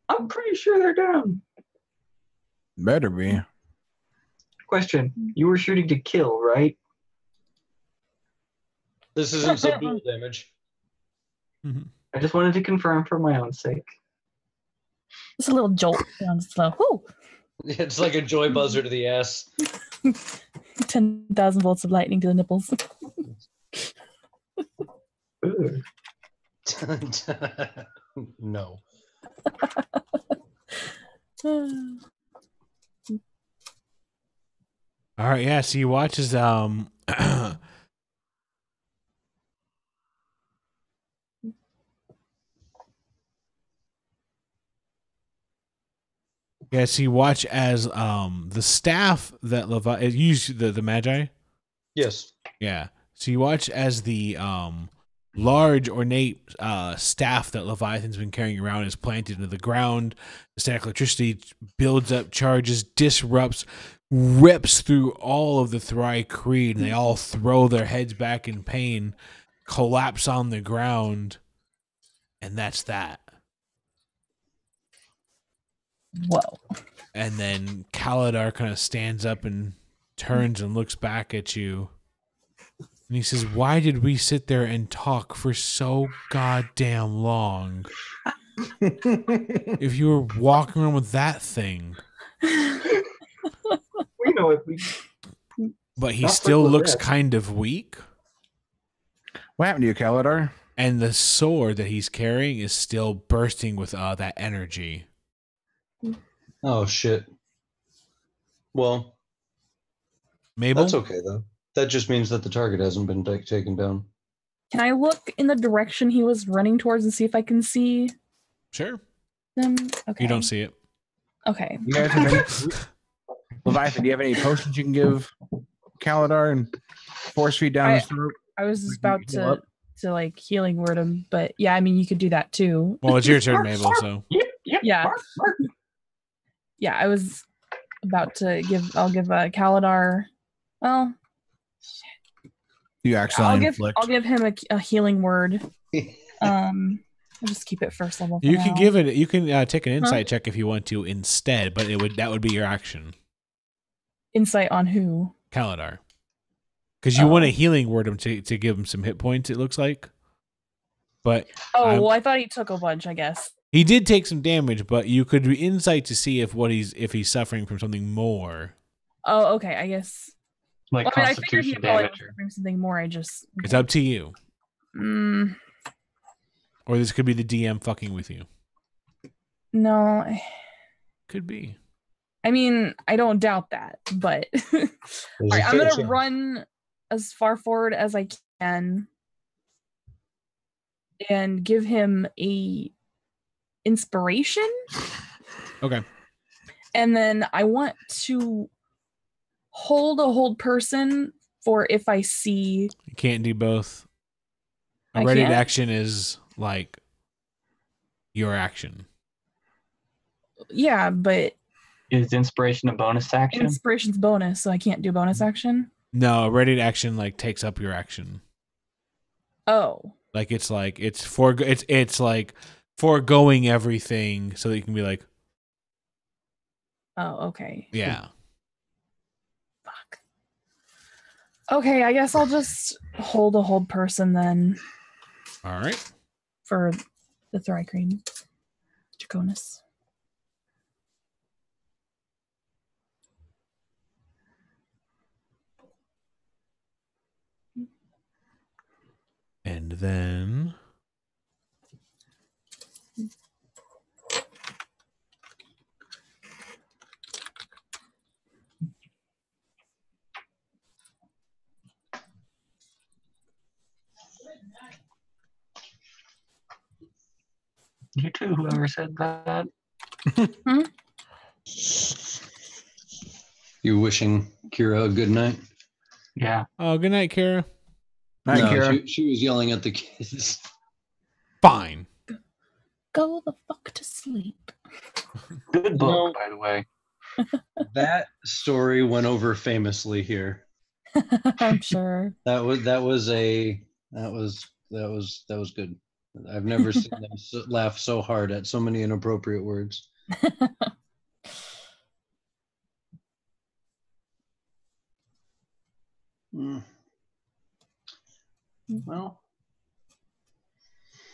I'm pretty sure they're down. Better be. Question. You were shooting to kill, right? This isn't subdual damage. I just wanted to confirm for my own sake. It's a little jolt down slow. Whoo! It's like a joy buzzer to the ass. 10,000 volts of lightning to the nipples. Ooh. No. All right. Yeah. So you watch as Yeah, so you watch as the staff that Levi used the Magi. Yes. Yeah. So you watch as the large ornate staff that Leviathan's been carrying around is planted into the ground. The static electricity builds up, charges, disrupts, rips through all of the Thri Creed, and they all throw their heads back in pain, collapse on the ground, and that's that. Whoa. And then Kaladar kind of stands up and turns and looks back at you. And he says, "Why did we sit there and talk for so goddamn long? If you were walking around with that thing." We know if we. But he Not still like looks that. kind of weak. What happened to you, Kaladar? And the sword that he's carrying is still bursting with that energy. Oh, shit. Well, Mabel? that's okay, though. That just means that the target hasn't been taken down. Can I look in the direction he was running towards and see if I can see Sure. them? Okay. You don't see it. Okay. You guys have any, Leviathan, do you have any potions you can give Kaladar and force feed down his throat? I was We just can about heal up. to like healing word him, but yeah, I mean you could do that too. Well, it's your turn, Mabel, so. Yep. Yeah. Yeah, I was about to I'll give Kaladar. Well, You accidentally inflict. I'll give him a healing word. I'll just keep it first level. For You now. can give it. You can take an insight check if you want to instead, but that would be your action, insight on who? Kaladar, because you want a healing word him to give him some hit points. It looks like, but well, I thought he took a bunch. I guess he did take some damage, but you could insight to see if he's suffering from something more. Oh, okay. I guess. Like I figured he'd constitution probably damage. bring something more. I just. It's up to you, Or this could be the DM fucking with you. no. Could be. I mean, I don't doubt that, but all right, I'm gonna run as far forward as I can and give him a inspiration. Okay. And then I want to hold person for if I see. You can't do both. A I ready can't? action is like your action. Yeah, but Is inspiration a bonus action? inspiration's bonus, so I can't do bonus action. No, a ready action like takes up your action. Oh, Like it's like foregoing everything so that you can be like, oh, okay. yeah. Fuck. Okay, I guess I'll just hold person then All right. for the Thri Cream. Draconis. And then You too, whoever said that. You wishing Kira a good night? Yeah. oh, good night, Kara. Night, No, Kira. she was yelling at the kids. Fine. Go the fuck to sleep. Good book, No. by the way. That story went over famously here. I'm sure. That was good. I've never seen them laugh so hard at so many inappropriate words. Well,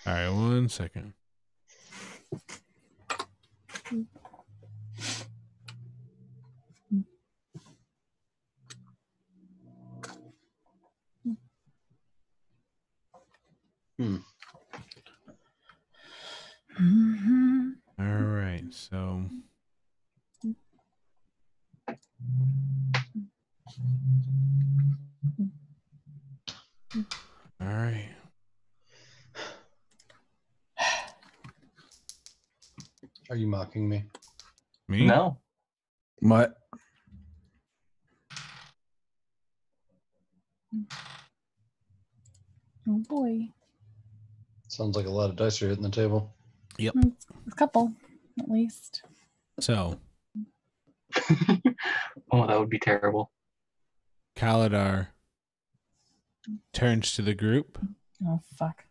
All right, 1 second. All right, so all right. are you mocking me? Me? No. What? Oh boy. Sounds like a lot of dice are hitting the table. Yep. A couple, at least. So Oh, that would be terrible. Kaladar turns to the group. Oh fuck.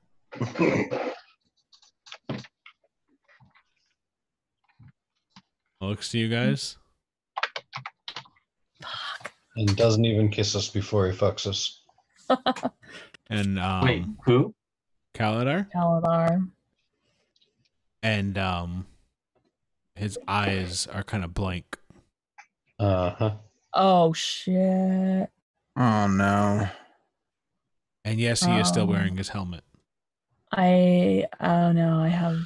Looks to you guys. And doesn't even kiss us before he fucks us. And Wait, who? Kaladar. Kaladar. And his eyes are kind of blank. Uh-huh. Oh shit. Oh no. And yes, he is still wearing his helmet. Oh no, I have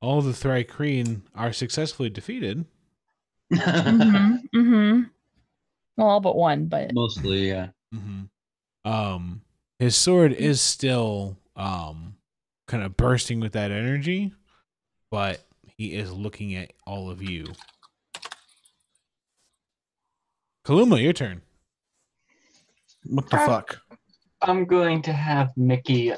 All the Thrycreen are successfully defeated. mm-hmm. Well, all but one, but Mostly, yeah. His sword is still kind of bursting with that energy, but he is looking at all of you. Kaluma, your turn. What the fuck? I'm going to have Mickey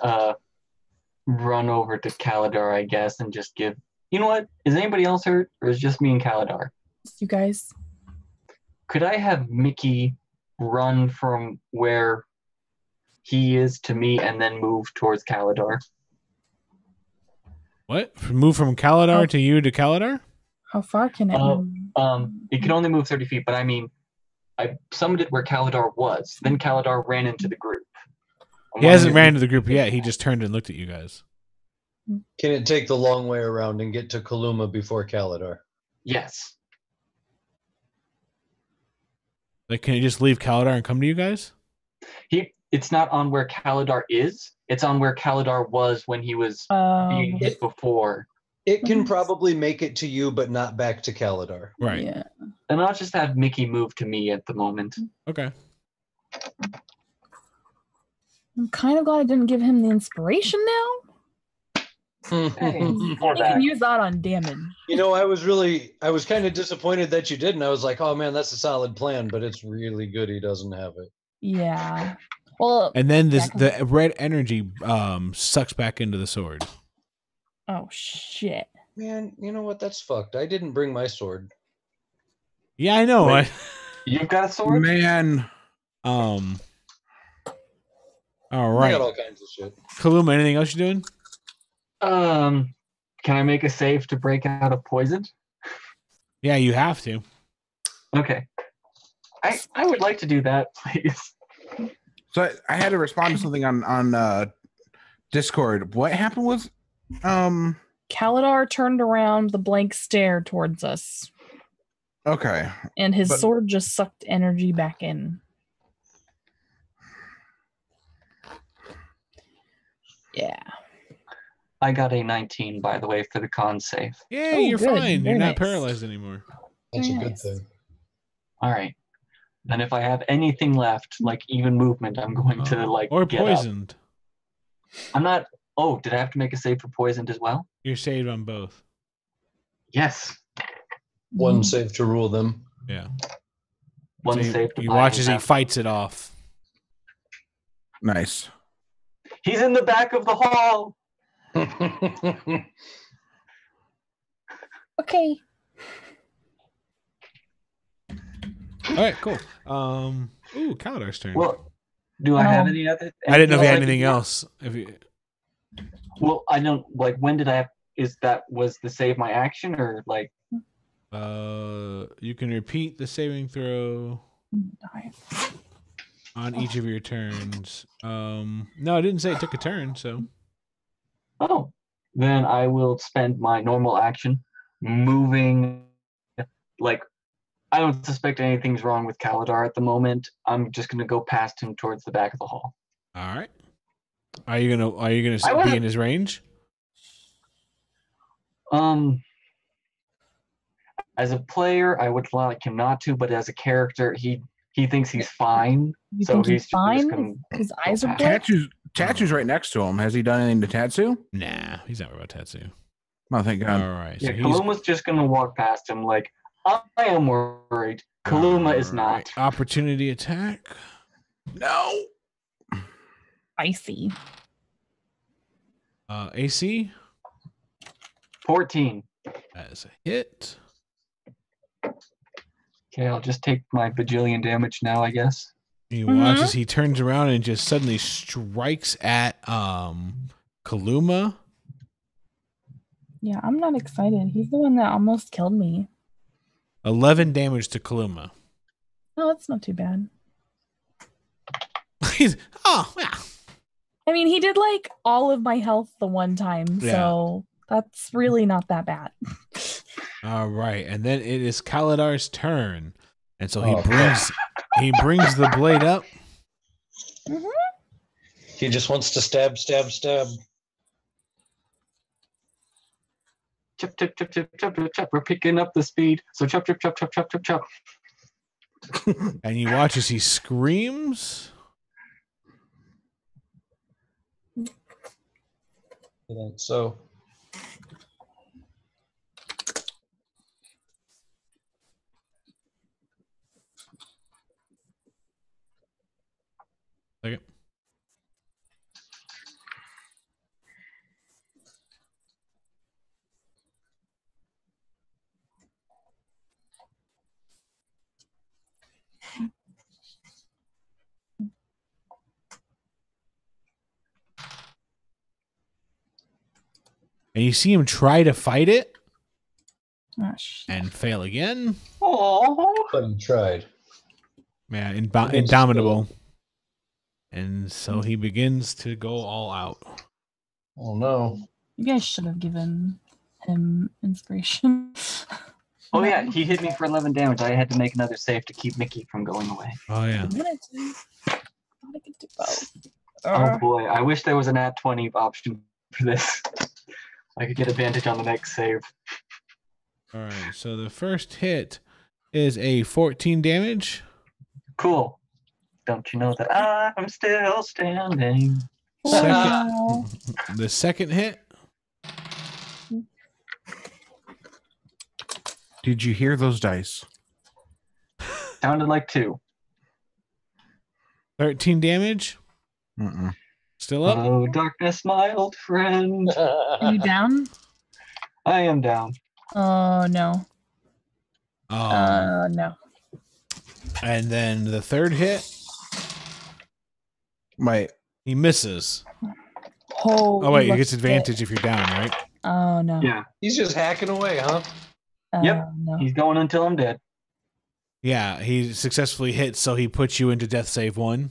run over to Kaladar, I guess, and just give... You know what? Is anybody else hurt, or is it just me and Kaladar? you guys. Could I have Mickey run from where he is to me and then move towards Kaladar? What? Move from Kaladar to you to Kaladar? How far can it move? It can only move 30 feet, but I mean, I summoned it where Kaladar was. Then Kaladar ran into the group. He hasn't ran to the group yet. He just turned and looked at you guys. Can it take the long way around and get to Kaluma before Kaladar? Yes. Like, can he just leave Kaladar and come to you guys? It's not on where Kaladar is. It's on where Kaladar was when he was being hit before. It can probably make it to you, but not back to Kaladar. Right. Yeah. And I'll just have Mickey move to me at the moment. Okay. I'm kind of glad I didn't give him the inspiration now. Hey, You for can that. use that on damage. You know, I was kind of disappointed that you didn't. I was like, oh man, that's a solid plan, but it's really good he doesn't have it. Yeah. Well, And then the red energy sucks back into the sword. oh shit. Man, you know what? That's fucked. I didn't bring my sword. Yeah, I know. Wait. You've got a sword? Man. All I right. got all kinds of shit. Kaluma, anything else you're doing? Can I make a save to break out of poison? Yeah, you have to. Okay. I would like to do that, please. So I had to respond to something on Discord. What happened with Kaladar turned around the blank stare towards us, Okay. and his But- sword just sucked energy back in. Yeah. I got a 19, by the way, for the con save. Yeah, Oh, you're good. fine. Very You're not nice. paralyzed anymore. That's a Very good nice. thing. All right. And if I have anything left, like even movement, I'm going to like or get up. poisoned. I'm not. Oh, did I have to make a save for poisoned as well? You're saved on both. Yes. One save to rule them. Yeah. One So save. To you buy watch as he half. fights it off. Nice. He's in the back of the hall. Okay. All right, cool. Ooh, Kaladar's turn. Well, do I have any other? I didn't know if you had else I anything could do? else. If you, Well, I don't. Like, when did I have? Was the save my action or like? you can repeat the saving throw on each of your turns. No, I didn't say it took a turn, so. Oh, then I will spend my normal action moving. Like, I don't suspect anything's wrong with Kaladar at the moment. I'm just gonna go past him towards the back of the hall. All right. Are you gonna I be wasn't- in his range? As a player, I would like him not to, but as a character, he thinks he's fine. You So think he's he's just fine? gonna His eyes are past. blank? Tatsu's right next to him. Has he done anything to Tatsu? Nah, he's not worried about Tatsu. Oh, thank God. All right. Yeah, So he's Kaluma's just gonna walk past him like, I am worried. Kaluma is All not. right. Opportunity attack. No. Icy. AC 14. as a hit. Okay, I'll just take my bajillion damage now, I guess. You watch as he turns around and just suddenly strikes at Kaluma. Yeah, I'm not excited. He's the one that almost killed me. 11 damage to Kaluma. Oh, that's not too bad. He's yeah. I mean, he did like all of my health the one time, so that's really not that bad. All right, and then it is Kaladar's turn, and so Oh, he brings the blade up. He just wants to stab. Chop, chop, chop, chop, chop, chop, chop. We're picking up the speed. So chop, chop, chop, chop, chop, chop, chop. And you watch as he screams. So Second. And you see him try to fight it Oh, shit. and fail again. Oh, but he tried. Yeah, indomitable. And so he begins to go all out. Oh no. You guys should have given him inspiration. oh yeah, he hit me for 11 damage. I had to make another save to keep Mickey from going away. Oh yeah. I wanted to. Thought I could do both. Oh boy, I wish there was an at 20 option for this. I could get advantage on the next save. All right. So the first hit is a 14 damage. Cool. Don't you know that I'm still standing? Wow. The second hit. Did you hear those dice? Sounded like 2. 13 damage. Mm-mm. Still up. Oh, darkness, my old friend. Are you down? I am down. Oh no. No. And then the third hit, Wait. he misses. Oh wait, he look gets at advantage if you're down, right? it. Oh no. Yeah, He's just hacking away, huh? Oh, Yep. No. he's going until I'm dead. Yeah, he successfully hits, so he puts you into death save 1.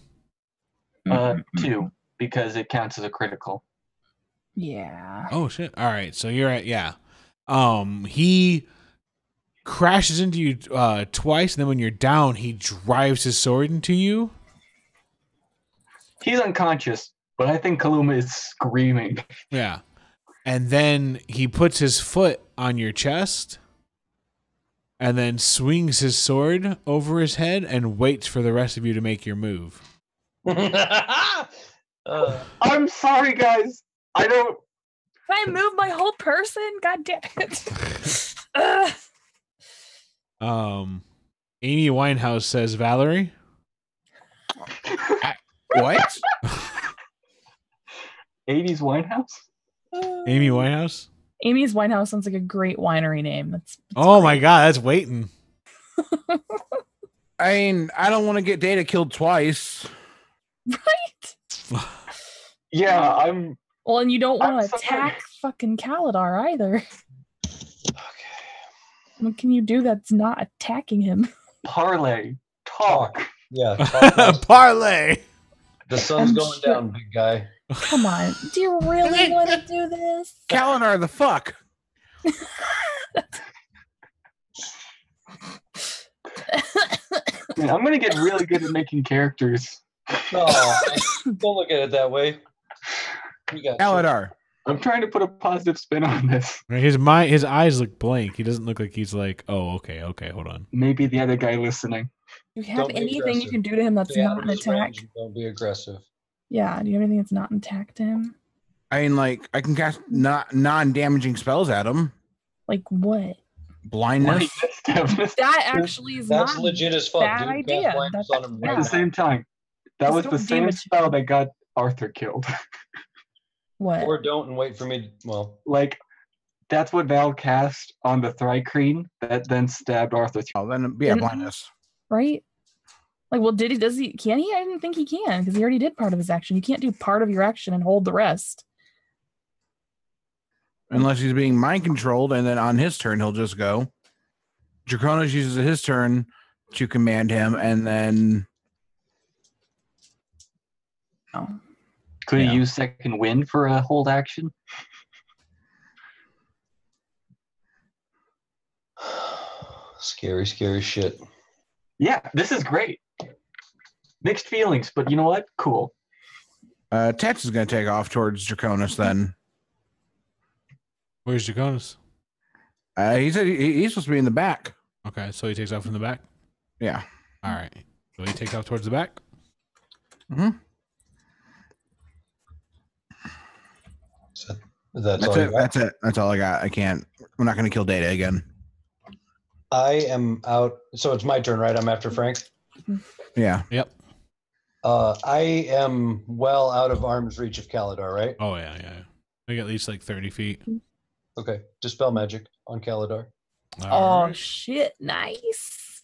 Mm-mm-mm. 2, because it counts as a critical. Yeah. Oh shit! All right, so you're at he crashes into you twice, and then when you're down, he drives his sword into you. He's unconscious, but I think Kaluma is screaming. Yeah, and then he puts his foot on your chest, and then swings his sword over his head and waits for the rest of you to make your move. I'm sorry, guys. I don't. Can I move my whole person? God damn it. Ugh. Amy Winehouse says, Valerie. What? 80s Winehouse? Amy Winehouse? Amy's Winehouse sounds like a great winery name. That's Oh my god, that's waiting. I mean, I don't want to get Data killed twice. right. Yeah, I'm. Well, and you don't want I'm to sorry. attack fucking Kaladar either. Okay. What can you do that's not attacking him? Parlay. Talk. Yeah. talk. Parlay. The sun's I'm going sure- down, big guy. Come on. Do you really want to do this? Kalendar, the fuck? Man, I'm gonna get really good at making characters. No, don't look at it that way. We got you. Kalendar. I'm trying to put a positive spin on this. His eyes look blank. He doesn't look like he's like, oh, okay, hold on. Maybe the other guy listening. Do you have Don't be anything aggressive. you can do to him that's Stay out not of an his attack? range and don't be aggressive. Yeah, do you have anything that's not an attack to him? I mean, like, I can cast non-damaging spells at him. Like what? Blindness. That actually is That's not legit as fuck. bad Dude, idea. cast blindness That's- on him yeah. At the same time, that Just was don't the same damage spell him. that got Arthur killed. what? Or don't and wait for me to, well, Like, that's what Val cast on the Thrycreen that then stabbed Arthur. Oh, then yeah, Didn't- blindness. Right? Like, well, can he? I didn't think he can, because he already did part of his action. You can't do part of your action and hold the rest. Unless he's being mind controlled, and then on his turn he'll just go. Draconis uses his turn to command him, and then Oh. Could Yeah. he use second wind for a hold action? scary, scary shit. Yeah, this is great. Mixed feelings, but you know what? Cool. Tetz is going to take off towards Draconis. Then Where's Draconis? he said he's supposed to be in the back. Okay, so he takes off from the back. Yeah. All right. So he takes off towards the back. Mm-hmm. So that's That's all you it. got? That's it. That's all I got. I can't. We're not going to kill Data again. I am out. So it's my turn, right? I'm after Frank. Yeah. Yep. I am well out of arm's reach of Kaladar, right? Oh yeah. I got at least like 30 feet. Okay. Dispel magic on Kaladar. All Oh right. shit! Nice.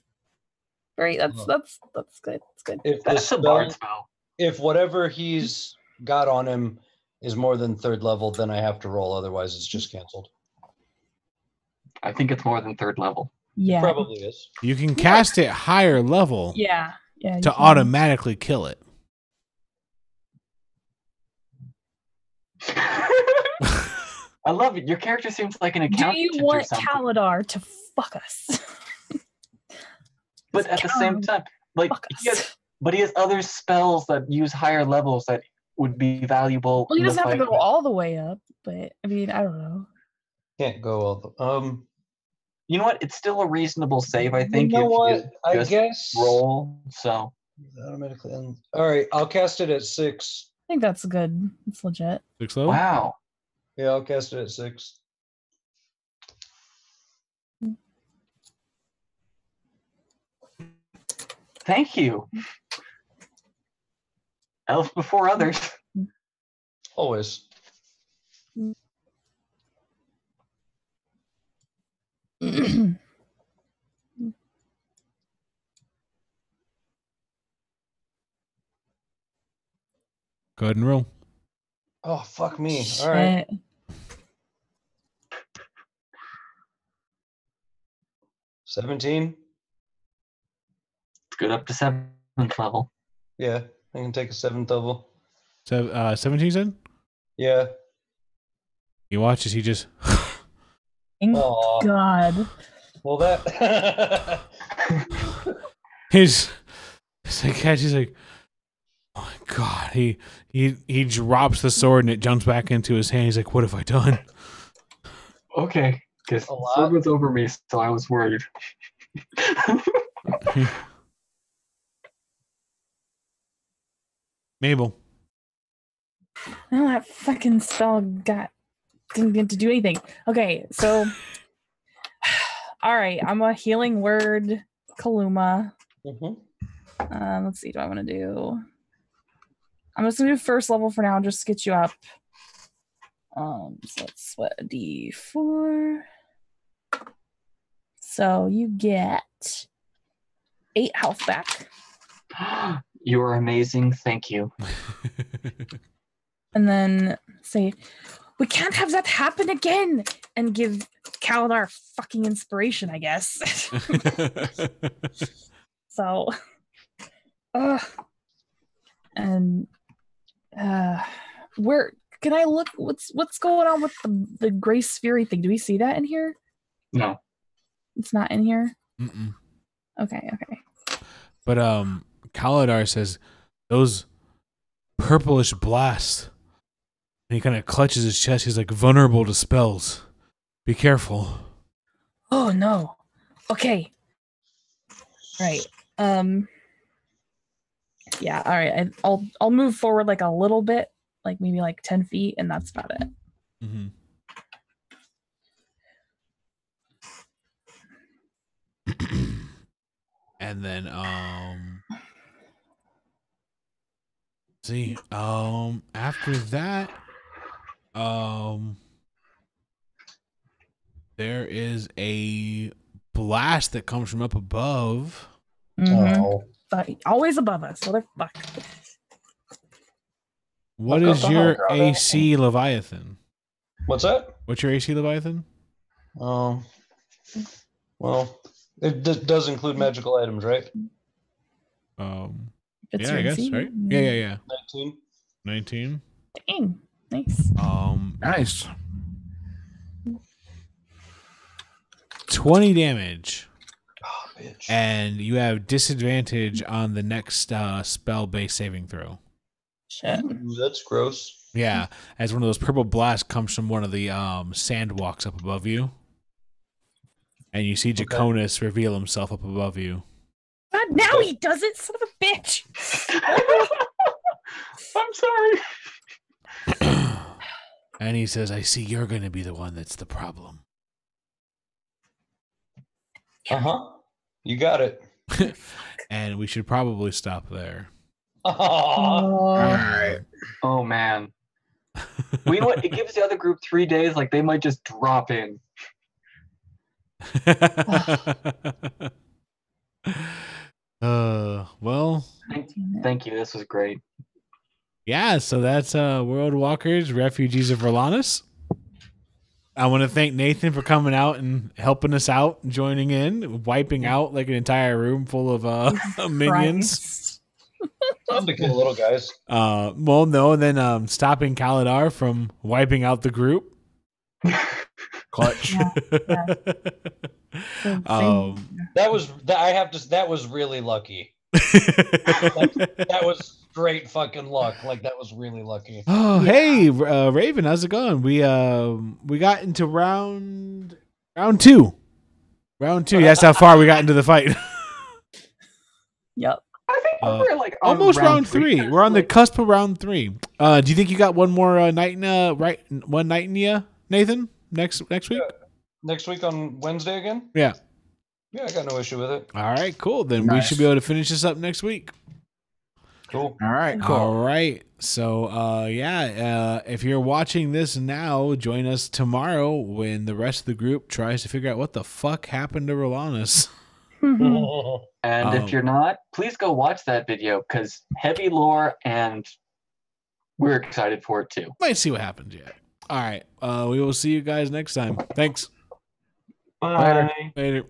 Great. That's Oh. that's good. That's good. If the That's a bard spell, spell. if whatever he's got on him is more than third level, then I have to roll. Otherwise, it's just canceled. I think it's more than third level. Yeah. Probably is. You can cast it higher level Yeah. Yeah. you to can. automatically kill it. I love it. Your character seems like an Do accountant you or want something. Kaladar to fuck us? But at the same time, like Fuck he has, us. but he has other spells that use higher levels that would be valuable. Well, he in the doesn't have to fight. go all the way up, but I mean, I don't know. Can't go all the. You know what? It's still a reasonable save, I You think. know if what? you I just guess roll. So automatically. All right, I'll cast it at 6. I think that's good. It's legit. 6 level. wow. Yeah, I'll cast it at 6. Thank you. Elf before others. Always. Go ahead and roll. Oh fuck me! All right. Shit. 17. It's good up to 7th level. Yeah, I can take a 7th level. So 17 said? Yeah. He watches. He just. Thank Aw. God. Well, that. He's like, he's like, oh my God. He drops the sword and it jumps back into his hand. He's like, what have I done? Okay, because A lot. sword was over me, so I was worried. Mabel. Oh, that fucking spell didn't get to do anything. Okay, so all right, I'm a healing word, Kaluma. Mhm. Let's see, do I want to do? I'm just gonna do first level for now, just to get you up. So let's sweat a D4. So you get 8 health back. You are amazing. Thank you. And then say, we can't have that happen again, and give Kaladar fucking inspiration, I guess. So, and where can I look? What's going on with the Grace Fury thing? Do we see that in here? No. It's not in here. Mm-mm. Okay. But Kaladar says those purplish blasts. And he kind of clutches his chest. He's like vulnerable to spells. Be careful. Oh no. Okay. Right. Yeah. All right. I'll move forward like a little bit, like maybe like 10 feet, and that's about it. Mm-hmm. And then see after that there is a blast that comes from up above. Mhm. Oh. But always above us, motherfucker. What Fuck is up the your high ground. AC Leviathan? What's that? What's your AC Leviathan? Well, it does include magical items, right? It's Yeah, your I guess, AC. right? Yeah. 19. 19. Dang. Nice. Nice. 20 damage. Oh, bitch. And you have disadvantage on the next spell-based saving throw. Shit. Ooh, that's gross. Yeah, as one of those purple blasts comes from one of the sand walks up above you. And you see Jaconis reveal himself up above you. God, now he does it, son of a bitch. I'm sorry. And he says, I see you're going to be the one that's the problem. Uh-huh. You got it. And we should probably stop there. Aw. All right. Oh man. Well, you know what? It gives the other group 3 days. Like they might just drop in. Well, Thank you. This was great. yeah, so that's World Walkers, Refugees of Rhalanas. I want to thank Nathan for coming out and helping us out, joining in, wiping out like an entire room full of minions. Christ. Time to kill little guys. Well, no, and then stopping Kaladar from wiping out the group. Clutch. Yeah. That was really lucky. That was straight fucking luck. Like that was really lucky. Oh, hey, Raven, how's it going? We got into round two. Round two. That's how far we got into the fight. Yep. I think we're like on Almost round three. three. We're on the cusp of round 3. Do you think you got one more night in one night in you, Nathan? Next week? Yeah. Next week on Wednesday again? Yeah. Yeah, I got no issue with it. All right, cool. Then we Nice. should be able to finish this up next week. Cool. All right, cool. All right. So, if you're watching this now, join us tomorrow when the rest of the group tries to figure out what the fuck happened to Rhalanas. And if you're not, please go watch that video because heavy lore and we're excited for it too. Might see what happens yet. All right. We will see you guys next time. Thanks. Bye. Later.